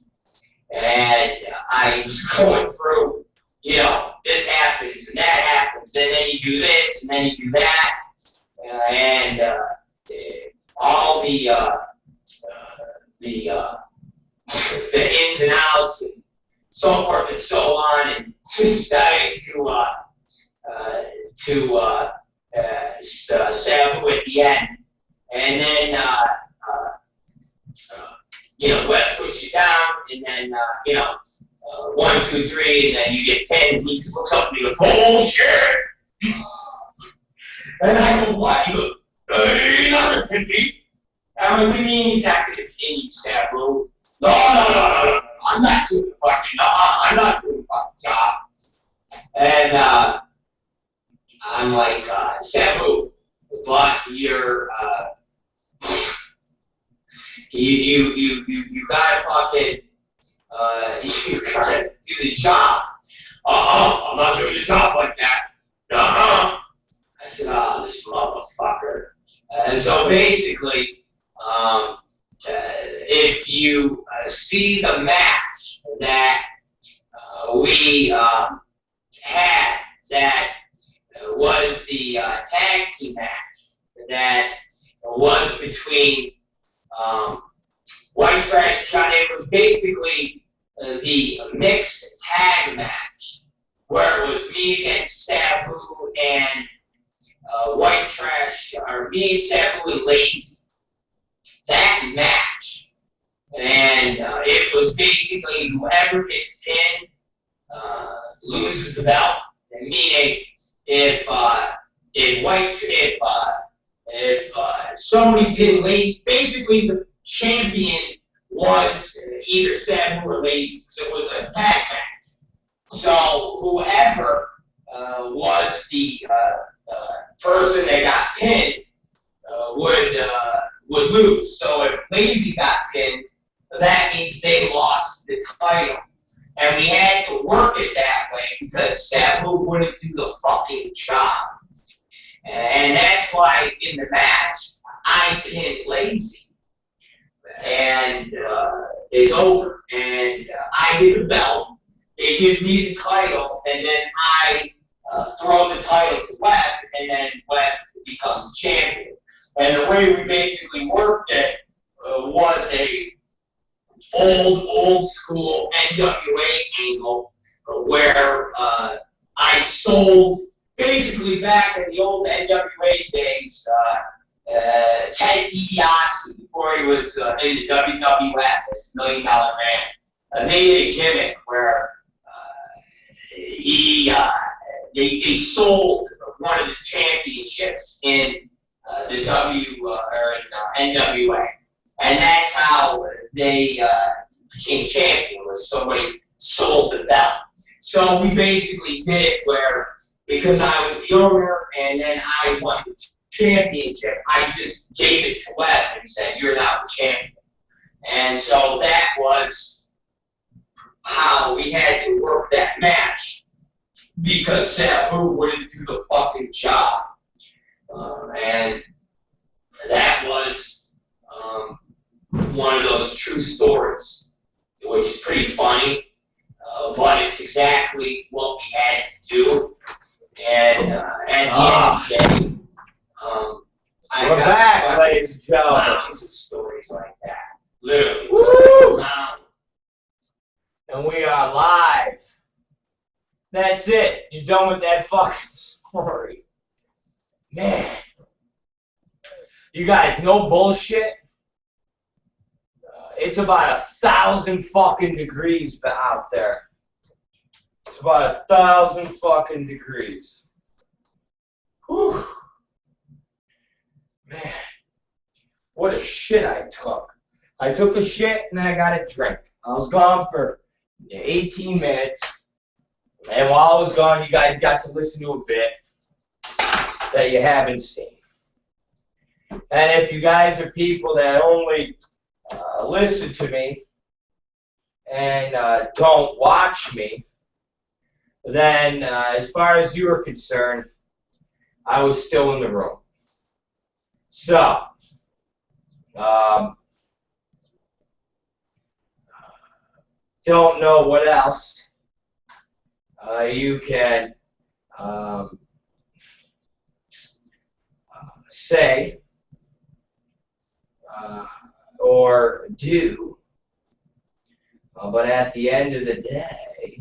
and I was going through, you know, this happens and that happens, and then you do this and then you do that, and all the ins and outs and so forth and so on, and just starting to Sabu at the end, and then you know, Webb puts you down, and then you know, 1, 2, 3, and then you get 10. He just looks up and he goes, bullshit. And I go, what? He goes, he's not gonna pin me. I'm like, what do you mean he's not gonna pin you, Sabu? No. I'm not doing the fucking. No, I'm not doing the fucking job. And I'm like, Sabu, but you're you gotta fucking you gotta do the job. I'm not doing the job like that. I said, this motherfucker. So basically, if you see the match that we was the tag team match that was between White Trash John. It was basically the mixed tag match where it was me against Sabu and White Trash, or me and Sabu and Lazy. That match, and it was basically whoever gets pinned loses the belt. Meaning, if somebody pinned Lazy, basically the champion was either Sabu or Lazy, so it was a tag match. So whoever was the person that got pinned would lose. So if Lazy got pinned, that means they lost the title. And we had to work it that way because Sabu wouldn't do the fucking job. And that's why in the match, I pinned Lazy. And it's over. And I get the belt. They give me the title. And then I throw the title to Webb. And then Webb becomes the champion. And the way we basically worked it was a old school NWA angle where I sold, basically back in the old NWA days, Ted DiBiase, before he was in the WWF, this $1 Million Man. They did a gimmick where they sold one of the championships in the NWA, and that's how they became champion. Was somebody sold the belt. So we basically did it where, because I was the owner and then I won the championship, I just gave it to Webb and said, "You're now the champion." And so that was how we had to work that match because Sabu wouldn't do the fucking job. And that was one of those true stories, which is pretty funny, but it's exactly what we had to do. And at the end of the day, we're back, ladies and gentlemen. Mountains of stories like that. Literally. Woo! Mountains. And we are live. That's it. You're done with that fucking story. Man. You guys, no bullshit. It's about 1,000 fucking degrees out there. It's about 1,000 fucking degrees. Whew. Man. What a shit I took. I took a shit and then I got a drink. I was gone for 18 minutes. And while I was gone, you guys got to listen to a bit that you haven't seen. And if you guys are people that only listen to me and don't watch me, then as far as you are concerned, I was still in the room. So, don't know what else you can say or do, but at the end of the day,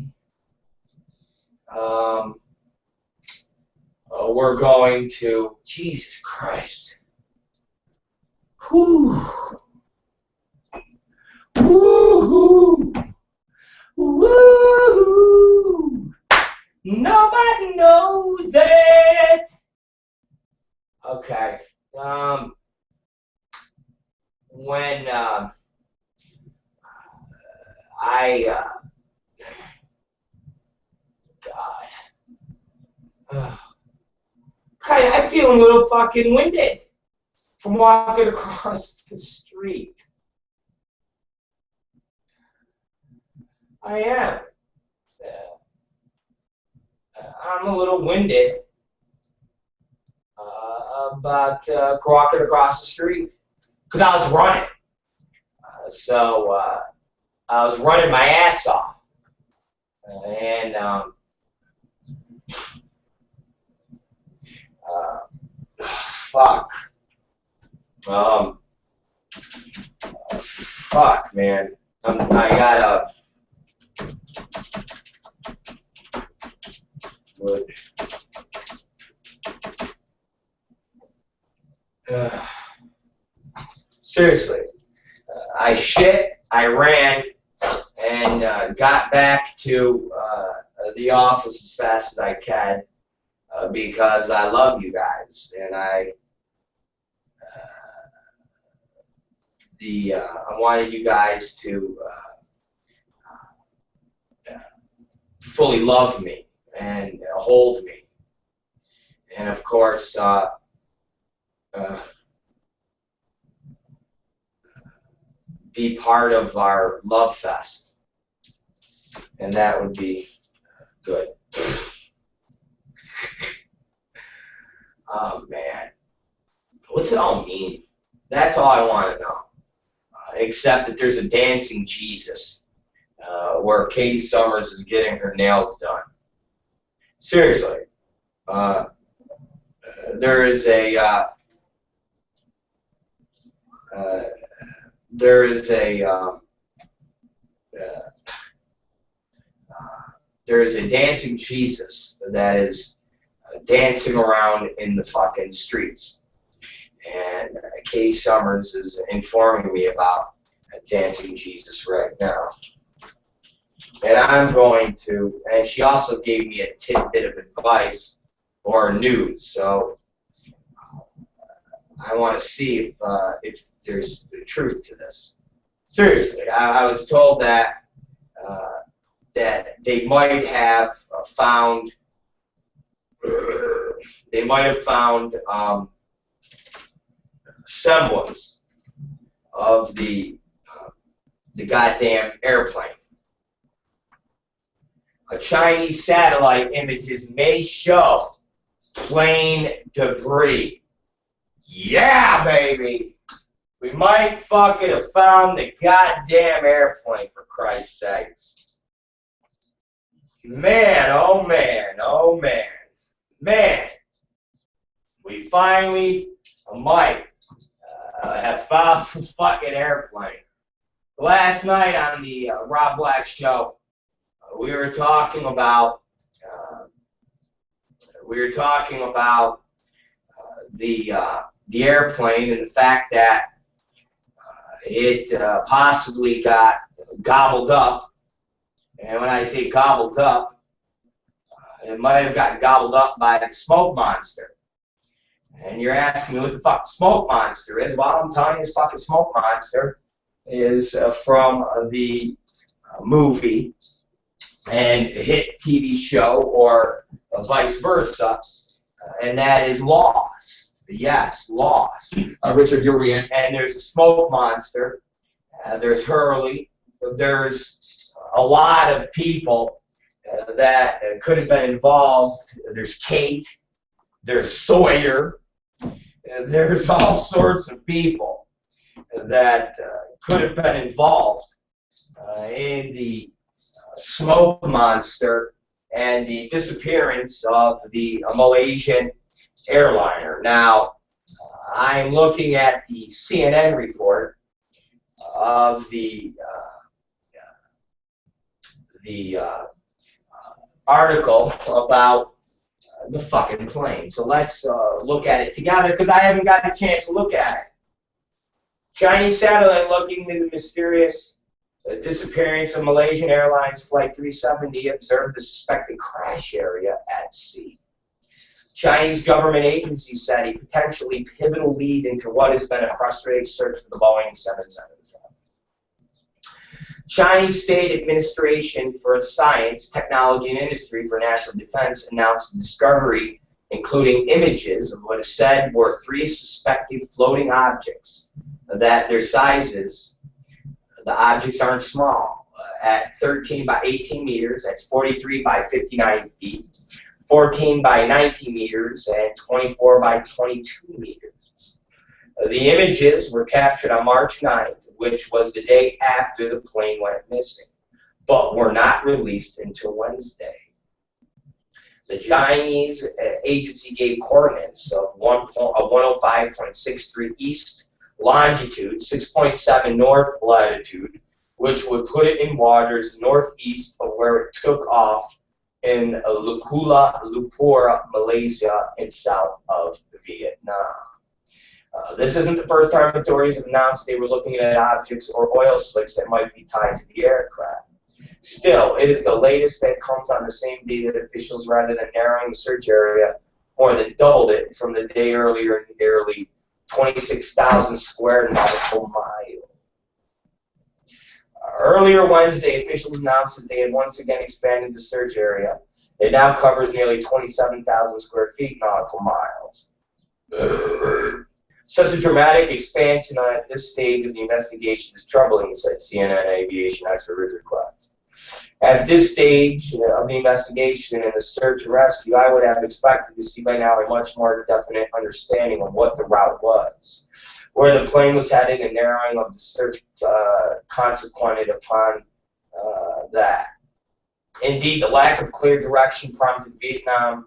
we're going to, Jesus Christ, whoo, woo, woo, nobody knows it. Okay, when I'm feeling a little fucking winded from walking across the street. I am. I'm a little winded about walking across the street because I was running. So I was running my ass off. And Fuck, man. I got wood. Seriously, I shit, I ran, and got back to the office as fast as I can because I love you guys, and I wanted you guys to fully love me and hold me, and of course be part of our love fest, and that would be good. Oh man, what's it all mean? That's all I want to know. Except that there's a dancing Jesus where Katie Summers is getting her nails done. Seriously, there is a dancing Jesus that is dancing around in the fucking streets. And Katie Summers is informing me about dancing Jesus right now. And I'm going to, and she also gave me a tidbit of advice or news. So I want to see if there's truth to this. Seriously, I was told that that they might have found semblance of the goddamn airplane. Chinese satellite images may show plane debris. Yeah, baby! We might fucking have found the goddamn airplane, for Christ's sakes. Man, oh man, oh man. Man, we finally might have found the fucking airplane. Last night on the Rob Black Show, we were talking about the airplane and the fact that it possibly got gobbled up. And when I say gobbled up, it might have gotten gobbled up by the smoke monster. And you're asking me what the fuck the smoke monster is. Well, I'm telling you, this fucking smoke monster is from the movie and hit TV show, or vice versa, and that is Lost. Yes, Lost. Richard, you're in. And there's a smoke monster. There's Hurley. There's a lot of people that could have been involved. There's Kate. There's Sawyer. There's all sorts of people that could have been involved in the smoke monster and the disappearance of the Malaysian airliner. Now, I'm looking at the CNN report of the article about the fucking plane. So let's look at it together, because I haven't got a chance to look at it. Chinese satellite looking into the mysterious disappearance of Malaysian Airlines Flight 370 observed the suspected crash area at sea. Chinese government agencies said a potentially pivotal lead into what has been a frustrating search for the Boeing 777. Chinese State Administration for Science, Technology, and Industry for National Defense announced the discovery, including images of what is said were 3 suspected floating objects, that their sizes, the objects aren't small, at 13 by 18 meters, that's 43 by 59 feet, 14 by 19 meters, and 24 by 22 meters. The images were captured on March 9th, which was the day after the plane went missing, but were not released until Wednesday. The Chinese agency gave coordinates of 105.63 east longitude, 6.7 north latitude, which would put it in waters northeast of where it took off in Kuala Lumpur, Malaysia, and south of Vietnam. This isn't the first time authorities have announced they were looking at objects or oil slicks that might be tied to the aircraft. Still, it is the latest that comes on the same day that officials, rather than narrowing the search area, more than doubled it from the day earlier, nearly 26,000 square nautical miles. Earlier Wednesday, officials announced that they had once again expanded the search area. It now covers nearly 27,000 square feet nautical miles. Such a dramatic expansion at this stage of the investigation is troubling, said CNN aviation expert Richard Quest. At this stage of the investigation and the search and rescue, I would have expected to see by now a much more definite understanding of what the route was, where the plane was headed, and narrowing of the search consequented upon that. Indeed, the lack of clear direction prompted Vietnam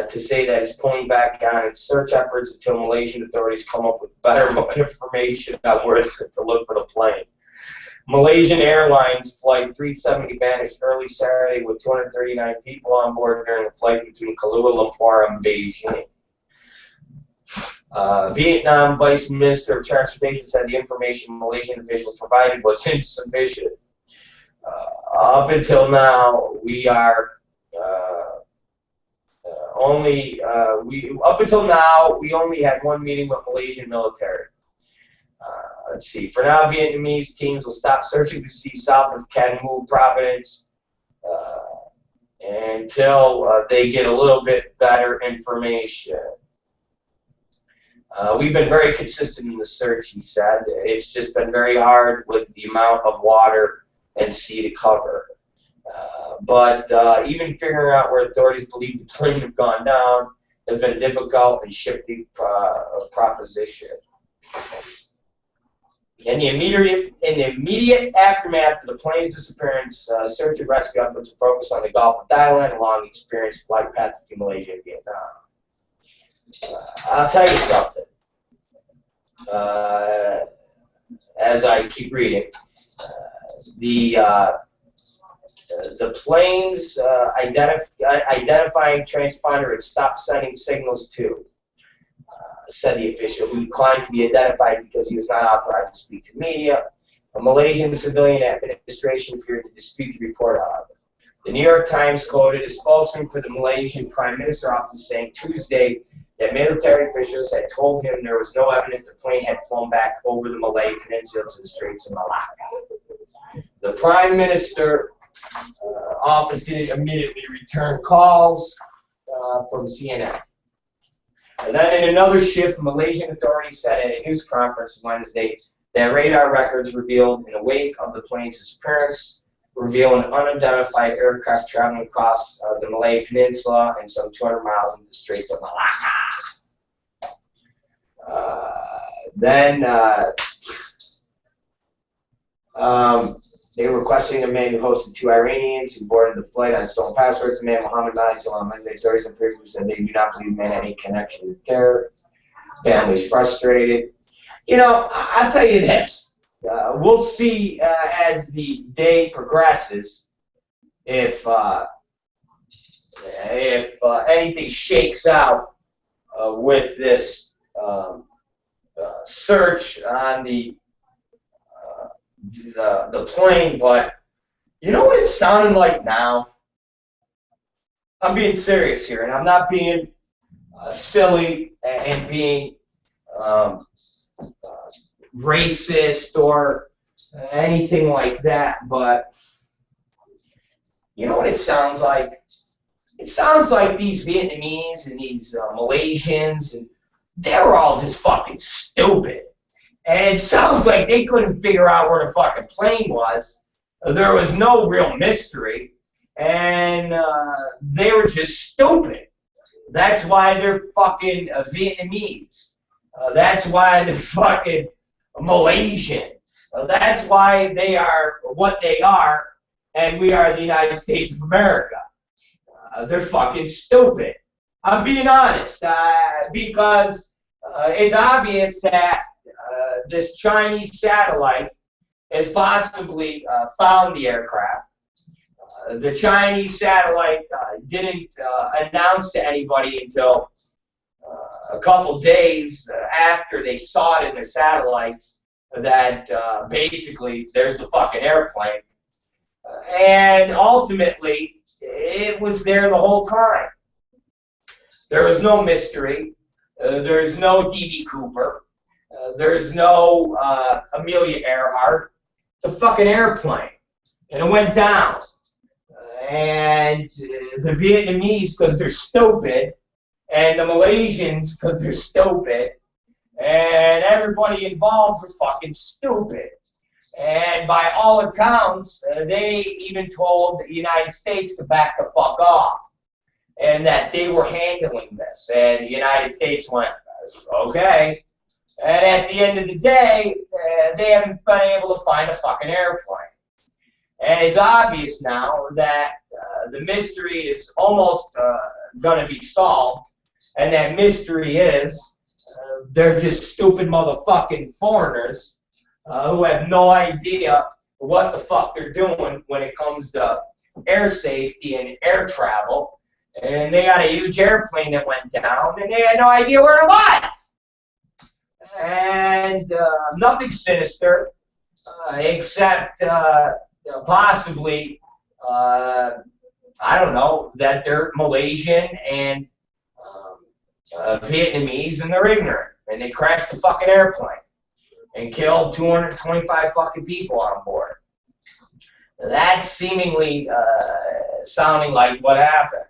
to say that it's pulling back on its search efforts until Malaysian authorities come up with better information on where to look for the plane. Malaysian Airlines Flight 370 vanished early Saturday with 239 people on board during a flight between Kuala Lumpur and Beijing. Vietnam Vice Minister of Transportation said the information Malaysian officials provided was insufficient. Up until now, we only had one meeting with Malaysian military. Let's see. For now, Vietnamese teams will stop searching the sea south of Cam Mu province until they get a little bit better information. We've been very consistent in the search, he said. It's just been very hard with the amount of water and sea to cover. But even figuring out where authorities believe the plane had gone down has been difficult and shifty proposition. In the immediate aftermath of the plane's disappearance, search and rescue efforts are focused on the Gulf of Thailand along the experienced flight path between Malaysia and Vietnam. I'll tell you something. As I keep reading, the plane's identifying transponder had stopped sending signals to, said the official, who declined to be identified because he was not authorized to speak to media. A Malaysian civilian administration appeared to dispute the report, however. The New York Times quoted a spokesman for the Malaysian Prime Minister office saying Tuesday that military officials had told him there was no evidence the plane had flown back over the Malay Peninsula to the Straits of Malacca. The Prime Minister office didn't immediately return calls from CNN. And then in another shift, Malaysian authorities said at a news conference Wednesday that radar records revealed in the wake of the plane's disappearance reveal an unidentified aircraft traveling across the Malay Peninsula and some 200 miles into the Straits of Malacca. They were questioning a man who hosted two Iranians who boarded the flight on stolen passports. The man, Mohammed Nigel, on Wednesday, authorities and previously said they do not believe the man had any connection with terror. Family's frustrated. You know, I'll tell you this. We'll see as the day progresses if anything shakes out with this search on the plane, but you know what it sounded like now? I'm being serious here, and I'm not being silly and being racist or anything like that, but you know what it sounds like? It sounds like these Vietnamese and these Malaysians, and they're all just fucking stupid. And it sounds like they couldn't figure out where the fucking plane was. There was no real mystery. And they were just stupid. That's why they're fucking Vietnamese. That's why they're fucking Malaysian. That's why they are what they are, and we are the United States of America. They're fucking stupid. I'm being honest, because it's obvious that this Chinese satellite has possibly found the aircraft. The Chinese satellite didn't announce to anybody until a couple days after they saw it in their satellites that basically there's the fucking airplane. And ultimately, it was there the whole time. There was no mystery. There's no D.B. Cooper. There's no Amelia Earhart. It's a fucking airplane. And it went down. And the Vietnamese, because they're stupid, and the Malaysians, because they're stupid, and everybody involved was fucking stupid. And by all accounts, they even told the United States to back the fuck off, and that they were handling this. And the United States went, okay. And at the end of the day, they haven't been able to find a fucking airplane. And it's obvious now that the mystery is almost going to be solved. And that mystery is they're just stupid motherfucking foreigners who have no idea what the fuck they're doing when it comes to air safety and air travel. And they got a huge airplane that went down, and they had no idea where it was. And nothing sinister, except possibly, I don't know, that they're Malaysian and Vietnamese, and they're ignorant, and they crashed the fucking airplane and killed 225 fucking people on board. That's seemingly sounding like what happened.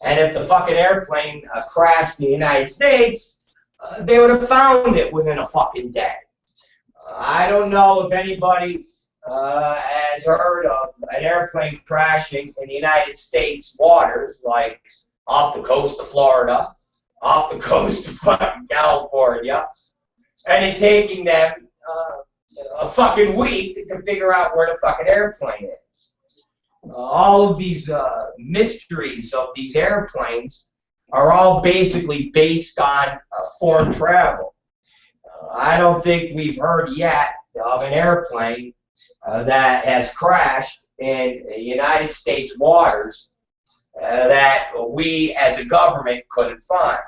And if the fucking airplane crashed in the United States, they would have found it within a fucking day. I don't know if anybody has heard of an airplane crashing in the United States waters, like off the coast of Florida, off the coast of fucking California, and it taking them a fucking week to figure out where the fucking airplane is. All of these mysteries of these airplanes are all basically based on foreign travel. I don't think we've heard yet of an airplane that has crashed in United States waters that we as a government couldn't find.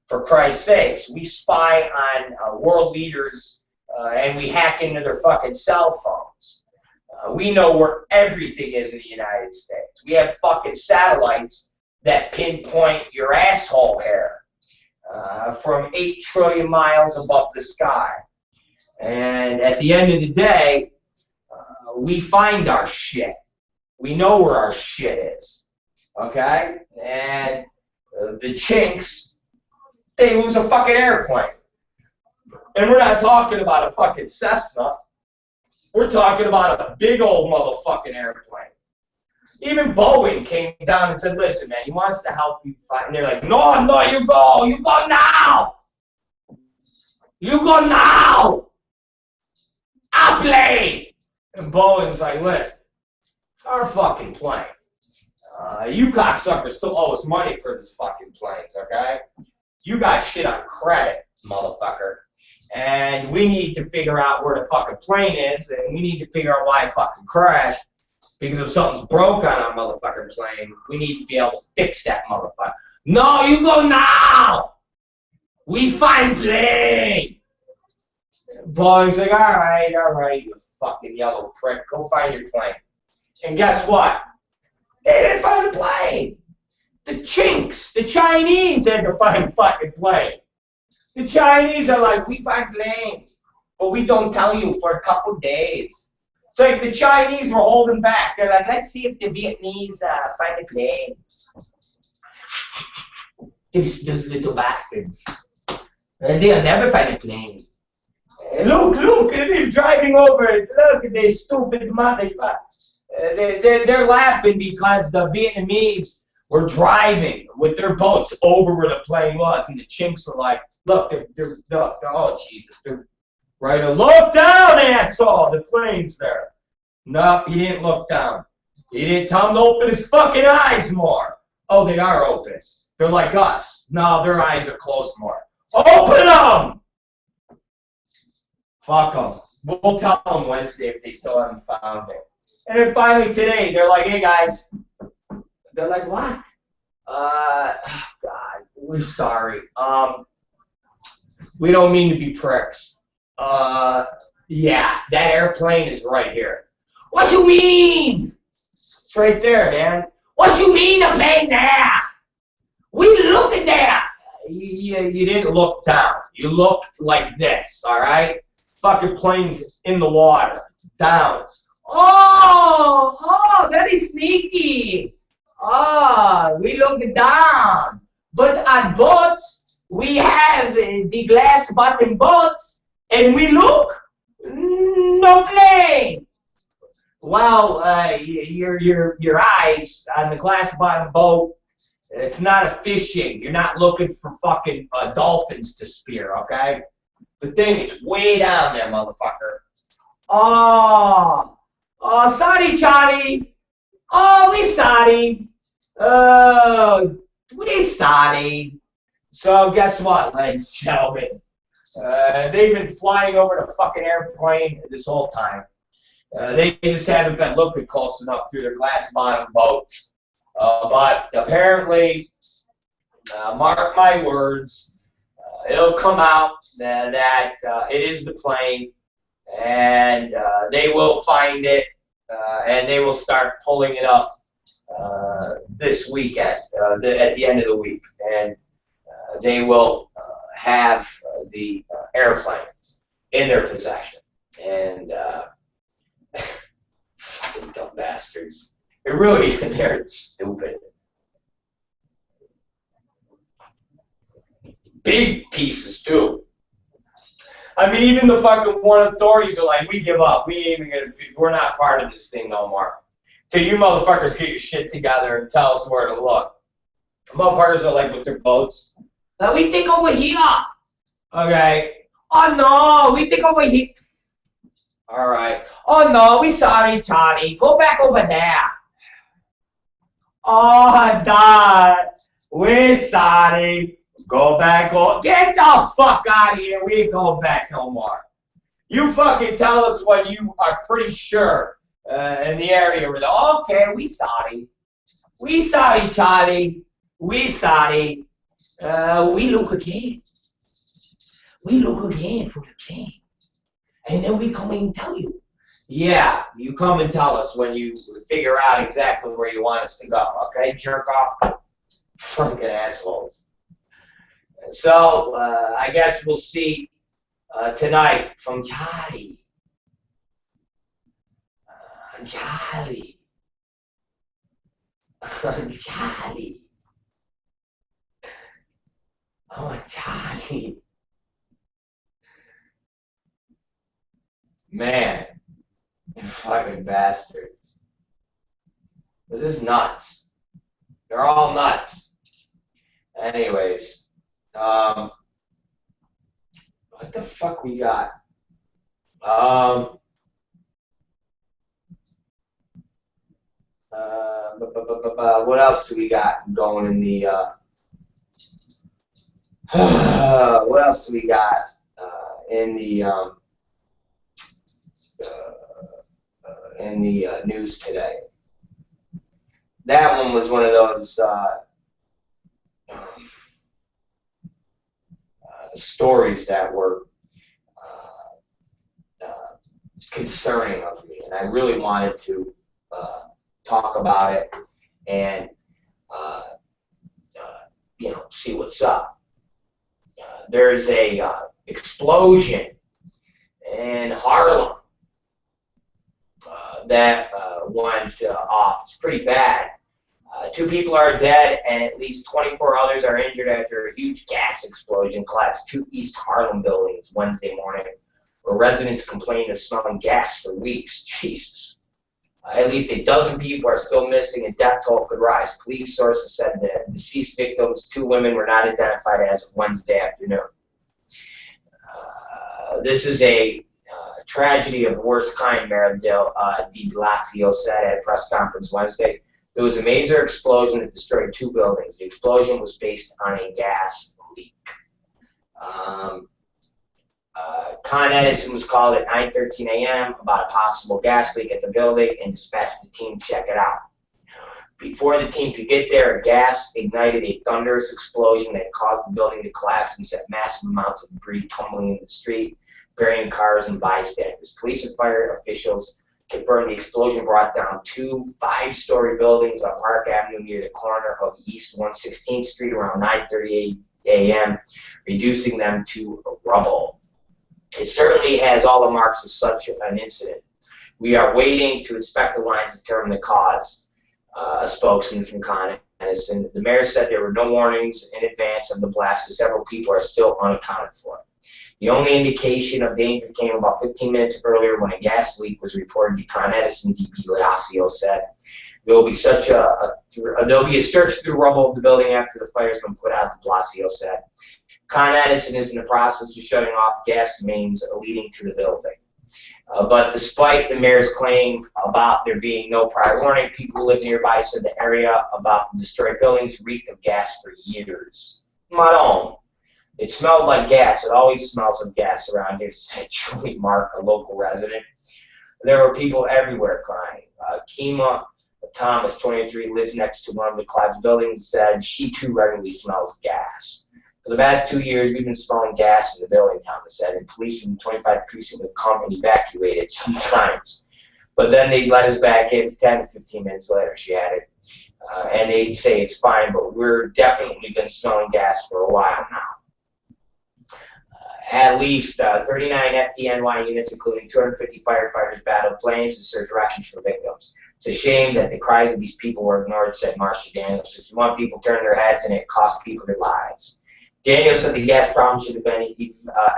For Christ's sakes, we spy on world leaders and we hack into their fucking cell phones. We know where everything is in the United States. We have fucking satellites that pinpoint your asshole hair from 8 trillion miles above the sky. And at the end of the day, we find our shit. We know where our shit is. Okay? And the chinks, they lose a fucking airplane. And we're not talking about a fucking Cessna. We're talking about a big old motherfucking airplane. Even Boeing came down and said, listen, man, he wants to help you fight. And they're like, no, you go. You go now. You go now. I'll play. And Boeing's like, listen, it's our fucking plane. You cocksuckers still owe us money for this fucking planes, okay? You got shit on credit, motherfucker. And we need to figure out where the fucking plane is, and we need to figure out why it fucking crashed. Because if something's broke on our motherfucking plane, we need to be able to fix that motherfucker. No, you go now! We find plane! Boeing's like, alright, you fucking yellow prick. Go find your plane. And guess what? They didn't find the plane! The chinks, the Chinese had to find the fucking plane. The Chinese are like, we find planes, but we don't tell you for a couple days. It's like the Chinese were holding back. They're like, let's see if the Vietnamese find a plane. Those little bastards. They'll never find a plane. Look, they're driving over it. Look at this stupid motherfuckers. They're laughing because the Vietnamese were driving with their boats over where the plane was, and the chinks were like, look, they're oh Jesus, they're right. Look down, asshole, the plane's there. No, he didn't look down. He didn't tell him to open his fucking eyes more. Oh, they are open. They're like us. No, their eyes are closed more. Open them! Fuck them. We'll tell them Wednesday if they still haven't found it. And then finally today, they're like, hey guys. They're like, what? Oh God, we're sorry. We don't mean to be pricks. Yeah, that airplane is right here. What you mean? It's right there, man. What you mean the plane there? We looked at there. You didn't look down. You looked like this, all right? Fucking plane's in the water. It's down. Oh, very sneaky. Oh, we look down. But on boats, we have the glass bottom boats, and we look, no plane. Well, your eyes on the glass bottom boat, it's not a fishing. You're not looking for fucking dolphins to spear, okay? The thing is way down there, motherfucker. Oh, sorry, Charlie. Oh, we sorry. Oh, we sorry. So guess what, ladies and gentlemen? They've been flying over the fucking airplane this whole time. They just haven't been looking close enough through their glass bottom boats. But apparently, mark my words, it'll come out that it is the plane, and they will find it, and they will start pulling it up this weekend, at the end of the week, and they will have the airplane in their possession. And fucking dumb bastards. It really, they're stupid. Big pieces, too. I mean, even the fucking one authorities are like, we give up. We're not part of this thing no more. Till you motherfuckers get your shit together and tell us where to look. Motherfuckers are like with their boats. Now we think over here. Okay. Oh no, we think over here. Alright. Oh no, we sorry, Charlie. Go back over there. Oh, Dad. We're sorry. Go back. Get the fuck out of here. We ain't going back no more. You fucking tell us when you are pretty sure in the area where they're, okay, we sorry. We sorry, Charlie. We sorry. We look again. We look again for the plane. And then we come and tell you. Yeah, you come and tell us when you figure out exactly where you want us to go. Okay, jerk off? Fucking assholes. So, I guess we'll see tonight from Charlie. Charlie. Charlie. Oh, Charlie. Man, you fucking bastards. This is nuts. They're all nuts. Anyways, what the fuck we got? What else do we got going in the, what else do we got in the news today? That one was one of those stories that were concerning of me, and I really wanted to talk about it and you know, see what's up. There's a explosion in Harlem that went off. It's pretty bad. 2 people are dead and at least 24 others are injured after a huge gas explosion collapsed 2 East Harlem buildings Wednesday morning, where residents complained of smelling gas for weeks. Jesus. At least a dozen people are still missing and death toll could rise. Police sources said the deceased victims, 2 women, were not identified as of Wednesday afternoon. This is a tragedy of the worst kind, Mayor de Blasio said at a press conference Wednesday. There was a major explosion that destroyed 2 buildings. The explosion was based on a gas leak. Con Edison was called at 9:13 a.m. about a possible gas leak at the building and dispatched the team to check it out. Before the team could get there, a gas ignited a thunderous explosion that caused the building to collapse and set massive amounts of debris tumbling into the street, burying cars and bystanders. Police and fire officials confirmed the explosion brought down two 5-story buildings on Park Avenue near the corner of East 116th Street around 9:38 a.m., reducing them to rubble. It certainly has all the marks of such an incident. We are waiting to inspect the lines to determine the cause, a spokesman from Con Edison. The mayor said there were no warnings in advance of the blast, and several people are still unaccounted for. The only indication of danger came about 15 minutes earlier when a gas leak was reported to Con Edison, DP Lacio said. There'll be a search through rubble of the building after the fire's been put out, de Blasio said. Con Edison is in the process of shutting off gas mains leading to the building. But despite the mayor's claim about there being no prior warning, people who live nearby said the area about the destroyed buildings reeked of gas for years. Madon. It smelled like gas. It always smells of gas around here, said Julie Mark, a local resident. There were people everywhere crying. Kima Thomas, 23, lives next to one of the collapsed buildings, said she too regularly smells gas. For the past 2 years, we've been smelling gas in the building, Thomas said, and police from the 25th precinct would come and evacuate it sometimes. But then they'd let us back in 10 to 15 minutes later, she added. And they'd say it's fine, but we're definitely been smelling gas for a while now. At least 39 FDNY units, including 250 firefighters, battled flames and searched wreckage for victims. It's a shame that the cries of these people were ignored, said Marcia Daniels. 61 people turned their heads, and it cost people their lives. Daniels said the gas problem should have been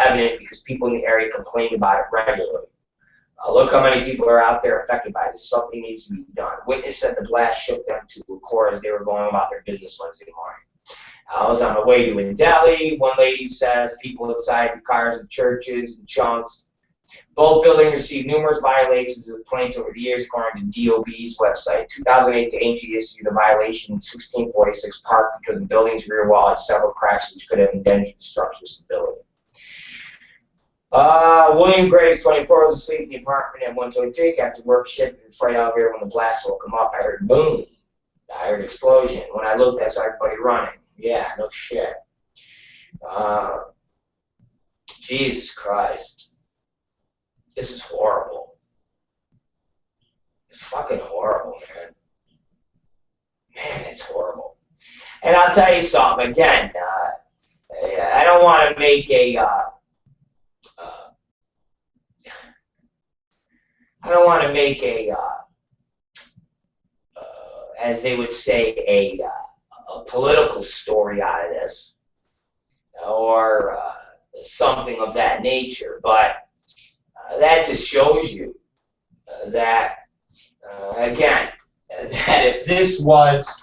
evident because people in the area complained about it regularly. Look how many people are out there affected by this. Something needs to be done. Witness said the blast shook them to the core as they were going about their business Wednesday morning. I was on my way to a deli. One lady says people inside the cars and churches and chunks. Both buildings received numerous violations of complaints over the years, according to DOB's website. 2008, the AG issued a violation in 1646 Park because the building's rear wall had several cracks which could have endangered the structure's stability. William Graves, 24, was asleep in the apartment at 123 after work shift and Friday out here when the blast woke him up. I heard boom. I heard explosion. When I looked, I saw everybody running. Yeah, no shit. Jesus Christ. This is horrible. It's fucking horrible, man. Man, it's horrible. And I'll tell you something, again, I don't want to make a, as they would say, a political story out of this, or something of that nature, but that just shows you that, again, that if this was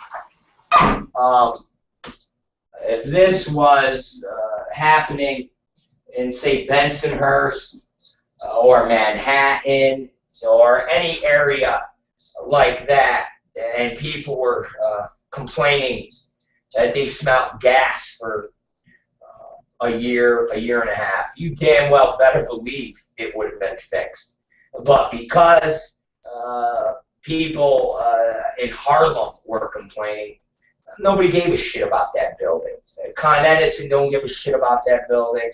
happening in, say, Bensonhurst or Manhattan or any area like that, and people were complaining that they smelled gas for a year and a half, you damn well better believe it would have been fixed. But because people in Harlem were complaining, nobody gave a shit about that building. Con Edison don't give a shit about that building.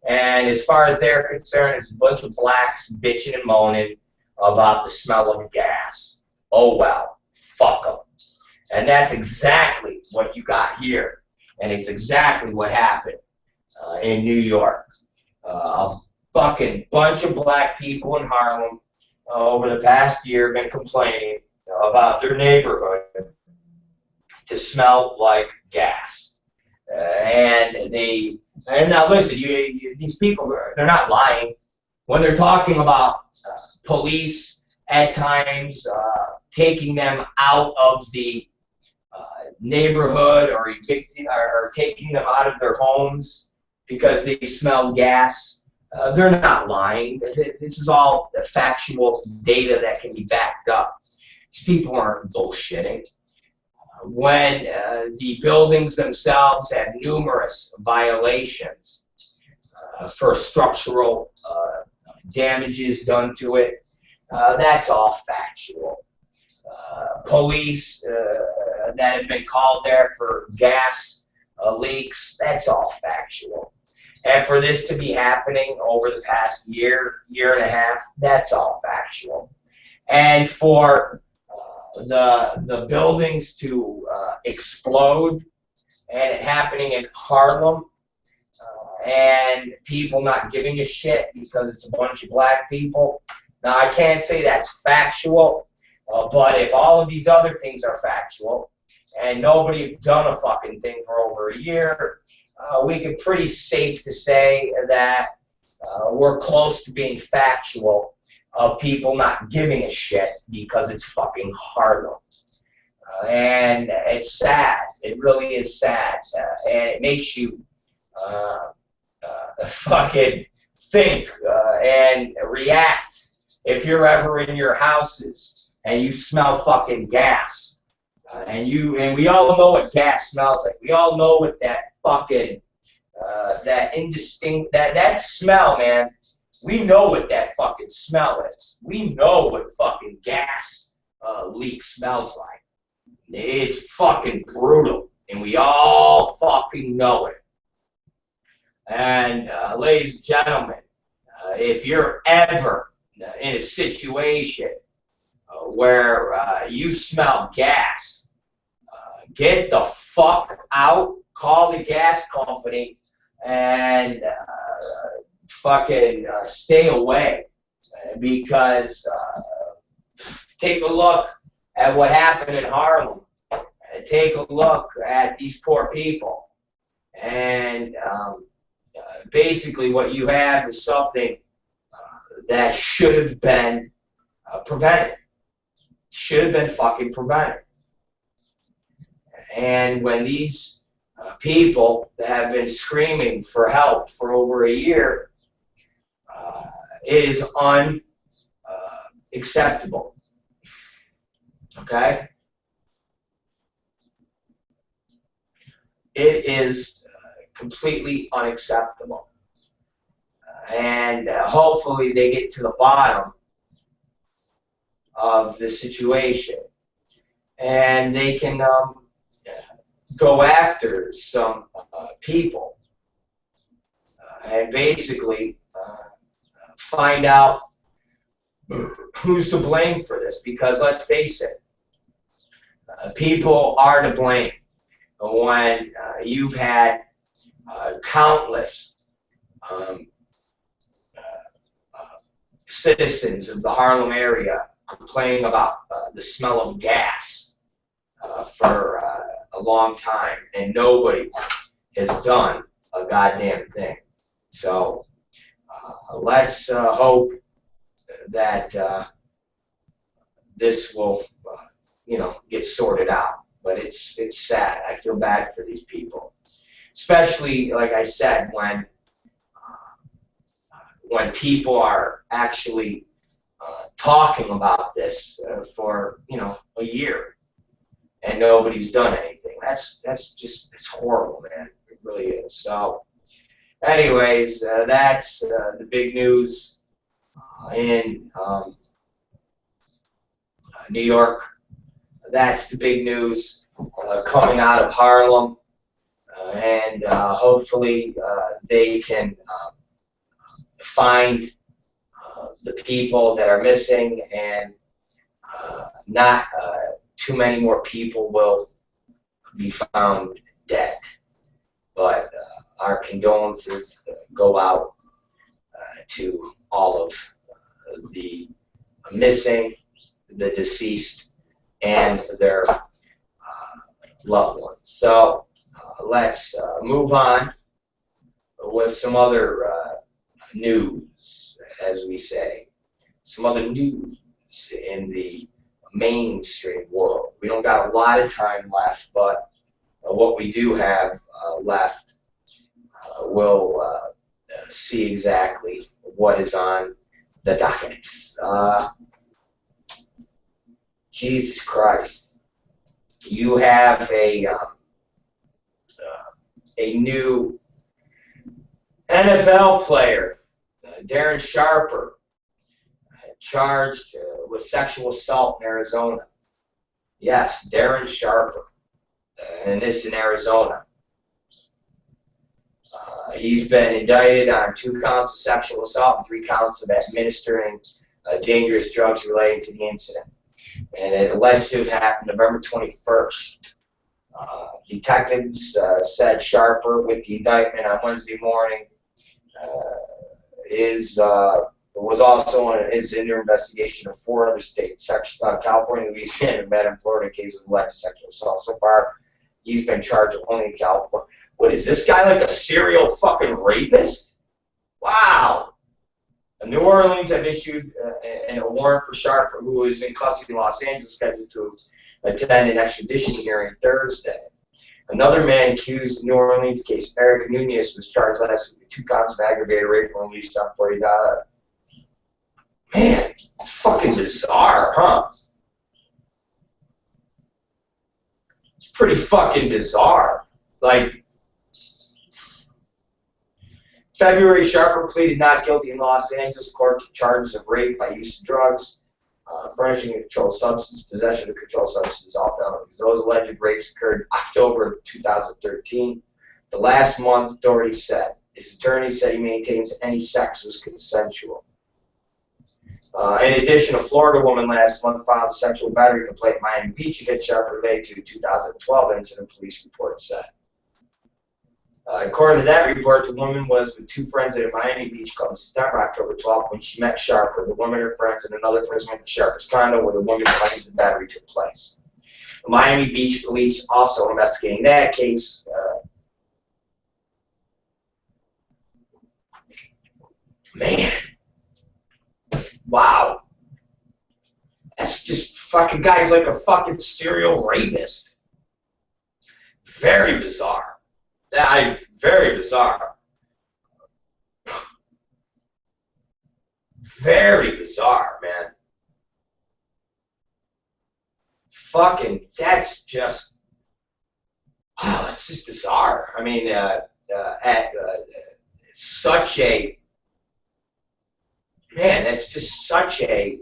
And as far as they're concerned, it's a bunch of blacks bitching and moaning about the smell of gas. Oh well, fuck them. And that's exactly what you got here. And it's exactly what happened in New York. A fucking bunch of black people in Harlem over the past year have been complaining about their neighborhood to smell like gas. And now listen, these people, they're not lying. When they're talking about police at times taking them out of the neighborhood or evicting or taking them out of their homes because they smell gas, they're not lying. This is all factual data that can be backed up. These people aren't bullshitting. When the buildings themselves have numerous violations, for structural damages done to it. That's all factual. Police that have been called there for gas leaks, that's all factual. And for this to be happening over the past year, year and a half, that's all factual. And for the buildings to explode, and it happening in Harlem, and people not giving a shit because it's a bunch of black people. Now, I can't say that's factual, but if all of these other things are factual, and nobody has done a fucking thing for over a year, we could pretty safe to say that we're close to being factual of people not giving a shit because it's fucking Harlem. And it's sad. It really is sad. And it makes you fucking think and react if you're ever in your houses and you smell fucking gas. And we all know what gas smells like. We all know what that fucking that indistinct that smell, man. We know what that fucking smell is. We know what fucking gas leak smells like. It's fucking brutal, and we all fucking know it. And ladies and gentlemen, if you're ever in a situation where you smell gas, get the fuck out, call the gas company, and fucking stay away, because take a look at what happened in Harlem. Take a look at these poor people, and basically what you have is something that should have been prevented. Should have been fucking prevented. And when these people that have been screaming for help for over a year, it is unacceptable. Okay? It is completely unacceptable. And hopefully they get to the bottom of the situation. And they can go after some people and basically find out who's to blame for this. Because let's face it, people are to blame when you've had countless citizens of the Harlem area complaining about the smell of gas for a long time, and nobody has done a goddamn thing. So let's hope that this will, get sorted out. But it's sad. I feel bad for these people, especially, like I said, when people are actually talking about this for a year and nobody's done anything. That's just, it's horrible, man. It really is. So, anyways, that's the big news in New York. That's the big news coming out of Harlem, and hopefully they can find the people that are missing, and not too many more people will be found dead. But our condolences go out to all of the missing, the deceased, and their loved ones. So let's move on with some other news, as we say. Some other news in the mainstream world. We don't got a lot of time left, but what we do have left, we'll see exactly what is on the docket. Jesus Christ. You have a new, NFL player, Darren Sharper, charged with sexual assault in Arizona. Yes, Darren Sharper, and this in Arizona. He's been indicted on 2 counts of sexual assault and 3 counts of administering dangerous drugs relating to the incident. And it alleged to have happened November 21st. Detectives said Sharper, with the indictment on Wednesday morning, was also on his inner investigation of 4 other states, California, Louisiana, Nevada, and Florida, in cases of alleged sexual assault. So far, he's been charged only in California. What, is this guy like a serial fucking rapist? Wow. New Orleans have issued a warrant for Sharper, who is in custody in Los Angeles, scheduled to attend an extradition hearing Thursday. Another man accused in New Orleans case, Eric Nunez, was charged last week with 2 counts of aggravated rape and released on $40. Man, it's fucking bizarre, huh? It's pretty fucking bizarre. Like, February, Sharper pleaded not guilty in Los Angeles court to charges of rape by use of drugs, furnishing a controlled substance, possession of controlled substances, all felonies. Those alleged rapes occurred October of 2013. The last month, authorities said. His attorney said he maintains any sex was consensual. In addition, a Florida woman last month filed a sexual battery complaint in Miami Beach against Sharper related to a 2012 incident, police report said. According to that report, the woman was with 2 friends at a Miami Beach club on September, October 12th when she met Sharper. The woman, her friends, and another person went to Sharper's condo where the woman claims the battery took place. The Miami Beach police also investigating that case. Man. Wow. That's just fucking guy's like a fucking serial rapist. Very bizarre. Very bizarre. Very bizarre, man. Fucking, that's just, wow, that's just bizarre. I mean, such a, man, that's just such a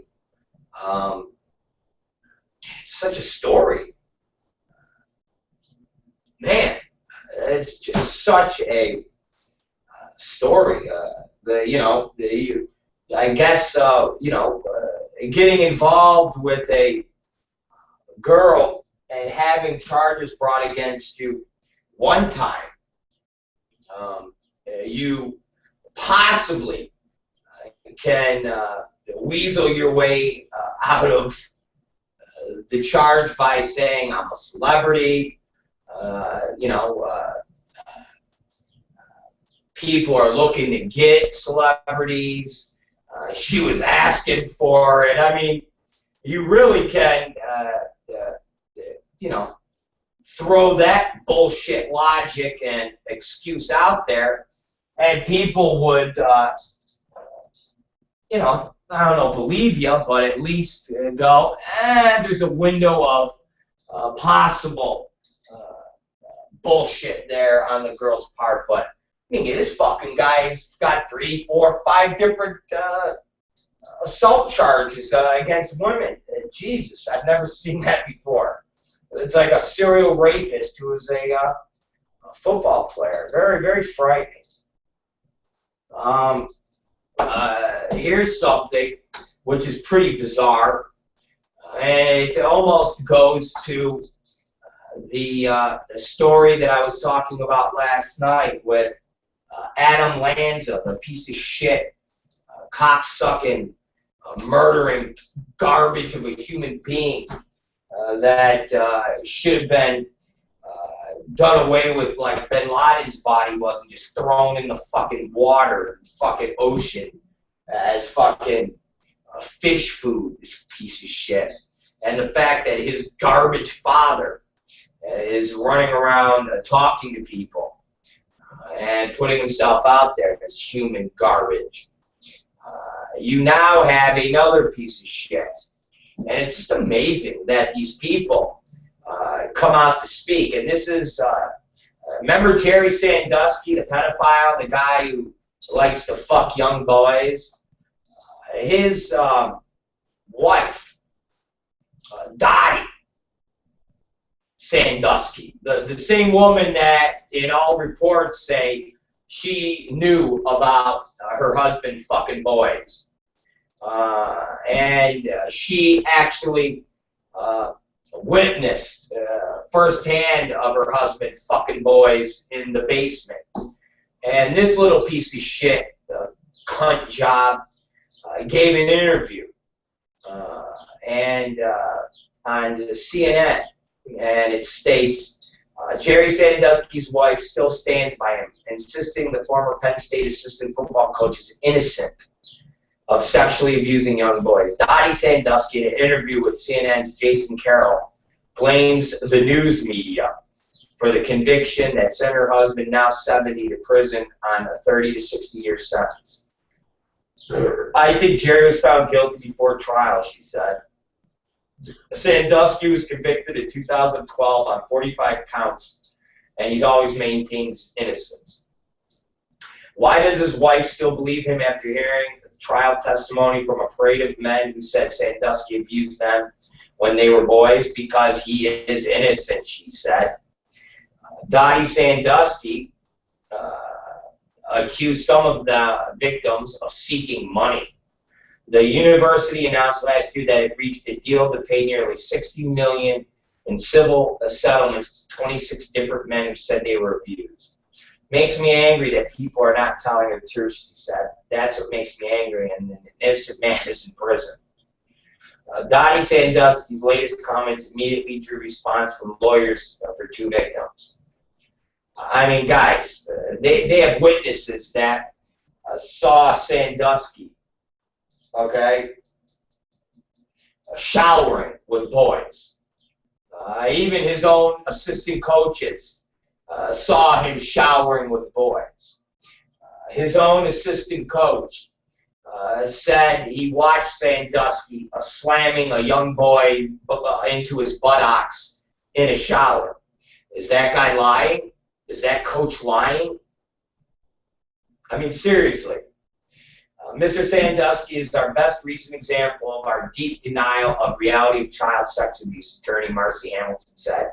story. Man. It's just such a story. I guess, getting involved with a girl and having charges brought against you one time, you possibly can weasel your way out of the charge by saying I'm a celebrity. People are looking to get celebrities. She was asking for it. I mean, you really can, throw that bullshit logic and excuse out there, and people would, I don't know, believe you, but at least go, there's a window of possible bullshit there on the girl's part. But I mean, this fucking guy's got 3, 4, 5 different assault charges against women. Jesus, I've never seen that before. It's like a serial rapist who is a football player. Very, very frightening. Here's something which is pretty bizarre, and it almost goes to the story that I was talking about last night with Adam Lanza, the piece of shit, cock-sucking, murdering garbage of a human being that should have been done away with, like Bin Laden's body was, and just thrown in the fucking water, fucking ocean, as fucking fish food, this piece of shit. And the fact that his garbage father is running around talking to people and putting himself out there as human garbage. You now have another piece of shit. And it's just amazing that these people come out to speak. And this is, remember Jerry Sandusky, the pedophile, the guy who likes to fuck young boys. His wife, Dottie Sandusky, the same woman that in all reports say she knew about her husband fucking boys. And she actually witnessed firsthand of her husband fucking boys in the basement. And this little piece of shit, cunt job, gave an interview and on the CNN, and it states, Jerry Sandusky's wife still stands by him, insisting the former Penn State assistant football coach is innocent of sexually abusing young boys. Dottie Sandusky, in an interview with CNN's Jason Carroll, blames the news media for the conviction that sent her husband, now 70, to prison on a 30 to 60-year sentence. I think Jerry was found guilty before trial, she said. Sandusky was convicted in 2012 on 45 counts, and he's always maintained his innocence. Why does his wife still believe him after hearing trial testimony from a parade of men who said Sandusky abused them when they were boys? Because he is innocent, she said. Dottie Sandusky accused some of the victims of seeking money. The university announced last year that it reached a deal to pay nearly $60 million in civil settlements to 26 different men who said they were abused. Makes me angry that people are not telling the truth, she said. That's what makes me angry, and an innocent man is in prison. Dottie Sandusky's latest comments immediately drew response from lawyers for two victims. I mean, guys, they have witnesses that saw Sandusky, okay, showering with boys. Even his own assistant coaches saw him showering with boys. His own assistant coach said he watched Sandusky slamming a young boy into his buttocks in a shower. Is that guy lying? Is that coach lying? I mean, seriously. Mr. Sandusky is our best recent example of our deep denial of reality of child sex abuse, attorney Marcy Hamilton said.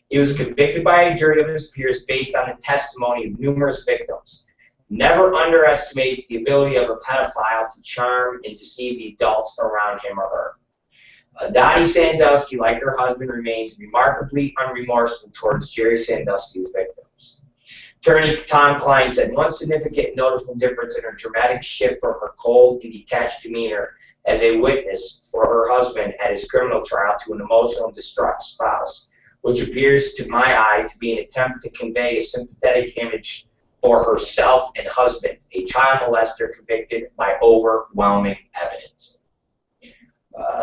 He was convicted by a jury of his peers based on the testimony of numerous victims. Never underestimate the ability of a pedophile to charm and deceive the adults around him or her. Dottie Sandusky, like her husband, remains remarkably unremorseful towards Jerry Sandusky's victims. Attorney Tom Klein said one significant noticeable difference in her dramatic shift from her cold and detached demeanor as a witness for her husband at his criminal trial to an emotional and distraught spouse, which appears to my eye to be an attempt to convey a sympathetic image for herself and husband, a child molester convicted by overwhelming evidence.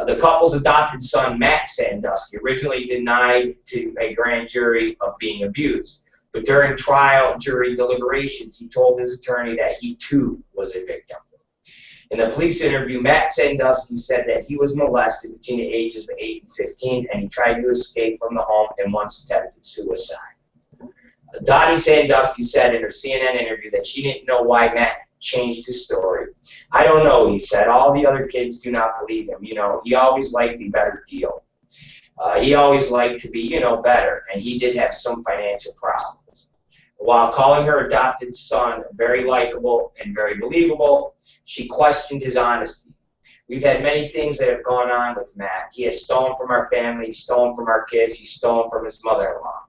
The couple's adopted son, Matt Sandusky, originally denied to a grand jury of being abused. But during trial jury deliberations, he told his attorney that he too was a victim. In a police interview, Matt Sandusky said that he was molested between the ages of 8 and 15, and he tried to escape from the home and once attempted suicide. Dottie Sandusky said in her CNN interview that she didn't know why Matt changed his story. I don't know, he said. All the other kids do not believe him. You know, he always liked a better deal. He always liked to be, you know, better, and he did have some financial problems. While calling her adopted son very likable and very believable, she questioned his honesty. We've had many things that have gone on with Matt. He has stolen from our family, he's stolen from our kids, he's stolen from his mother-in-law.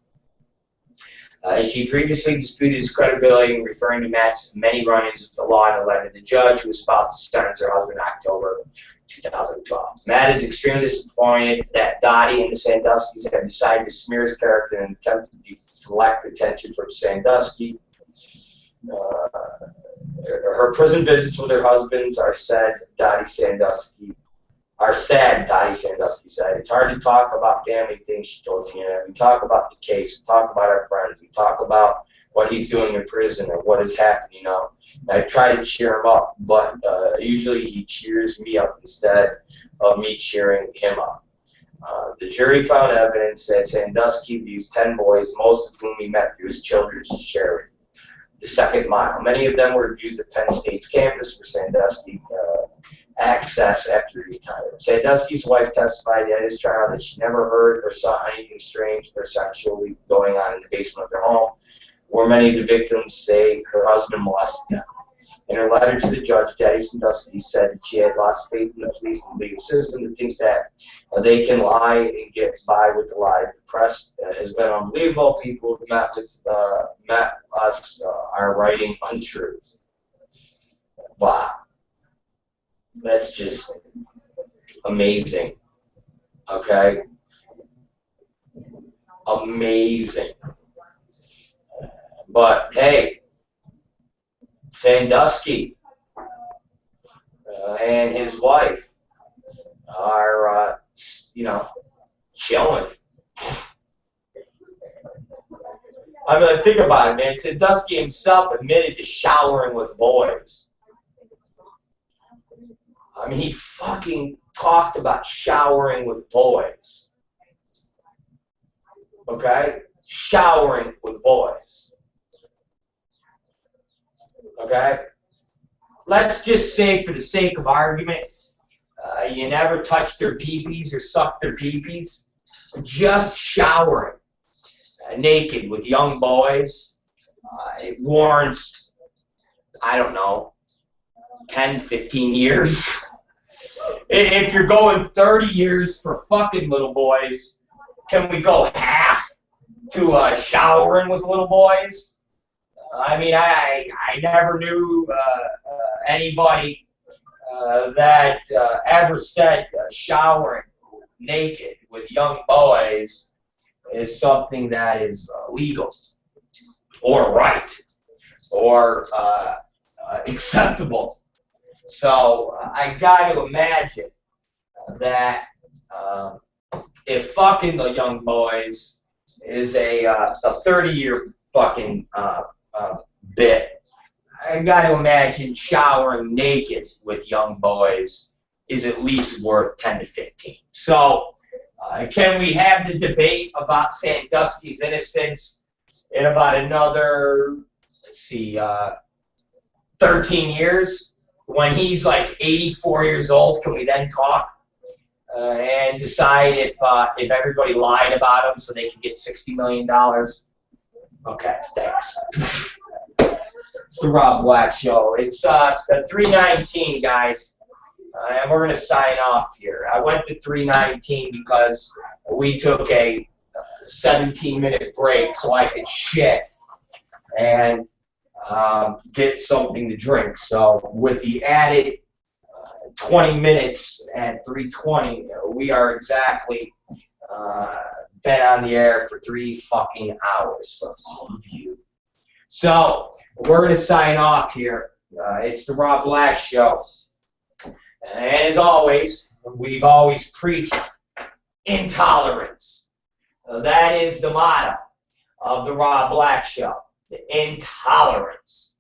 She previously disputed his credibility, referring to Matt's many run-ins with the law in a letter to the judge who was about to sentence her husband in October 2012. Matt is extremely disappointed that Dottie and the Sanduskys have decided to smear his character in an attempt to deflect attention from Sandusky. Her prison visits with her husbands are sad, Dottie Sandusky said. It's hard to talk about family things, she told CNN. We talk about the case, we talk about our friends, we talk about what he's doing in prison or what has happened, you know. And I try to cheer him up, but usually he cheers me up instead of me cheering him up. The jury found evidence that Sandusky abused 10 boys, most of whom he met through his children's charity. The the second mile. Many of them were abused at Penn State's campus for Sandusky access after he retired. Sandusky's wife testified at his trial that she never heard or saw anything strange or sexually going on in the basement of their home, where many of the victims say her husband molested them. In her letter to the judge, Daddy Sandusky said that she had lost faith in the police and legal system to think that they can lie and get by with the lies. The press has been unbelievable. People who met us are writing untruths. Wow. That's just amazing. Okay? Amazing. But, hey, Sandusky and his wife are, chilling. I mean, think about it, man. Sandusky himself admitted to showering with boys. I mean, he fucking talked about showering with boys. Okay? Showering with boys. Okay? Let's just say, for the sake of argument, you never touched their peepees or sucked their peepees. Just showering naked with young boys. It warrants, I don't know, 10, 15 years. If you're going 30 years for fucking little boys, can we go half to showering with little boys? I mean, I never knew anybody that ever said showering naked with young boys is something that is legal or right or acceptable. So I got to imagine that if fucking the young boys is a 30-year fucking bit, I got to imagine showering naked with young boys is at least worth 10 to 15. So can we have the debate about Sandusky's innocence in about another, 13 years? When he's like 84 years old, can we then talk and decide if everybody lied about him so they can get $60 million? Okay, thanks. It's the Rob Black Show. It's 3:19, guys, and we're going to sign off here. I went to 3:19 because we took a 17-minute break so I could shit and get something to drink. So with the added 20 minutes at 3:20, we are exactly been on the air for 3 fucking hours for all of you. So we're going to sign off here. It's the Rob Black Show. And as always, we've always preached intolerance. That is the motto of the Rob Black Show. The intolerance.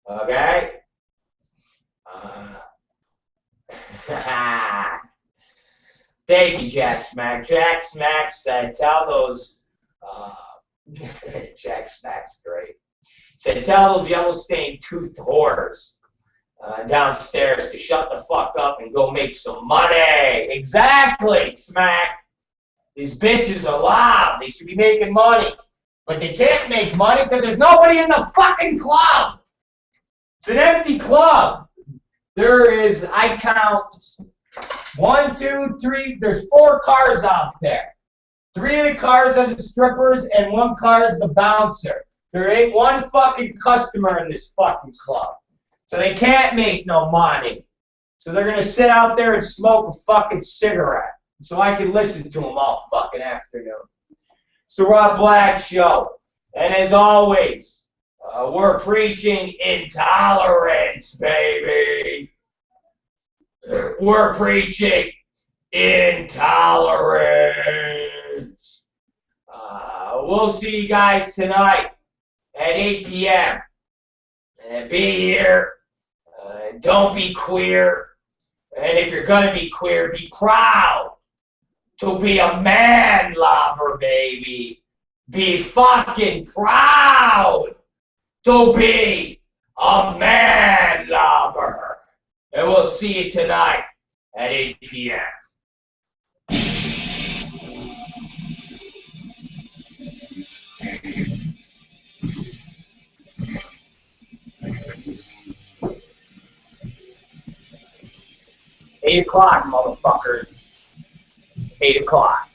Okay? Thank you, Jack Smack. Jack Smack said, tell those, Jack Smack's great. Said, tell those yellow-stained toothed whores downstairs to shut the fuck up and go make some money. Exactly, Smack. These bitches are loud. They should be making money. But they can't make money because there's nobody in the fucking club. It's an empty club. There is, I count, 1, 2, 3, there's 4 cars out there. 3 of the cars are the strippers and 1 car is the bouncer. There ain't one fucking customer in this fucking club. So they can't make no money. So they're going to sit out there and smoke a fucking cigarette so I can listen to them all fucking afternoon. It's the Rob Black Show. And as always, we're preaching intolerance, baby. We're preaching intolerance. We'll see you guys tonight at 8 p.m. And be here. Don't be queer. And if you're going to be queer, be proud to be a man lover, baby. Be fucking proud to be a man lover. And we'll see you tonight at 8 p.m. 8 o'clock, motherfuckers. 8 o'clock.